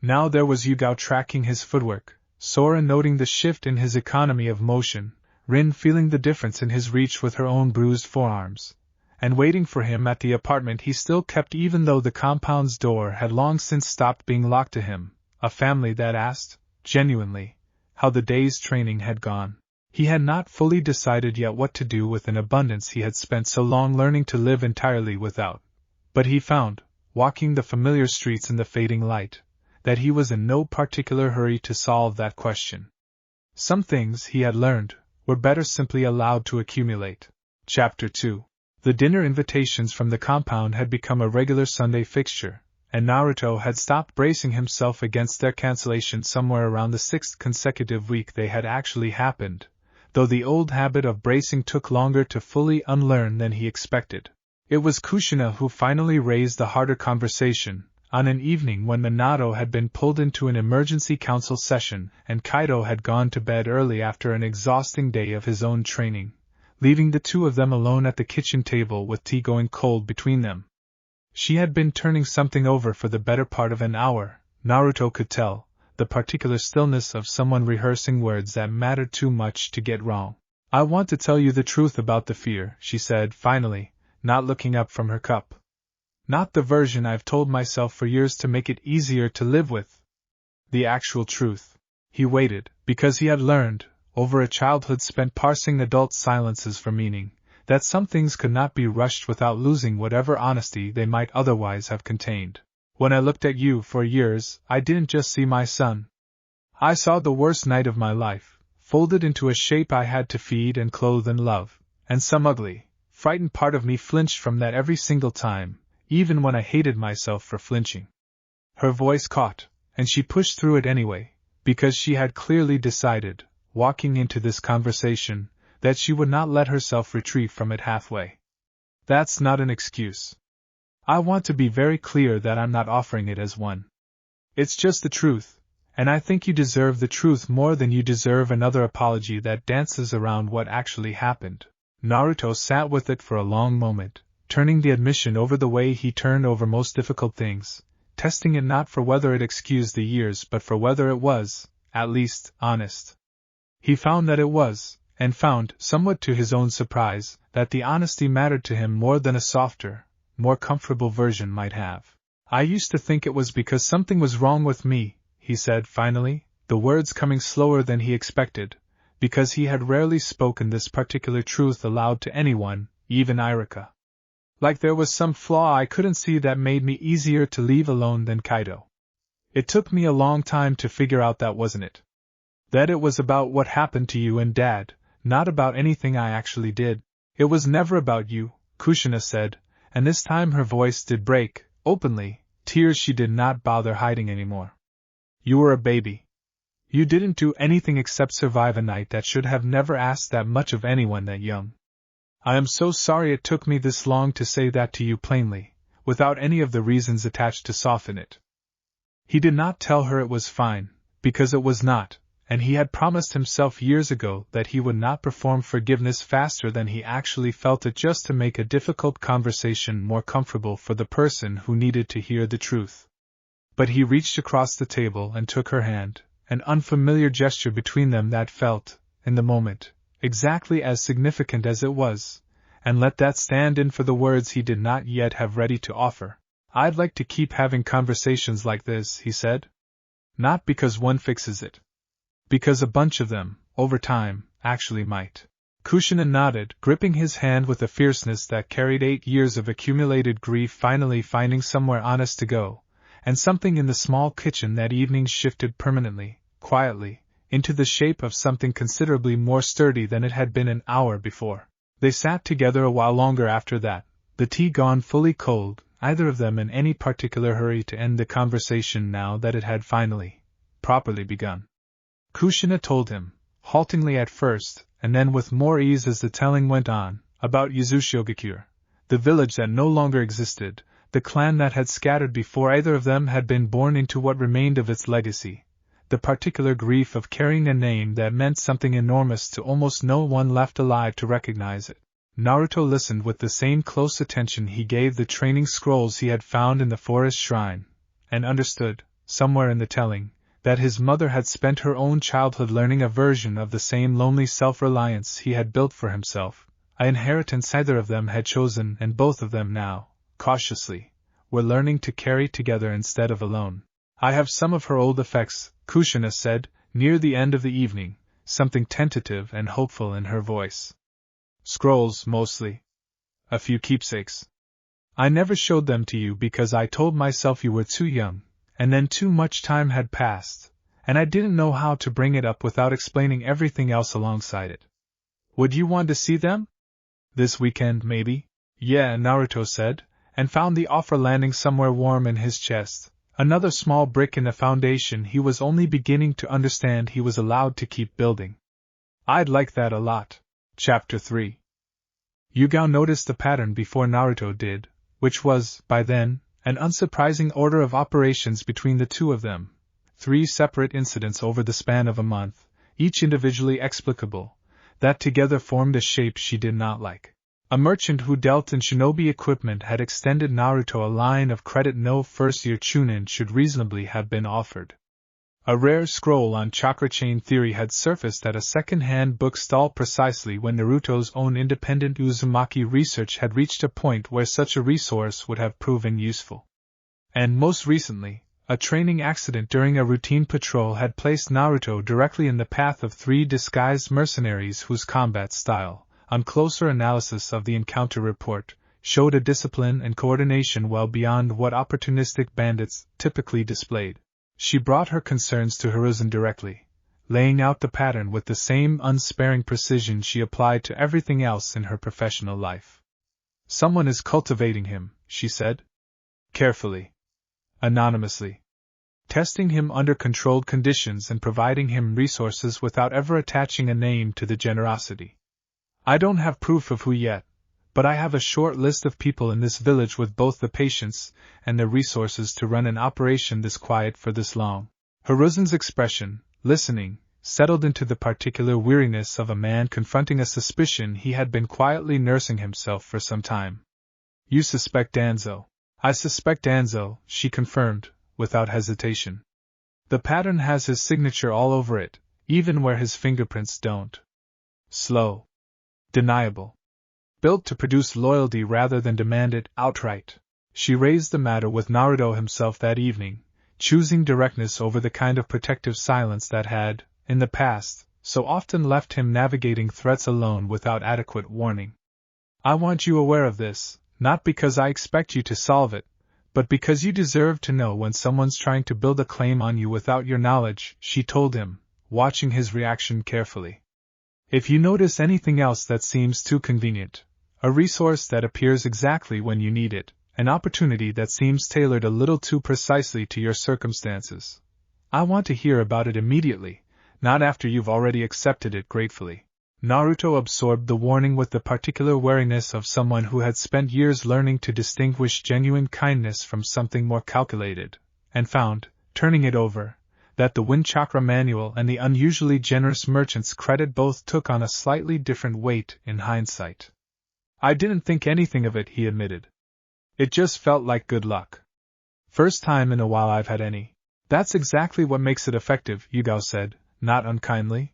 Now there was Yugao tracking his footwork, Sora noting the shift in his economy of motion, Rin feeling the difference in his reach with her own bruised forearms, and waiting for him at the apartment he still kept even though the compound's door had long since stopped being locked to him, a family that asked, genuinely, how the day's training had gone. He had not fully decided yet what to do with an abundance he had spent so long learning to live entirely without, but he found, walking the familiar streets in the fading light, that he was in no particular hurry to solve that question. Some things, he had learned, were better simply allowed to accumulate. Chapter 2. The dinner invitations from the compound had become a regular Sunday fixture, and Naruto had stopped bracing himself against their cancellation somewhere around the 6th consecutive week they had actually happened, though the old habit of bracing took longer to fully unlearn than he expected. It was Kushina who finally raised the harder conversation, on an evening when Minato had been pulled into an emergency council session and Kaido had gone to bed early after an exhausting day of his own training, leaving the two of them alone at the kitchen table with tea going cold between them. She had been turning something over for the better part of an hour, Naruto could tell, the particular stillness of someone rehearsing words that mattered too much to get wrong. "I want to tell you the truth about the fear," she said finally, not looking up from her cup. "Not the version I've told myself for years to make it easier to live with. The actual truth." He waited, because he had learned, over a childhood spent parsing adult silences for meaning, that some things could not be rushed without losing whatever honesty they might otherwise have contained. "When I looked at you for years, I didn't just see my son. I saw the worst night of my life, folded into a shape I had to feed and clothe and love, and some ugly, frightened part of me flinched from that every single time, even when I hated myself for flinching." Her voice caught, and she pushed through it anyway, because she had clearly decided, walking into this conversation, that she would not let herself retreat from it halfway. "That's not an excuse. I want to be very clear that I'm not offering it as one. It's just the truth, and I think you deserve the truth more than you deserve another apology that dances around what actually happened." Naruto sat with it for a long moment, turning the admission over the way he turned over most difficult things, testing it not for whether it excused the years but for whether it was, at least, honest. He found that it was, and found, somewhat to his own surprise, that the honesty mattered to him more than a softer, more comfortable version might have. "I used to think it was because something was wrong with me," he said finally, the words coming slower than he expected, because he had rarely spoken this particular truth aloud to anyone, even Irika. "Like there was some flaw I couldn't see that made me easier to leave alone than Kaido. It took me a long time to figure out that wasn't it. That it was about what happened to you and Dad, Not about anything I actually did. It was never about you, Kushina said, and this time her voice did break, openly, tears she did not bother hiding anymore. You were a baby. You didn't do anything except survive a night that should have never asked that much of anyone that young. I am so sorry it took me this long to say that to you plainly, without any of the reasons attached to soften it. He did not tell her it was fine, because it was not, and he had promised himself years ago that he would not perform forgiveness faster than he actually felt it, just to make a difficult conversation more comfortable for the person who needed to hear the truth. But he reached across the table and took her hand, an unfamiliar gesture between them that felt, in the moment, exactly as significant as it was, and let that stand in for the words he did not yet have ready to offer. I'd like to keep having conversations like this, he said. Not because one fixes it. Because a bunch of them, over time, actually might. Kushina nodded, gripping his hand with a fierceness that carried 8 years of accumulated grief, finally finding somewhere honest to go, and something in the small kitchen that evening shifted permanently, quietly, into the shape of something considerably more sturdy than it had been an hour before. They sat together a while longer after that, the tea gone fully cold, either of them in any particular hurry to end the conversation now that it had finally, properly begun. Kushina told him, haltingly at first, and then with more ease as the telling went on, about Yuzushiogakure, the village that no longer existed, the clan that had scattered before either of them had been born into what remained of its legacy, the particular grief of carrying a name that meant something enormous to almost no one left alive to recognize it. Naruto listened with the same close attention he gave the training scrolls he had found in the forest shrine, and understood, somewhere in the telling, that his mother had spent her own childhood learning a version of the same lonely self-reliance he had built for himself, an inheritance either of them had chosen, and both of them now, cautiously, were learning to carry together instead of alone. I have some of her old effects, Kushina said, near the end of the evening, something tentative and hopeful in her voice. Scrolls, mostly. A few keepsakes. I never showed them to you because I told myself you were too young, and then too much time had passed, and I didn't know how to bring it up without explaining everything else alongside it. Would you want to see them? This weekend, maybe? Yeah, Naruto said, and found the offer landing somewhere warm in his chest, another small brick in the foundation he was only beginning to understand he was allowed to keep building. I'd like that a lot. Chapter 3. Yugao noticed the pattern before Naruto did, which was, by then, an unsurprising order of operations between the two of them. 3 separate incidents over the span of a month, each individually explicable, that together formed a shape she did not like. A merchant who dealt in shinobi equipment had extended Naruto a line of credit no first-year chunin should reasonably have been offered. A rare scroll on chakra chain theory had surfaced at a second-hand bookstall precisely when Naruto's own independent Uzumaki research had reached a point where such a resource would have proven useful. And most recently, a training accident during a routine patrol had placed Naruto directly in the path of 3 disguised mercenaries whose combat style, on closer analysis of the encounter report, showed a discipline and coordination well beyond what opportunistic bandits typically displayed. She brought her concerns to Hiruzen directly, laying out the pattern with the same unsparing precision she applied to everything else in her professional life. Someone is cultivating him, she said. Carefully. Anonymously. Testing him under controlled conditions and providing him resources without ever attaching a name to the generosity. I don't have proof of who yet, but I have a short list of people in this village with both the patience and the resources to run an operation this quiet for this long. Hiruzen's expression, listening, settled into the particular weariness of a man confronting a suspicion he had been quietly nursing himself for some time. You suspect Danzo. I suspect Danzo, she confirmed, without hesitation. The pattern has his signature all over it, even where his fingerprints don't. Slow. Deniable. Built to produce loyalty rather than demand it outright. She raised the matter with Naruto himself that evening, choosing directness over the kind of protective silence that had, in the past, so often left him navigating threats alone without adequate warning. I want you aware of this, not because I expect you to solve it, but because you deserve to know when someone's trying to build a claim on you without your knowledge, she told him, watching his reaction carefully. If you notice anything else that seems too convenient, a resource that appears exactly when you need it, an opportunity that seems tailored a little too precisely to your circumstances, I want to hear about it immediately, not after you've already accepted it gratefully. Naruto absorbed the warning with the particular wariness of someone who had spent years learning to distinguish genuine kindness from something more calculated, and found, turning it over, that the wind chakra manual and the unusually generous merchant's credit both took on a slightly different weight in hindsight. I didn't think anything of it, he admitted. It just felt like good luck. First time in a while I've had any. That's exactly what makes it effective, Yugao said, not unkindly.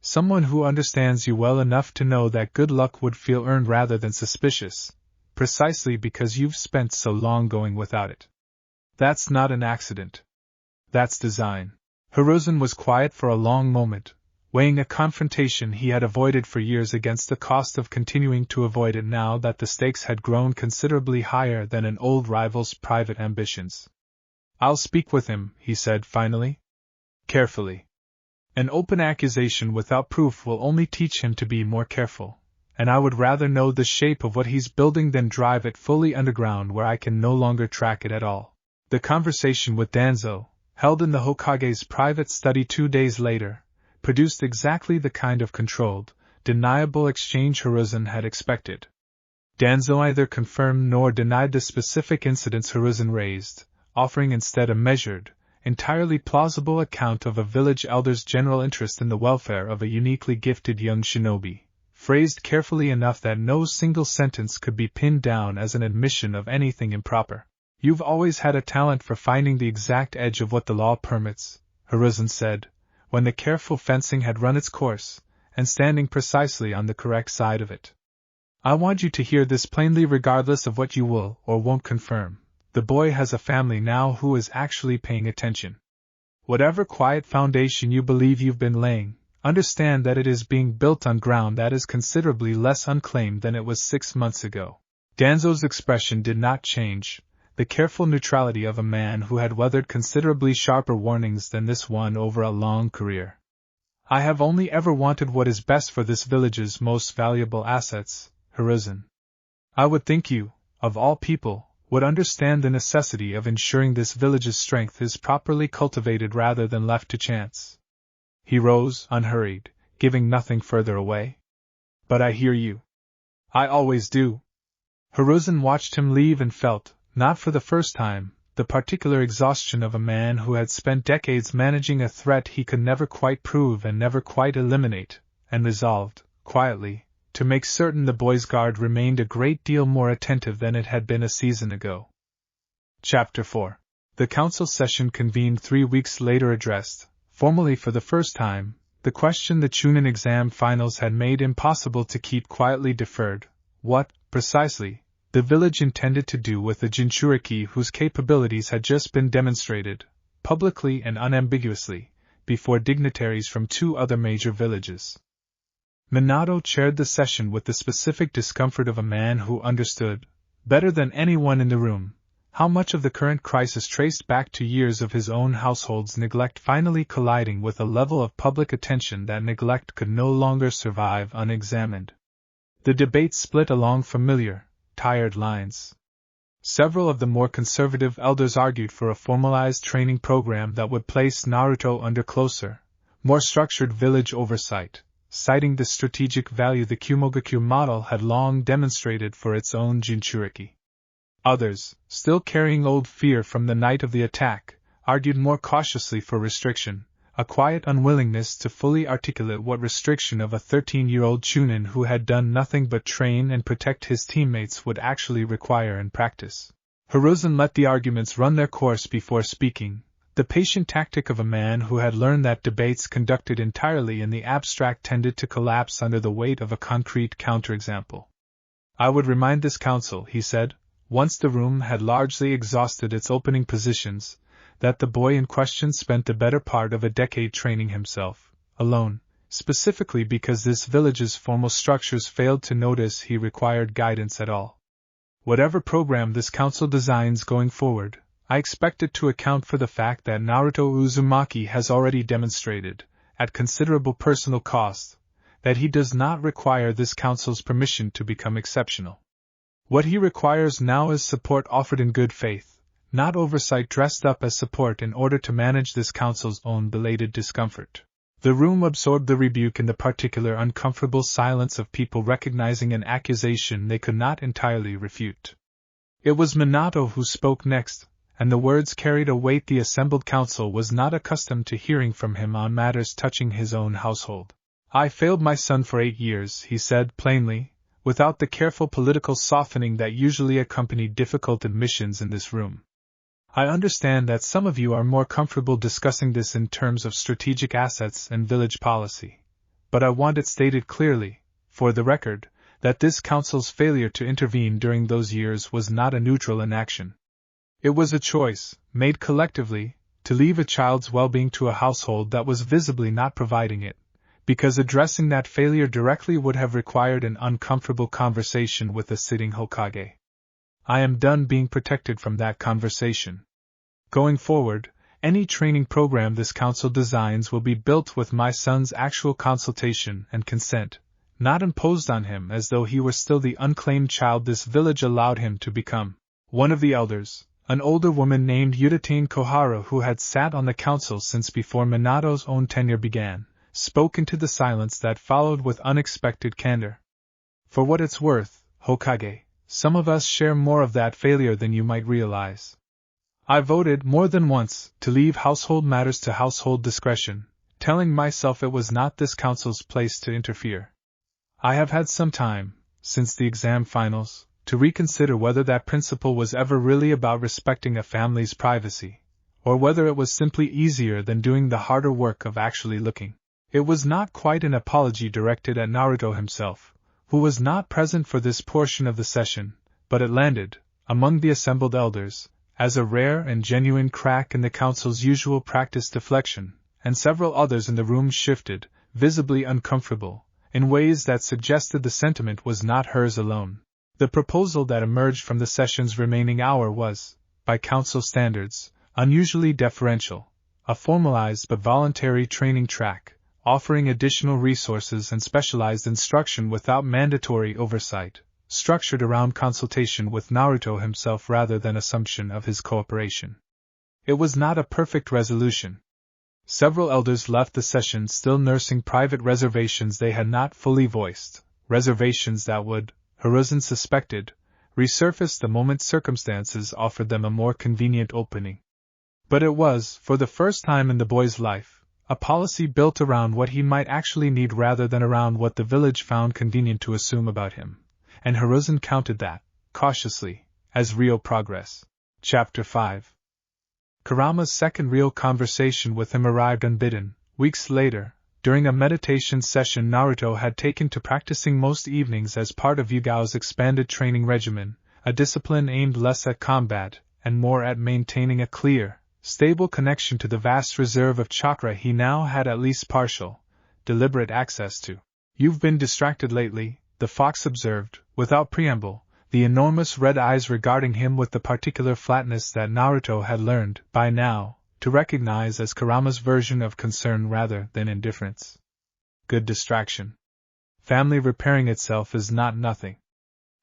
Someone who understands you well enough to know that good luck would feel earned rather than suspicious, precisely because you've spent so long going without it. That's not an accident. That's design. Hiruzen was quiet for a long moment, weighing a confrontation he had avoided for years against the cost of continuing to avoid it now that the stakes had grown considerably higher than an old rival's private ambitions. I'll speak with him, he said finally. Carefully. An open accusation without proof will only teach him to be more careful, and I would rather know the shape of what he's building than drive it fully underground where I can no longer track it at all. The conversation with Danzo, held in the Hokage's private study 2 days later, produced exactly the kind of controlled, deniable exchange Hiruzen had expected. Danzo neither confirmed nor denied the specific incidents Hiruzen raised, offering instead a measured, entirely plausible account of a village elder's general interest in the welfare of a uniquely gifted young shinobi, phrased carefully enough that no single sentence could be pinned down as an admission of anything improper. You've always had a talent for finding the exact edge of what the law permits, Hiruzen said, when the careful fencing had run its course, and standing precisely on the correct side of it. I want you to hear this plainly regardless of what you will or won't confirm. The boy has a family now who is actually paying attention. Whatever quiet foundation you believe you've been laying, understand that it is being built on ground that is considerably less unclaimed than it was 6 months ago. Danzo's expression did not change, the careful neutrality of a man who had weathered considerably sharper warnings than this one over a long career. I have only ever wanted what is best for this village's most valuable assets, Hiruzen. I would think you, of all people, would understand the necessity of ensuring this village's strength is properly cultivated rather than left to chance. He rose, unhurried, giving nothing further away. But I hear you. I always do. Hiruzen watched him leave and felt, not for the first time, the particular exhaustion of a man who had spent decades managing a threat he could never quite prove and never quite eliminate, and resolved, quietly, to make certain the boy's guard remained a great deal more attentive than it had been a season ago. Chapter 4. The council session convened 3 weeks later addressed, formally for the first time, the question the Chunin exam finals had made impossible to keep quietly deferred: what, precisely, the village intended to do with the Jinchuriki whose capabilities had just been demonstrated, publicly and unambiguously, before dignitaries from 2 other major villages. Minato chaired the session with the specific discomfort of a man who understood, better than anyone in the room, how much of the current crisis traced back to years of his own household's neglect finally colliding with a level of public attention that neglect could no longer survive unexamined. The debate split along familiar, tired lines. Several of the more conservative elders argued for a formalized training program that would place Naruto under closer, more structured village oversight, citing the strategic value the Kumogakure model had long demonstrated for its own Jinchuriki. Others, still carrying old fear from the night of the attack, argued more cautiously for restriction, a quiet unwillingness to fully articulate what restriction of a 13-year-old Chunin who had done nothing but train and protect his teammates would actually require in practice. Hiruzen let the arguments run their course before speaking, the patient tactic of a man who had learned that debates conducted entirely in the abstract tended to collapse under the weight of a concrete counterexample. I would remind this council, he said, once the room had largely exhausted its opening positions, that the boy in question spent the better part of a decade training himself, alone, specifically because this village's formal structures failed to notice he required guidance at all. Whatever program this council designs going forward, I expect it to account for the fact that Naruto Uzumaki has already demonstrated, at considerable personal cost, that he does not require this council's permission to become exceptional. What he requires now is support offered in good faith, not oversight dressed up as support in order to manage this council's own belated discomfort. The room absorbed the rebuke in the particular uncomfortable silence of people recognizing an accusation they could not entirely refute. It was Minato who spoke next, and the words carried a weight the assembled council was not accustomed to hearing from him on matters touching his own household. "I failed my son for 8 years, he said plainly, without the careful political softening that usually accompanied difficult admissions in this room. I understand that some of you are more comfortable discussing this in terms of strategic assets and village policy, but I want it stated clearly, for the record, that this council's failure to intervene during those years was not a neutral inaction. It was a choice, made collectively, to leave a child's well-being to a household that was visibly not providing it, because addressing that failure directly would have required an uncomfortable conversation with the sitting Hokage. I am done being protected from that conversation. Going forward, any training program this council designs will be built with my son's actual consultation and consent, not imposed on him as though he were still the unclaimed child this village allowed him to become." One of the elders, an older woman named Udatane Kohara who had sat on the council since before Minato's own tenure began, spoke into the silence that followed with unexpected candor. "For what it's worth, Hokage, some of us share more of that failure than you might realize. I voted more than once to leave household matters to household discretion, telling myself it was not this council's place to interfere. I have had some time, since the exam finals, to reconsider whether that principle was ever really about respecting a family's privacy, or whether it was simply easier than doing the harder work of actually looking." It was not quite an apology directed at Naruto himself, who was not present for this portion of the session, but it landed, among the assembled elders, as a rare and genuine crack in the council's usual practice deflection, and several others in the room shifted, visibly uncomfortable, in ways that suggested the sentiment was not hers alone. The proposal that emerged from the session's remaining hour was, by council standards, unusually deferential, a formalized but voluntary training track, offering additional resources and specialized instruction without mandatory oversight, structured around consultation with Naruto himself rather than assumption of his cooperation. It was not a perfect resolution. Several elders left the session still nursing private reservations they had not fully voiced, reservations that would, Hiruzen suspected, resurface the moment circumstances offered them a more convenient opening. But it was, for the first time in the boy's life, a policy built around what he might actually need rather than around what the village found convenient to assume about him, and Hiruzen counted that, cautiously, as real progress. Chapter 5. Kurama's second real conversation with him arrived unbidden. Weeks later, during a meditation session Naruto had taken to practicing most evenings as part of Yugao's expanded training regimen, a discipline aimed less at combat and more at maintaining a clear, stable connection to the vast reserve of chakra he now had at least partial, deliberate access to. "You've been distracted lately," the fox observed, without preamble, the enormous red eyes regarding him with the particular flatness that Naruto had learned, by now, to recognize as Kurama's version of concern rather than indifference. "Good distraction. Family repairing itself is not nothing.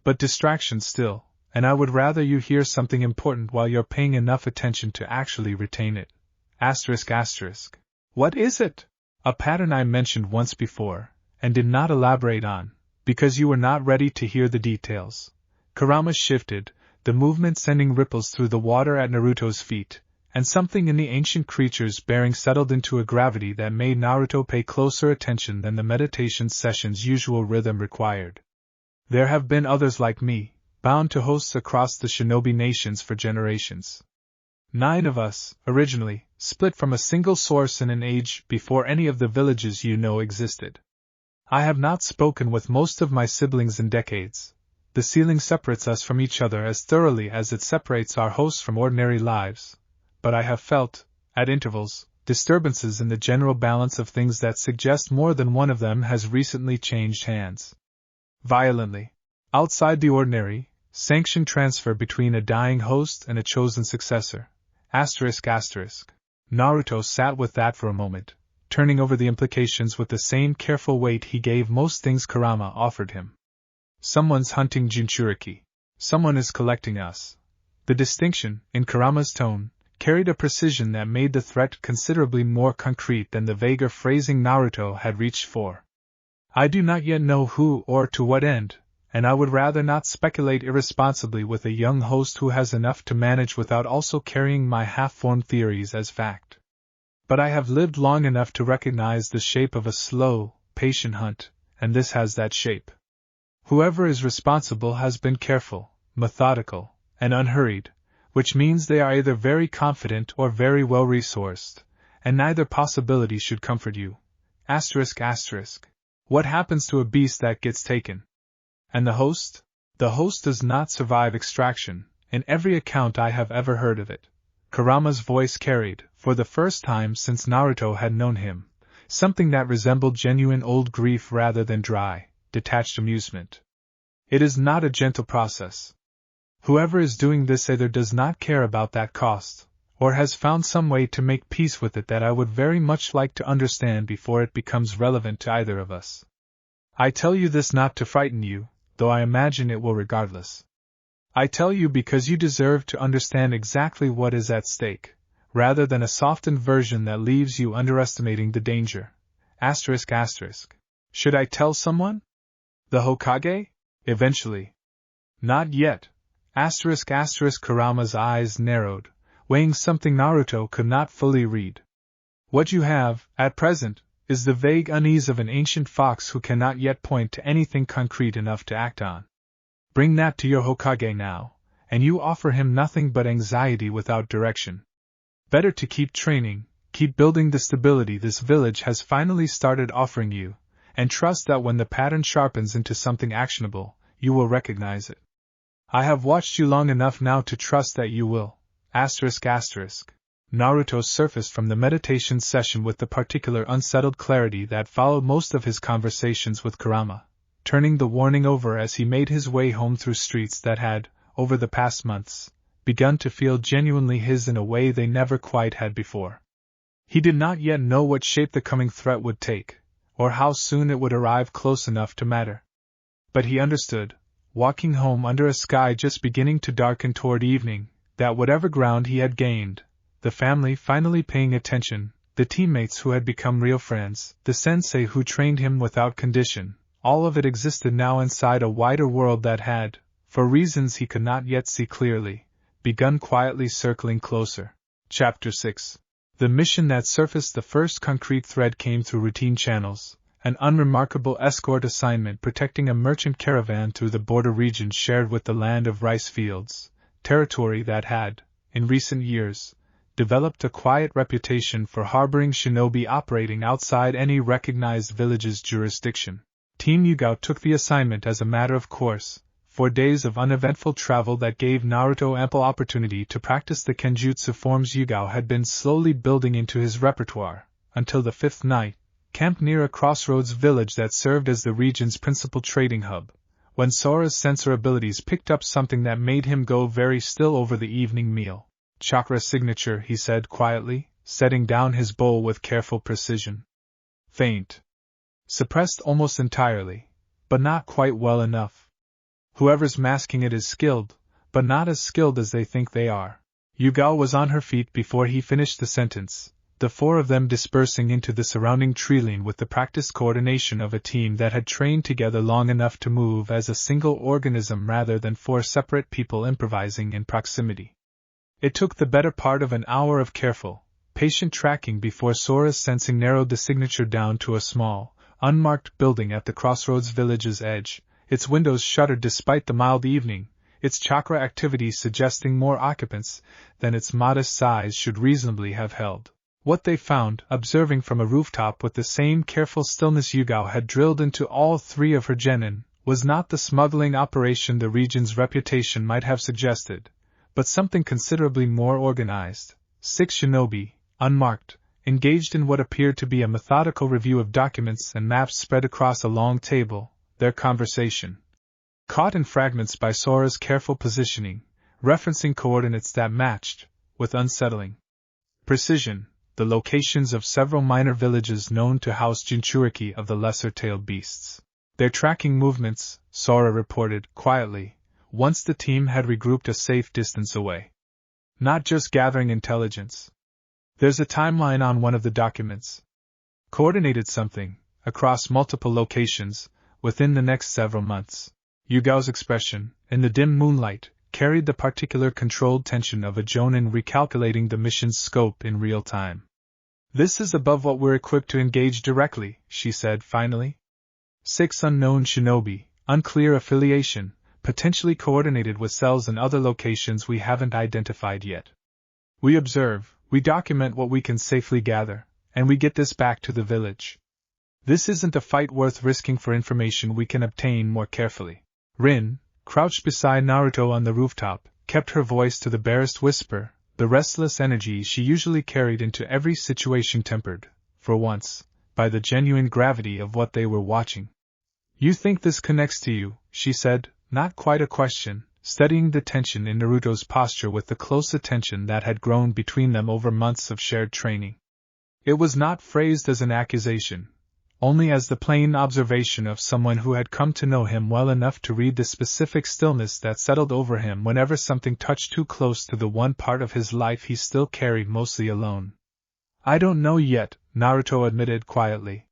But distraction still, and I would rather you hear something important while you're paying enough attention to actually retain it. ***. What is it? A pattern I mentioned once before, and did not elaborate on, because you were not ready to hear the details." Kurama shifted, the movement sending ripples through the water at Naruto's feet, and something in the ancient creature's bearing settled into a gravity that made Naruto pay closer attention than the meditation session's usual rhythm required. "There have been others like me, bound to hosts across the Shinobi nations for generations. 9 of us, originally, split from a single source in an age before any of the villages you know existed. I have not spoken with most of my siblings in decades. The ceiling separates us from each other as thoroughly as it separates our hosts from ordinary lives, but I have felt, at intervals, disturbances in the general balance of things that suggest more than one of them has recently changed hands. Violently. Outside the ordinary, sanctioned transfer between a dying host and a chosen successor. ***. Naruto sat with that for a moment, turning over the implications with the same careful weight he gave most things Kurama offered him. Someone's hunting Jinchuriki. Someone is collecting us. The distinction, in Kurama's tone, carried a precision that made the threat considerably more concrete than the vaguer phrasing Naruto had reached for. I do not yet know who or to what end, and I would rather not speculate irresponsibly with a young host who has enough to manage without also carrying my half-formed theories as fact. But I have lived long enough to recognize the shape of a slow, patient hunt, and this has that shape. Whoever is responsible has been careful, methodical, and unhurried, which means they are either very confident or very well resourced, and neither possibility should comfort you. What happens to a beast that gets taken? And the host? The host does not survive extraction, in every account I have ever heard of it. Kurama's voice carried, for the first time since Naruto had known him, something that resembled genuine old grief rather than dry, detached amusement. It is not a gentle process. Whoever is doing this either does not care about that cost, or has found some way to make peace with it that I would very much like to understand before it becomes relevant to either of us. I tell you this not to frighten you, though I imagine it will regardless. I tell you because you deserve to understand exactly what is at stake, rather than a softened version that leaves you underestimating the danger. Should I tell someone? The Hokage? Eventually. Not yet. Kurama's eyes narrowed, weighing something Naruto could not fully read. What you have, at present, is the vague unease of an ancient fox who cannot yet point to anything concrete enough to act on. Bring that to your Hokage now, and you offer him nothing but anxiety without direction. Better to keep training, keep building the stability this village has finally started offering you, and trust that when the pattern sharpens into something actionable, you will recognize it. I have watched you long enough now to trust that you will. Naruto surfaced from the meditation session with the particular unsettled clarity that followed most of his conversations with Kurama, turning the warning over as he made his way home through streets that had, over the past months, begun to feel genuinely his in a way they never quite had before. He did not yet know what shape the coming threat would take, or how soon it would arrive close enough to matter. But he understood, walking home under a sky just beginning to darken toward evening, that whatever ground he had gained, the family finally paying attention, the teammates who had become real friends, the sensei who trained him without condition, all of it existed now inside a wider world that had, for reasons he could not yet see clearly, begun quietly circling closer. Chapter 6. The mission that surfaced the first concrete thread came through routine channels, an unremarkable escort assignment protecting a merchant caravan through the border region shared with the land of rice fields, territory that had, in recent years, developed a quiet reputation for harboring shinobi operating outside any recognized village's jurisdiction. Team Yugao took the assignment as a matter of course, 4 days of uneventful travel that gave Naruto ample opportunity to practice the kenjutsu forms Yugao had been slowly building into his repertoire, until the 5th night, camped near a crossroads village that served as the region's principal trading hub, when Sora's sensor abilities picked up something that made him go very still over the evening meal. Chakra signature, he said quietly, setting down his bowl with careful precision. Faint. Suppressed almost entirely, but not quite well enough. Whoever's masking it is skilled, but not as skilled as they think they are. Yugao was on her feet before he finished the sentence, the 4 of them dispersing into the surrounding treeline with the practiced coordination of a team that had trained together long enough to move as a single organism rather than 4 separate people improvising in proximity. It took the better part of an hour of careful, patient tracking before Sora's sensing narrowed the signature down to a small, unmarked building at the crossroads village's edge, its windows shuttered despite the mild evening, its chakra activity suggesting more occupants than its modest size should reasonably have held. What they found, observing from a rooftop with the same careful stillness Yugao had drilled into all 3 of her genin, was not the smuggling operation the region's reputation might have suggested, but something considerably more organized. 6 shinobi, unmarked, engaged in what appeared to be a methodical review of documents and maps spread across a long table, their conversation, caught in fragments by Sora's careful positioning, referencing coordinates that matched, with unsettling precision, the locations of several minor villages known to house Jinchuriki of the lesser-tailed beasts. Their tracking movements, Sora reported, quietly, once the team had regrouped a safe distance away. Not just gathering intelligence. There's a timeline on one of the documents. Coordinated something, across multiple locations, within the next several months. Yugao's expression, in the dim moonlight, carried the particular controlled tension of a Jonin recalculating the mission's scope in real time. This is above what we're equipped to engage directly, she said finally. 6 unknown shinobi, unclear affiliation, potentially coordinated with cells in other locations we haven't identified yet. We observe, we document what we can safely gather, and we get this back to the village. This isn't a fight worth risking for information we can obtain more carefully. Rin, crouched beside Naruto on the rooftop, kept her voice to the barest whisper, the restless energy she usually carried into every situation tempered, for once, by the genuine gravity of what they were watching. You think this connects to you, she said, not quite a question, studying the tension in Naruto's posture with the close attention that had grown between them over months of shared training. It was not phrased as an accusation, only as the plain observation of someone who had come to know him well enough to read the specific stillness that settled over him whenever something touched too close to the one part of his life he still carried mostly alone. I don't know yet, Naruto admitted quietly.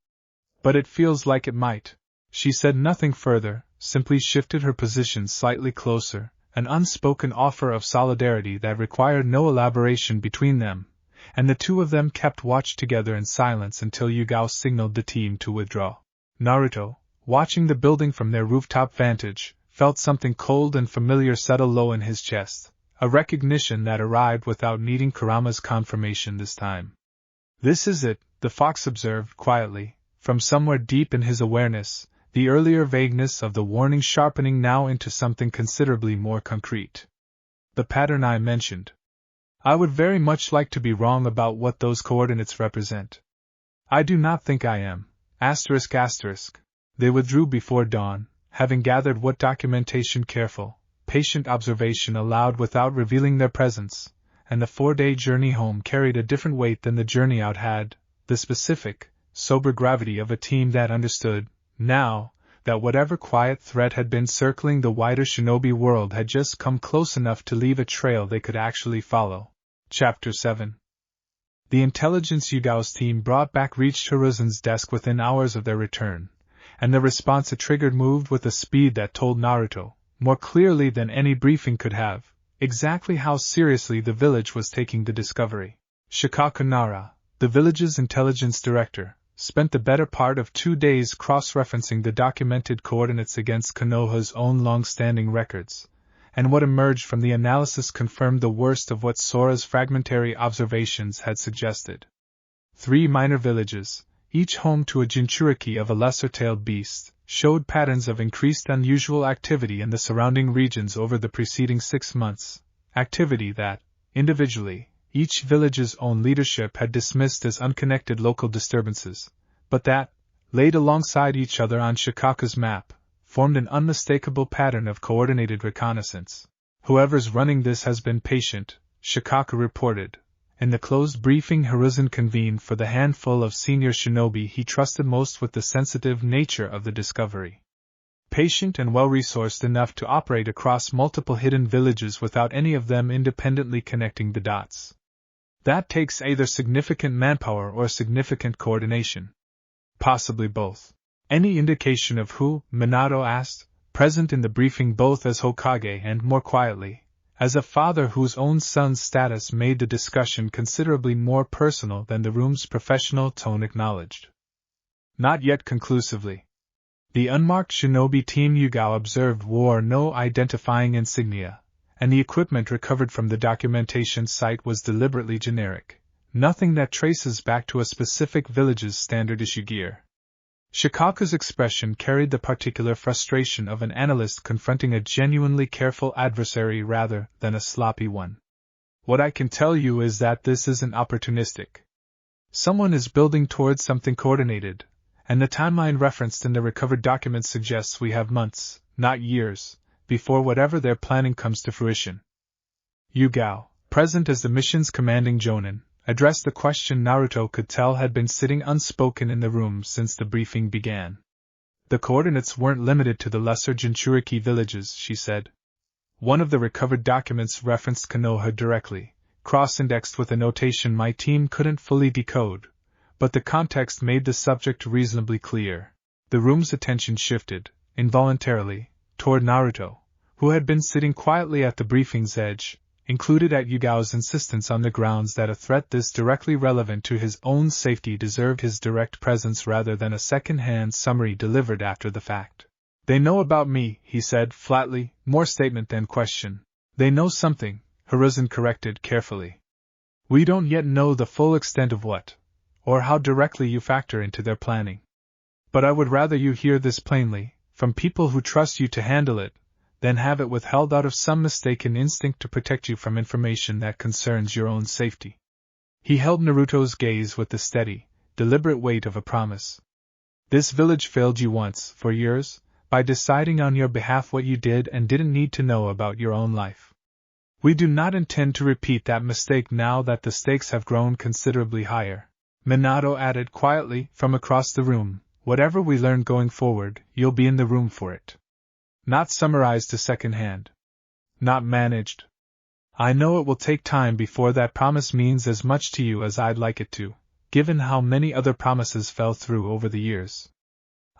But it feels like it might. She said nothing further, simply shifted her position slightly closer, an unspoken offer of solidarity that required no elaboration between them, and the two of them kept watch together in silence until Yugao signaled the team to withdraw. Naruto, watching the building from their rooftop vantage, felt something cold and familiar settle low in his chest, a recognition that arrived without needing Kurama's confirmation this time. This is it, the fox observed quietly, from somewhere deep in his awareness, the earlier vagueness of the warning sharpening now into something considerably more concrete. The pattern I mentioned. I would very much like to be wrong about what those coordinates represent. I do not think I am. ***. They withdrew before dawn, having gathered what documentation careful, patient observation allowed without revealing their presence, and the 4-day journey home carried a different weight than the journey out had, the specific, sober gravity of a team that understood, now, that whatever quiet threat had been circling the wider shinobi world had just come close enough to leave a trail they could actually follow. Chapter 7. The intelligence Yugao's team brought back reached Hiruzen's desk within hours of their return, and the response it triggered moved with a speed that told Naruto, more clearly than any briefing could have, exactly how seriously the village was taking the discovery. Shikaku Nara, the village's intelligence director, spent the better part of 2 days cross-referencing the documented coordinates against Konoha's own long-standing records, and what emerged from the analysis confirmed the worst of what Sora's fragmentary observations had suggested. 3 minor villages, each home to a Jinchuriki of a lesser-tailed beast, showed patterns of increased unusual activity in the surrounding regions over the preceding 6 months, activity that, individually, each village's own leadership had dismissed as unconnected local disturbances, but that, laid alongside each other on Shikaku's map, formed an unmistakable pattern of coordinated reconnaissance. Whoever's running this has been patient, Shikaku reported. In the closed briefing Hiruzen convened for the handful of senior shinobi he trusted most with the sensitive nature of the discovery. Patient and well-resourced enough to operate across multiple hidden villages without any of them independently connecting the dots. That takes either significant manpower or significant coordination. Possibly both. Any indication of who, Minato asked, present in the briefing both as Hokage and, more quietly, as a father whose own son's status made the discussion considerably more personal than the room's professional tone acknowledged. Not yet conclusively. The unmarked shinobi team Yugao observed wore no identifying insignia, and the equipment recovered from the documentation site was deliberately generic, nothing that traces back to a specific village's standard-issue gear. Shikaku's expression carried the particular frustration of an analyst confronting a genuinely careful adversary rather than a sloppy one. What I can tell you is that this isn't opportunistic. Someone is building towards something coordinated, and the timeline referenced in the recovered document suggests we have months, not years, before whatever they're planning comes to fruition. Yugao, present as the mission's commanding jonin, addressed the question Naruto could tell had been sitting unspoken in the room since the briefing began. The coordinates weren't limited to the lesser Jinchuriki villages, she said. One of the recovered documents referenced Konoha directly, cross-indexed with a notation my team couldn't fully decode, but the context made the subject reasonably clear. The room's attention shifted, involuntarily, toward Naruto, who had been sitting quietly at the briefing's edge, included at Yugao's insistence on the grounds that a threat this directly relevant to his own safety deserved his direct presence rather than a second-hand summary delivered after the fact. They know about me, he said flatly, more statement than question. They know something, Hiruzen corrected carefully. We don't yet know the full extent of what, or how directly you factor into their planning. But I would rather you hear this plainly, from people who trust you to handle it, than have it withheld out of some mistaken instinct to protect you from information that concerns your own safety. He held Naruto's gaze with the steady, deliberate weight of a promise. This village failed you once, for years, by deciding on your behalf what you did and didn't need to know about your own life. We do not intend to repeat that mistake now that the stakes have grown considerably higher. Minato added quietly from across the room, whatever we learn going forward, you'll be in the room for it. Not summarized to second hand. Not managed. I know it will take time before that promise means as much to you as I'd like it to, given how many other promises fell through over the years.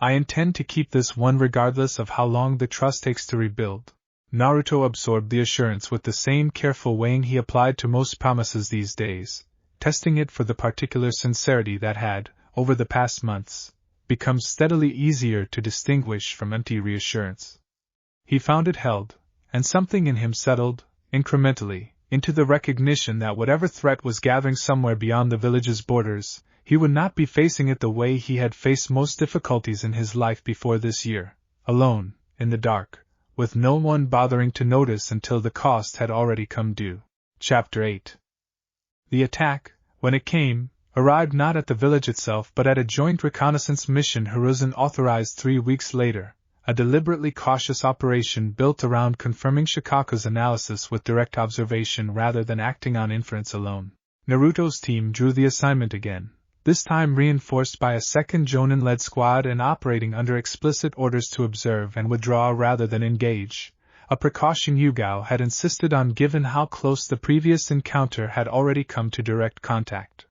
I intend to keep this one regardless of how long the trust takes to rebuild. Naruto absorbed the assurance with the same careful weighing he applied to most promises these days, testing it for the particular sincerity that had, over the past months, become steadily easier to distinguish from empty reassurance. He found it held, and something in him settled, incrementally, into the recognition that whatever threat was gathering somewhere beyond the village's borders, he would not be facing it the way he had faced most difficulties in his life before this year, alone, in the dark, with no one bothering to notice until the cost had already come due. Chapter 8. The attack, when it came, arrived not at the village itself but at a joint reconnaissance mission Hiruzen authorized 3 weeks later. A deliberately cautious operation built around confirming Shikaku's analysis with direct observation rather than acting on inference alone. Naruto's team drew the assignment again, this time reinforced by a second Jonin-led squad and operating under explicit orders to observe and withdraw rather than engage, a precaution Yugao had insisted on given how close the previous encounter had already come to direct contact.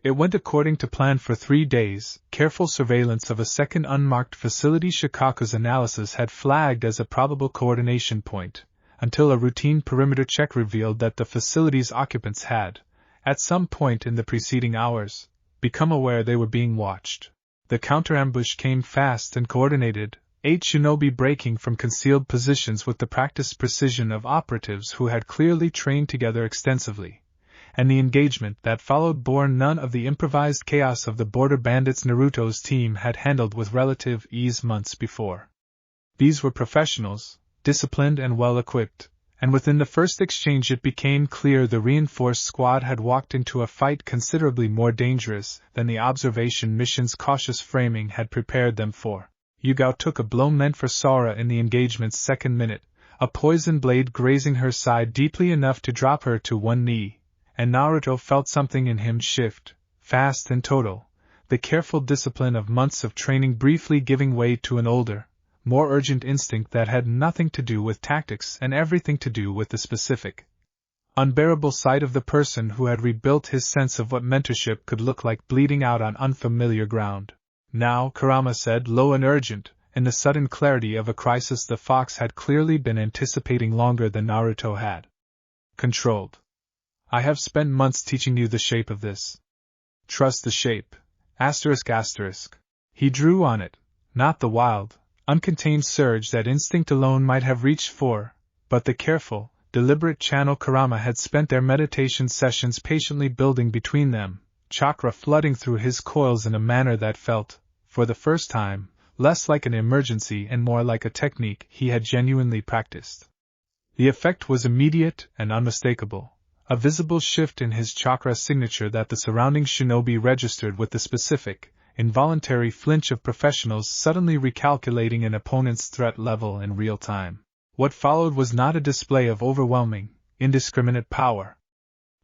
It went according to plan for 3 days, careful surveillance of a second unmarked facility Shikaku's analysis had flagged as a probable coordination point, until a routine perimeter check revealed that the facility's occupants had, at some point in the preceding hours, become aware they were being watched. The counter-ambush came fast and coordinated, 8 shinobi breaking from concealed positions with the practiced precision of operatives who had clearly trained together extensively. And the engagement that followed bore none of the improvised chaos of the border bandits Naruto's team had handled with relative ease months before. These were professionals, disciplined and well-equipped, and within the first exchange it became clear the reinforced squad had walked into a fight considerably more dangerous than the observation mission's cautious framing had prepared them for. Yugao took a blow meant for Sora in the engagement's second minute, a poison blade grazing her side deeply enough to drop her to one knee. And Naruto felt something in him shift, fast and total, the careful discipline of months of training briefly giving way to an older, more urgent instinct that had nothing to do with tactics and everything to do with the specific, unbearable sight of the person who had rebuilt his sense of what mentorship could look like bleeding out on unfamiliar ground. Now, Kurama said, low and urgent, in the sudden clarity of a crisis the fox had clearly been anticipating longer than Naruto had. Controlled. I have spent months teaching you the shape of this. Trust the shape. ***. He drew on it, not the wild, uncontained surge that instinct alone might have reached for, but the careful, deliberate channel Kurama had spent their meditation sessions patiently building between them, chakra flooding through his coils in a manner that felt, for the first time, less like an emergency and more like a technique he had genuinely practiced. The effect was immediate and unmistakable. A visible shift in his chakra signature that the surrounding shinobi registered with the specific, involuntary flinch of professionals suddenly recalculating an opponent's threat level in real time. What followed was not a display of overwhelming, indiscriminate power.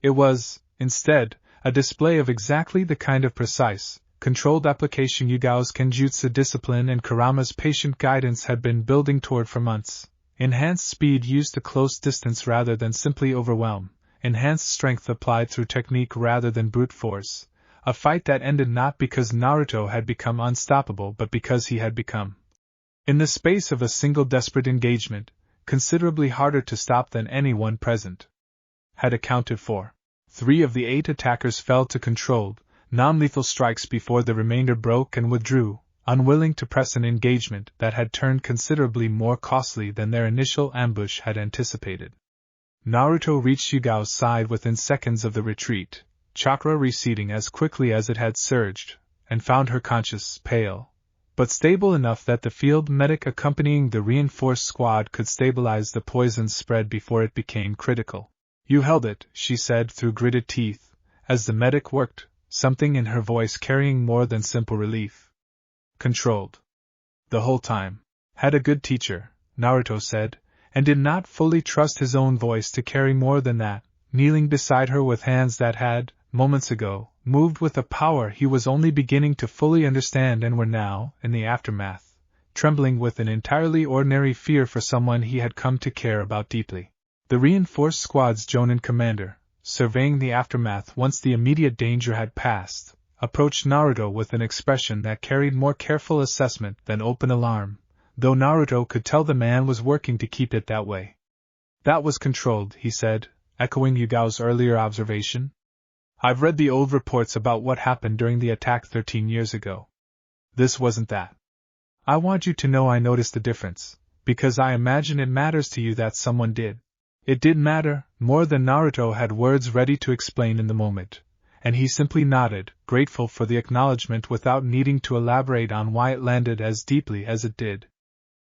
It was, instead, a display of exactly the kind of precise, controlled application Yugao's Kenjutsu discipline and Kurama's patient guidance had been building toward for months. Enhanced speed used to close distance rather than simply overwhelm, enhanced strength applied through technique rather than brute force, a fight that ended not because Naruto had become unstoppable but because he had become, in the space of a single desperate engagement, considerably harder to stop than anyone present had accounted for. 3 of the 8 attackers fell to controlled, non-lethal strikes before the remainder broke and withdrew, unwilling to press an engagement that had turned considerably more costly than their initial ambush had anticipated. Naruto reached Yugao's side within seconds of the retreat, chakra receding as quickly as it had surged, and found her conscious, pale, but stable enough that the field medic accompanying the reinforced squad could stabilize the poison's spread before it became critical. "You held it," she said through gritted teeth, as the medic worked, something in her voice carrying more than simple relief. "Controlled. The whole time. Had a good teacher," Naruto said, and did not fully trust his own voice to carry more than that, kneeling beside her with hands that had, moments ago, moved with a power he was only beginning to fully understand and were now, in the aftermath, trembling with an entirely ordinary fear for someone he had come to care about deeply. The reinforced squad's Jonin commander, surveying the aftermath once the immediate danger had passed, approached Naruto with an expression that carried more careful assessment than open alarm, though Naruto could tell the man was working to keep it that way. "That was controlled," he said, echoing Yugao's earlier observation. "I've read the old reports about what happened during the attack 13 years ago. This wasn't that. I want you to know I noticed the difference, because I imagine it matters to you that someone did." It did matter, more than Naruto had words ready to explain in the moment, and he simply nodded, grateful for the acknowledgement without needing to elaborate on why it landed as deeply as it did.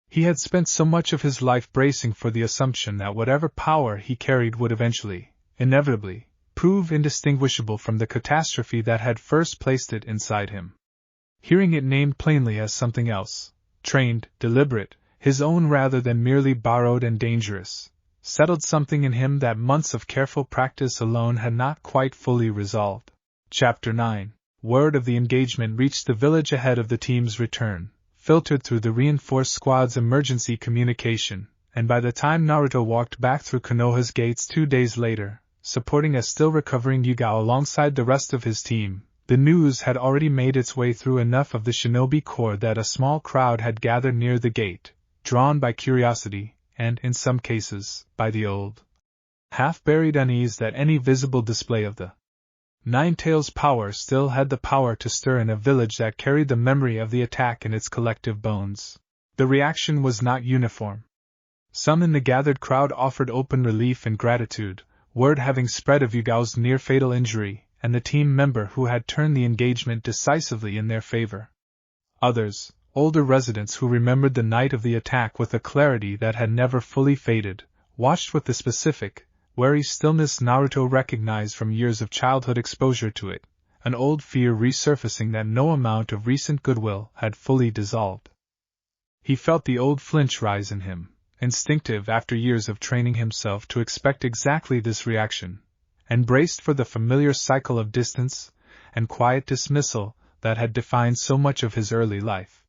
He had spent so much of his life bracing for the assumption that whatever power he carried would eventually, inevitably, prove indistinguishable from the catastrophe that had first placed it inside him. Hearing it named plainly as something else, trained, deliberate, his own rather than merely borrowed and dangerous, settled something in him that months of careful practice alone had not quite fully resolved. Chapter 9. Word of the engagement reached the village ahead of the team's return, filtered through the reinforced squad's emergency communication, and by the time Naruto walked back through Konoha's gates 2 days later, supporting a still recovering Yugao alongside the rest of his team, the news had already made its way through enough of the Shinobi Corps that a small crowd had gathered near the gate, drawn by curiosity, and, in some cases, by the old, half-buried unease that any visible display of the Nine-Tails' power still had the power to stir in a village that carried the memory of the attack in its collective bones. The reaction was not uniform. Some in the gathered crowd offered open relief and gratitude, word having spread of Yugao's near-fatal injury, and the team member who had turned the engagement decisively in their favor. Others, older residents who remembered the night of the attack with a clarity that had never fully faded, watched with the specific, wary stillness Naruto recognized from years of childhood exposure to it, an old fear resurfacing that no amount of recent goodwill had fully dissolved. He felt the old flinch rise in him, instinctive after years of training himself to expect exactly this reaction, and braced for the familiar cycle of distance and quiet dismissal that had defined so much of his early life.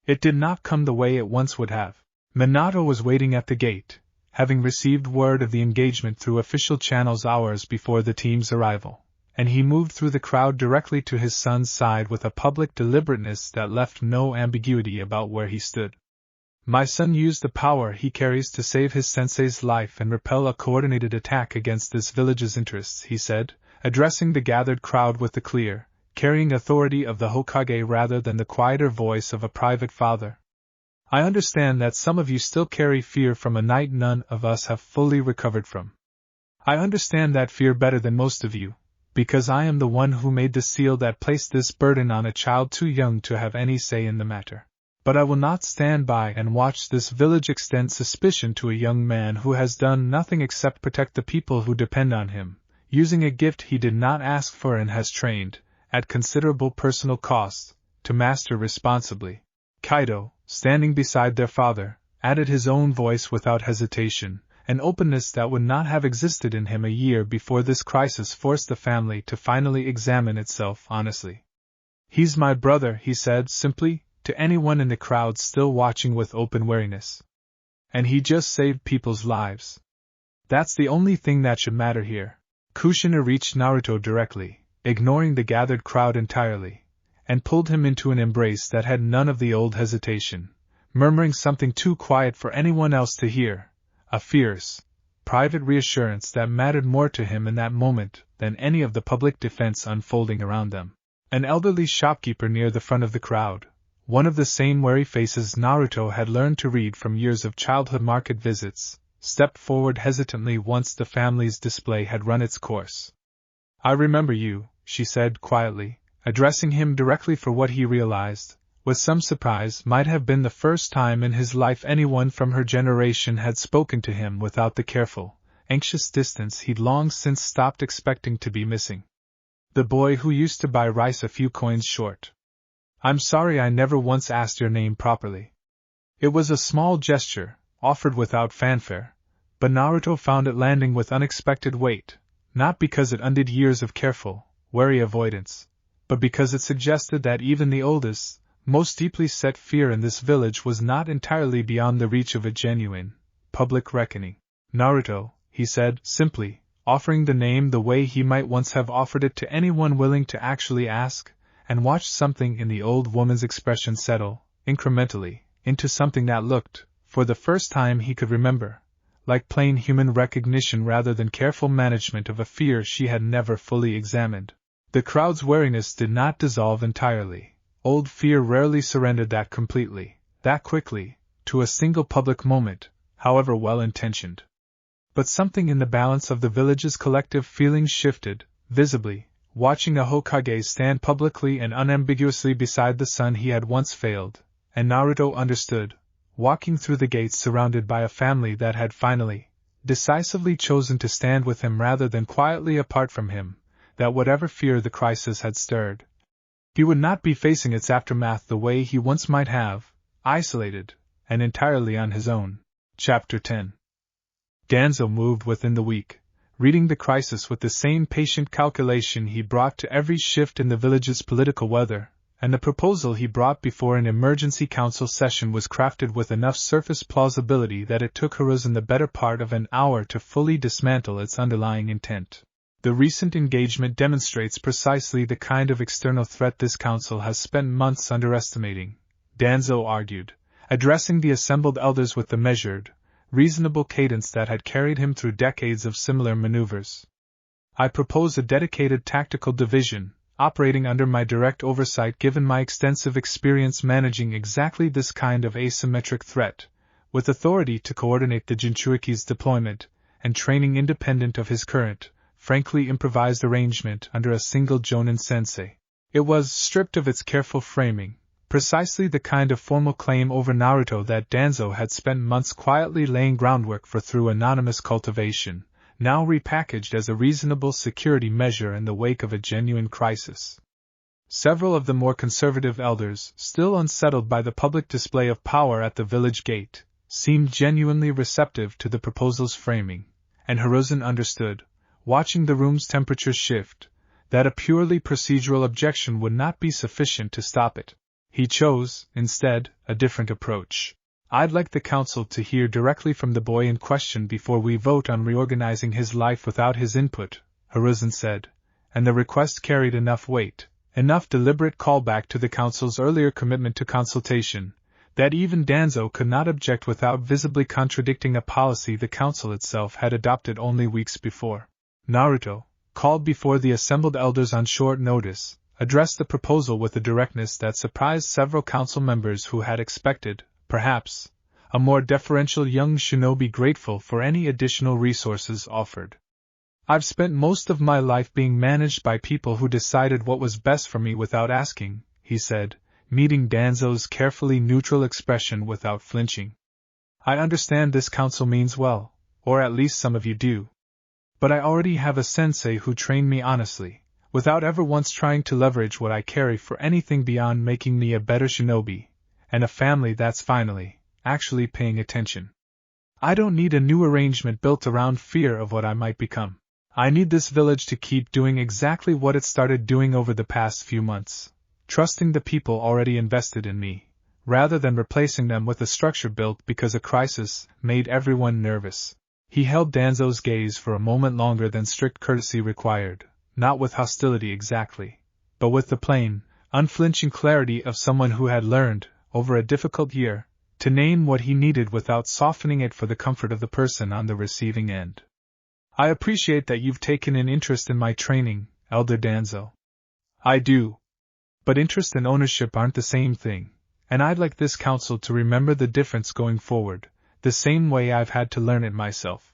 It did not come the way it once would have. Minato was waiting at the gate, having received word of the engagement through official channels hours before the team's arrival, and he moved through the crowd directly to his son's side with a public deliberateness that left no ambiguity about where he stood. "My son used the power he carries to save his sensei's life and repel a coordinated attack against this village's interests," he said, addressing the gathered crowd with the clear, carrying authority of the Hokage rather than the quieter voice of a private father. "I understand that some of you still carry fear from a night none of us have fully recovered from. I understand that fear better than most of you, because I am the one who made the seal that placed this burden on a child too young to have any say in the matter. But I will not stand by and watch this village extend suspicion to a young man who has done nothing except protect the people who depend on him, using a gift he did not ask for and has trained, at considerable personal cost, to master responsibly." Kaido, standing beside their father, added his own voice without hesitation, an openness that would not have existed in him a year before this crisis forced the family to finally examine itself honestly. "He's my brother," he said simply, to anyone in the crowd still watching with open wariness. "And he just saved people's lives. That's the only thing that should matter here." Kushina reached Naruto directly, ignoring the gathered crowd entirely, and pulled him into an embrace that had none of the old hesitation, murmuring something too quiet for anyone else to hear, a fierce, private reassurance that mattered more to him in that moment than any of the public defense unfolding around them. An elderly shopkeeper near the front of the crowd, one of the same wary faces Naruto had learned to read from years of childhood market visits, stepped forward hesitantly once the family's display had run its course. "I remember you," she said quietly, addressing him directly for what he realized, with some surprise, might have been the first time in his life anyone from her generation had spoken to him without the careful, anxious distance he'd long since stopped expecting to be missing. "The boy who used to buy rice a few coins short. I'm sorry I never once asked your name properly." It was a small gesture, offered without fanfare, but Naruto found it landing with unexpected weight, not because it undid years of careful, wary avoidance, but because it suggested that even the oldest, most deeply set fear in this village was not entirely beyond the reach of a genuine, public reckoning. "Naruto," he said simply, offering the name the way he might once have offered it to anyone willing to actually ask, and watched something in the old woman's expression settle, incrementally, into something that looked, for the first time he could remember, like plain human recognition rather than careful management of a fear she had never fully examined. The crowd's wariness did not dissolve entirely. Old fear rarely surrendered that completely, that quickly, to a single public moment, however well-intentioned. But something in the balance of the village's collective feelings shifted, visibly, watching a Hokage stand publicly and unambiguously beside the son he had once failed, and Naruto understood, walking through the gates surrounded by a family that had finally, decisively chosen to stand with him rather than quietly apart from him, that whatever fear the crisis had stirred, he would not be facing its aftermath the way he once might have, isolated, and entirely on his own. Chapter 10. Danzo moved within the week, reading the crisis with the same patient calculation he brought to every shift in the village's political weather, and the proposal he brought before an emergency council session was crafted with enough surface plausibility that it took Hiruzen the better part of an hour to fully dismantle its underlying intent. The recent engagement demonstrates precisely the kind of external threat this council has spent months underestimating, Danzo argued, addressing the assembled elders with the measured, reasonable cadence that had carried him through decades of similar maneuvers. "I propose a dedicated tactical division, operating under my direct oversight given my extensive experience managing exactly this kind of asymmetric threat, with authority to coordinate the Jinchuriki's deployment and training independent of his current, frankly improvised arrangement under a single Jonin sensei." It was, stripped of its careful framing, precisely the kind of formal claim over Naruto that Danzo had spent months quietly laying groundwork for through anonymous cultivation, now repackaged as a reasonable security measure in the wake of a genuine crisis. Several of the more conservative elders, still unsettled by the public display of power at the village gate, seemed genuinely receptive to the proposal's framing, and Hiruzen understood, watching the room's temperature shift, that a purely procedural objection would not be sufficient to stop it. He chose, instead, a different approach. "I'd like the council to hear directly from the boy in question before we vote on reorganizing his life without his input," Hiruzen said, and the request carried enough weight, enough deliberate callback to the council's earlier commitment to consultation, that even Danzo could not object without visibly contradicting a policy the council itself had adopted only weeks before. Naruto, called before the assembled elders on short notice, addressed the proposal with a directness that surprised several council members who had expected, perhaps, a more deferential young shinobi grateful for any additional resources offered. "I've spent most of my life being managed by people who decided what was best for me without asking," he said, meeting Danzo's carefully neutral expression without flinching. "I understand this council means well, or at least some of you do. But I already have a sensei who trained me honestly, without ever once trying to leverage what I carry for anything beyond making me a better shinobi, and a family that's finally, actually paying attention. I don't need a new arrangement built around fear of what I might become. I need this village to keep doing exactly what it started doing over the past few months, trusting the people already invested in me, rather than replacing them with a structure built because a crisis made everyone nervous. He held Danzo's gaze for a moment longer than strict courtesy required, not with hostility exactly, but with the plain, unflinching clarity of someone who had learned, over a difficult year, to name what he needed without softening it for the comfort of the person on the receiving end. I appreciate that you've taken an interest in my training, Elder Danzo. I do. But interest and ownership aren't the same thing, and I'd like this council to remember the difference going forward, the same way I've had to learn it myself.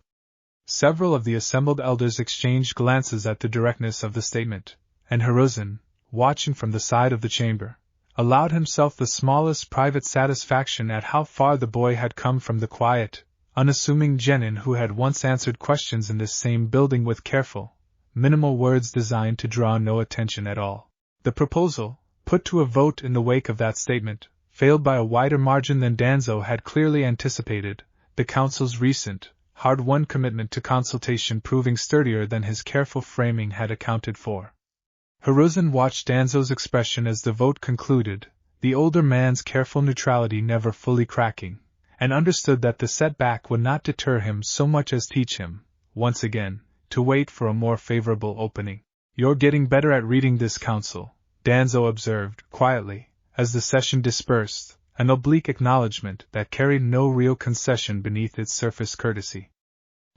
Several of the assembled elders exchanged glances at the directness of the statement, and Hiruzen, watching from the side of the chamber, allowed himself the smallest private satisfaction at how far the boy had come from the quiet, unassuming genin who had once answered questions in this same building with careful, minimal words designed to draw no attention at all. The proposal, put to a vote in the wake of that statement, failed by a wider margin than Danzo had clearly anticipated, the council's recent, hard-won commitment to consultation proving sturdier than his careful framing had accounted for. Hiruzen watched Danzo's expression as the vote concluded, the older man's careful neutrality never fully cracking, and understood that the setback would not deter him so much as teach him, once again, to wait for a more favorable opening. You're getting better at reading this council, Danzo observed, quietly, as the session dispersed, an oblique acknowledgement that carried no real concession beneath its surface courtesy.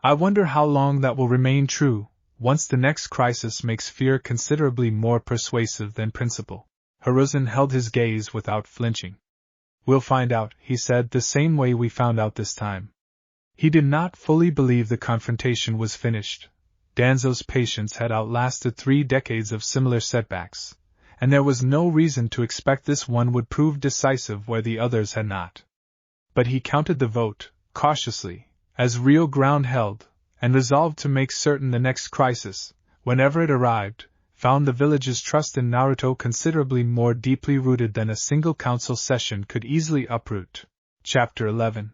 I wonder how long that will remain true, once the next crisis makes fear considerably more persuasive than principle. Hiruzen held his gaze without flinching. We'll find out, he said, the same way we found out this time. He did not fully believe the confrontation was finished. Danzo's patience had outlasted 3 decades of similar setbacks, and there was no reason to expect this one would prove decisive where the others had not. But he counted the vote, cautiously, as real ground held, and resolved to make certain the next crisis, whenever it arrived, found the village's trust in Naruto considerably more deeply rooted than a single council session could easily uproot. Chapter 11.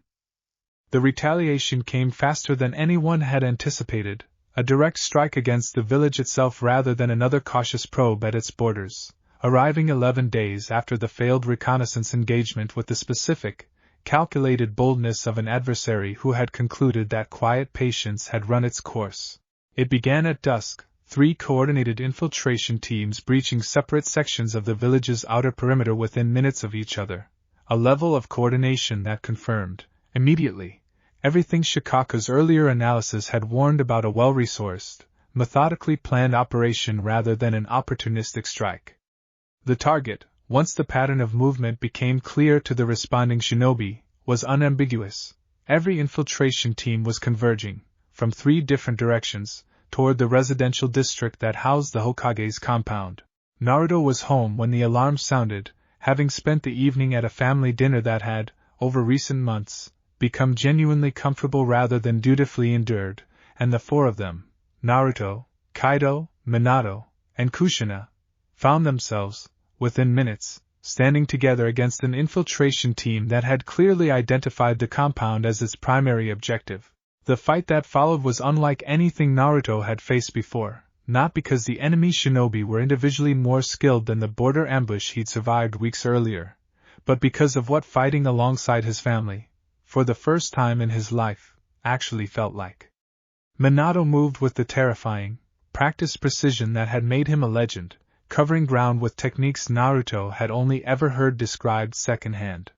The retaliation came faster than anyone had anticipated, a direct strike against the village itself rather than another cautious probe at its borders, arriving 11 days after the failed reconnaissance engagement with the specific, calculated boldness of an adversary who had concluded that quiet patience had run its course. It began at dusk, 3 coordinated infiltration teams breaching separate sections of the village's outer perimeter within minutes of each other, a level of coordination that confirmed, immediately, everything Shikaku's earlier analysis had warned about: a well-resourced, methodically planned operation rather than an opportunistic strike. The target, once the pattern of movement became clear to the responding shinobi, was unambiguous. Every infiltration team was converging, from 3 different directions, toward the residential district that housed the Hokage's compound. Naruto was home when the alarm sounded, having spent the evening at a family dinner that had, over recent months, become genuinely comfortable rather than dutifully endured, and the 4 of them, Naruto, Kaido, Minato, and Kushina, found themselves, within minutes, standing together against an infiltration team that had clearly identified the compound as its primary objective. The fight that followed was unlike anything Naruto had faced before, not because the enemy shinobi were individually more skilled than the border ambush he'd survived weeks earlier, but because of what fighting alongside his family, for the first time in his life, actually felt like. Minato moved with the terrifying, practiced precision that had made him a legend, covering ground with techniques Naruto had only ever heard described secondhand.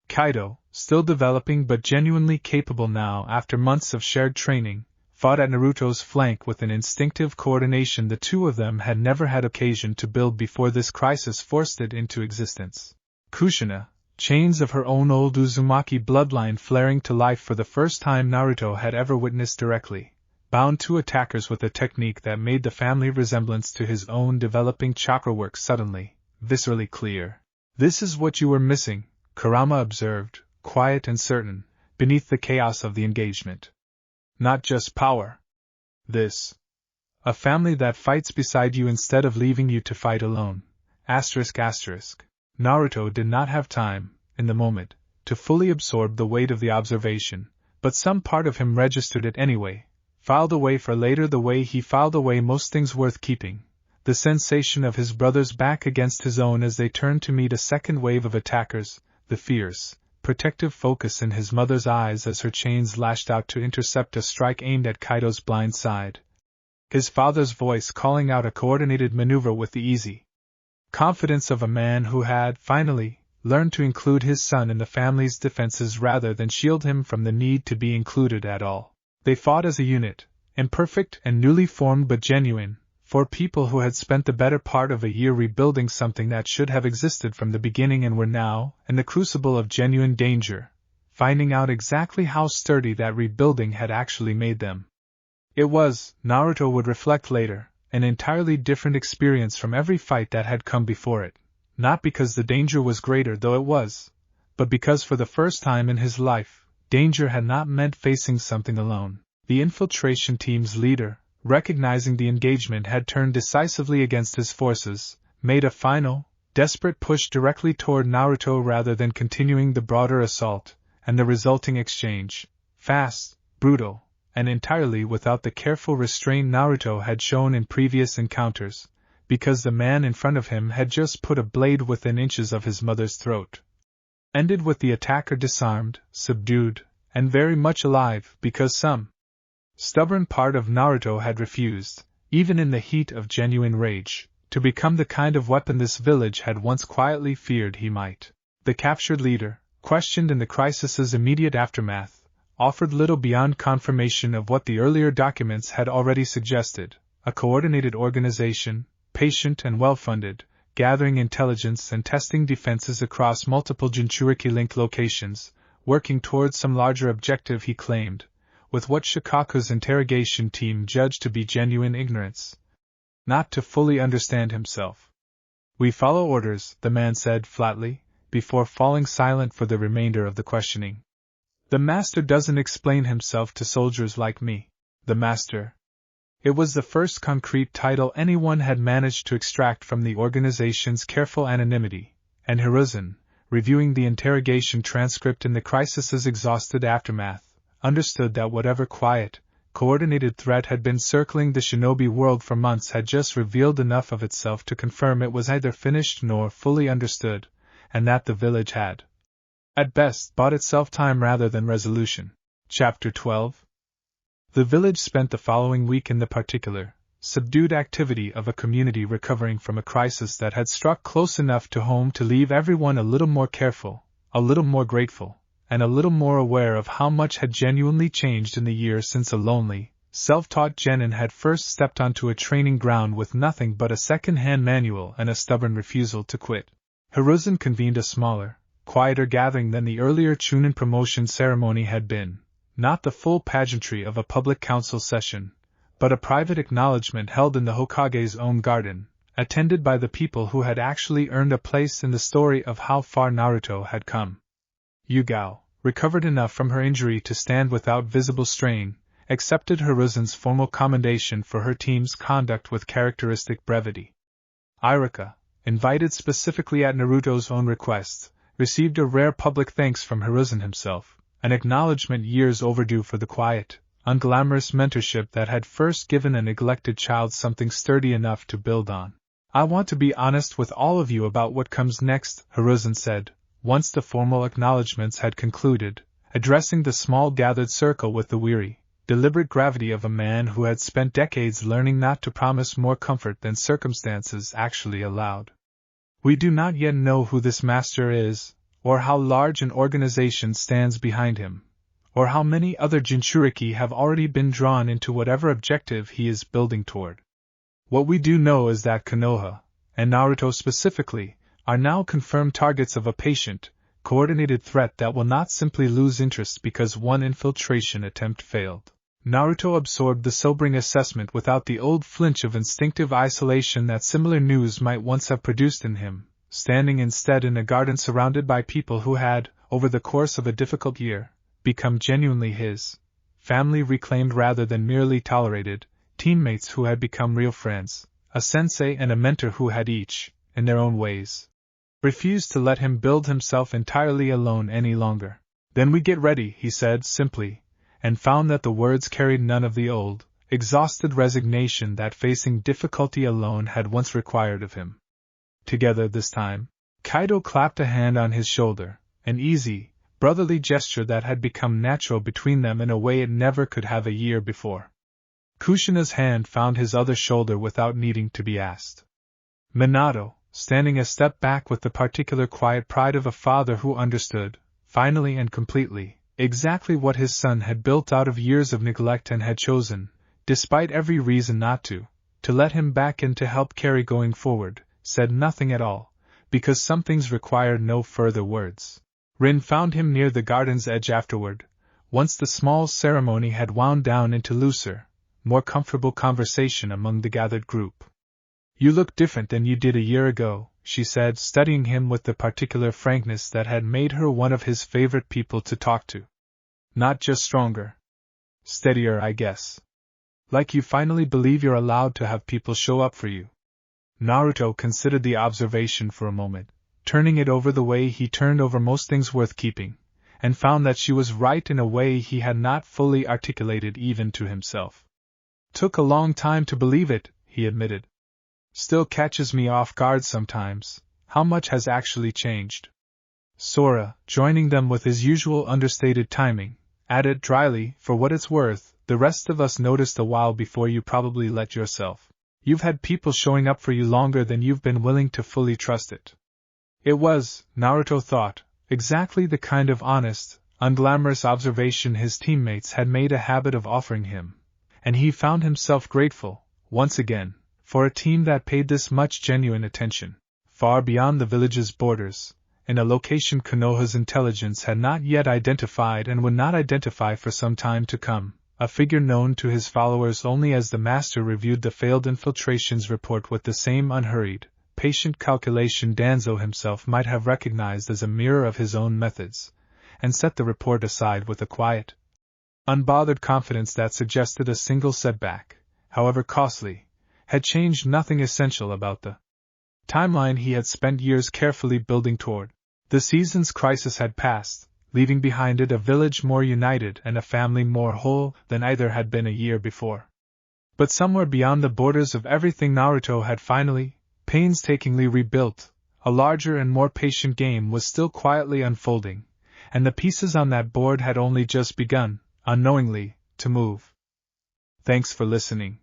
Kaido, still developing but genuinely capable now after months of shared training, fought at Naruto's flank with an instinctive coordination the 2 of them had never had occasion to build before this crisis forced it into existence. Kushina, chains of her own old Uzumaki bloodline flaring to life for the first time Naruto had ever witnessed directly, bound 2 attackers with a technique that made the family resemblance to his own developing chakra work suddenly, viscerally clear. This is what you were missing, Kurama observed, quiet and certain, beneath the chaos of the engagement. Not just power. This. A family that fights beside you instead of leaving you to fight alone. Naruto did not have time, in the moment, to fully absorb the weight of the observation, but some part of him registered it anyway, filed away for later the way he filed away most things worth keeping. The sensation of his brother's back against his own as they turned to meet a second wave of attackers, the fierce, protective focus in his mother's eyes as her chains lashed out to intercept a strike aimed at Kaido's blind side. His father's voice calling out a coordinated maneuver with the easy confidence of a man who had, finally, learned to include his son in the family's defenses rather than shield him from the need to be included at all. They fought as a unit, imperfect and newly formed but genuine, for people who had spent the better part of a year rebuilding something that should have existed from the beginning and were now, in the crucible of genuine danger, finding out exactly how sturdy that rebuilding had actually made them. It was, Naruto would reflect later, an entirely different experience from every fight that had come before it, not because the danger was greater though it was, but because for the first time in his life, danger had not meant facing something alone. The infiltration team's leader, recognizing the engagement had turned decisively against his forces, made a final, desperate push directly toward Naruto rather than continuing the broader assault, and the resulting exchange, fast, brutal, and entirely without the careful restraint Naruto had shown in previous encounters, because the man in front of him had just put a blade within inches of his mother's throat. Ended with the attacker disarmed, subdued, and very much alive because some stubborn part of Naruto had refused, even in the heat of genuine rage, to become the kind of weapon this village had once quietly feared he might. The captured leader, questioned in the crisis's immediate aftermath, offered little beyond confirmation of what the earlier documents had already suggested: a coordinated organization, patient and well-funded, gathering intelligence and testing defenses across multiple Jinchuriki-linked locations, working towards some larger objective he claimed, with what Shikaku's interrogation team judged to be genuine ignorance. Not to fully understand himself. "We follow orders," the man said flatly, before falling silent for the remainder of the questioning. "The master doesn't explain himself to soldiers like me." The master. It was the first concrete title anyone had managed to extract from the organization's careful anonymity, and Hiruzen, reviewing the interrogation transcript in the crisis's exhausted aftermath, understood that whatever quiet, coordinated threat had been circling the shinobi world for months had just revealed enough of itself to confirm it was neither finished nor fully understood, and that the village had, at best, bought itself time rather than resolution. Chapter 12. The village spent the following week in the particular, subdued activity of a community recovering from a crisis that had struck close enough to home to leave everyone a little more careful, a little more grateful, and a little more aware of how much had genuinely changed in the year since a lonely, self-taught genin had first stepped onto a training ground with nothing but a second-hand manual and a stubborn refusal to quit. Hiruzen convened a smaller, quieter gathering than the earlier Chunin promotion ceremony had been, not the full pageantry of a public council session, but a private acknowledgement held in the Hokage's own garden, attended by the people who had actually earned a place in the story of how far Naruto had come. Yugao, recovered enough from her injury to stand without visible strain, accepted Hiruzen's formal commendation for her team's conduct with characteristic brevity. Irika, invited specifically at Naruto's own request, received a rare public thanks from Hiruzen himself, an acknowledgement years overdue for the quiet, unglamorous mentorship that had first given a neglected child something sturdy enough to build on. "I want to be honest with all of you about what comes next," Hiruzen said, once the formal acknowledgments had concluded, addressing the small gathered circle with the weary, deliberate gravity of a man who had spent decades learning not to promise more comfort than circumstances actually allowed. "We do not yet know who this master is, or how large an organization stands behind him, or how many other Jinchuriki have already been drawn into whatever objective he is building toward. What we do know is that Konoha, and Naruto specifically, are now confirmed targets of a patient, coordinated threat that will not simply lose interest because one infiltration attempt failed." Naruto absorbed the sobering assessment without the old flinch of instinctive isolation that similar news might once have produced in him, standing instead in a garden surrounded by people who had, over the course of a difficult year, become genuinely his family reclaimed rather than merely tolerated, teammates who had become real friends, a sensei and a mentor who had each, in their own ways, refused to let him build himself entirely alone any longer. "Then we get ready," he said simply, and found that the words carried none of the old, exhausted resignation that facing difficulty alone had once required of him. Together this time, Kaido clapped a hand on his shoulder, an easy, brotherly gesture that had become natural between them in a way it never could have a year before. Kushina's hand found his other shoulder without needing to be asked. Minato, standing a step back with the particular quiet pride of a father who understood, finally and completely, exactly what his son had built out of years of neglect and had chosen, despite every reason not to let him back in to help carry going forward, said nothing at all, because some things required no further words. Rin found him near the garden's edge afterward, once the small ceremony had wound down into looser, more comfortable conversation among the gathered group. "You look different than you did a year ago," she said, studying him with the particular frankness that had made her one of his favorite people to talk to. "Not just stronger. Steadier, I guess. Like you finally believe you're allowed to have people show up for you." Naruto considered the observation for a moment, turning it over the way he turned over most things worth keeping, and found that she was right in a way he had not fully articulated even to himself. "Took a long time to believe it," he admitted. "Still catches me off guard sometimes, how much has actually changed." Sora, joining them with his usual understated timing, added dryly, "For what it's worth, the rest of us noticed a while before you probably let yourself. You've had people showing up for you longer than you've been willing to fully trust it." It was, Naruto thought, exactly the kind of honest, unglamorous observation his teammates had made a habit of offering him, and he found himself grateful, once again, for a team that paid this much genuine attention, far beyond the village's borders, in a location Konoha's intelligence had not yet identified and would not identify for some time to come, a figure known to his followers only as the Master reviewed the failed infiltrations report with the same unhurried, patient calculation Danzo himself might have recognized as a mirror of his own methods, and set the report aside with a quiet, unbothered confidence that suggested a single setback, however costly, had changed nothing essential about the timeline he had spent years carefully building toward. The season's crisis had passed, leaving behind it a village more united and a family more whole than either had been a year before. But somewhere beyond the borders of everything Naruto had finally, painstakingly rebuilt, a larger and more patient game was still quietly unfolding, and the pieces on that board had only just begun, unknowingly, to move. Thanks for listening.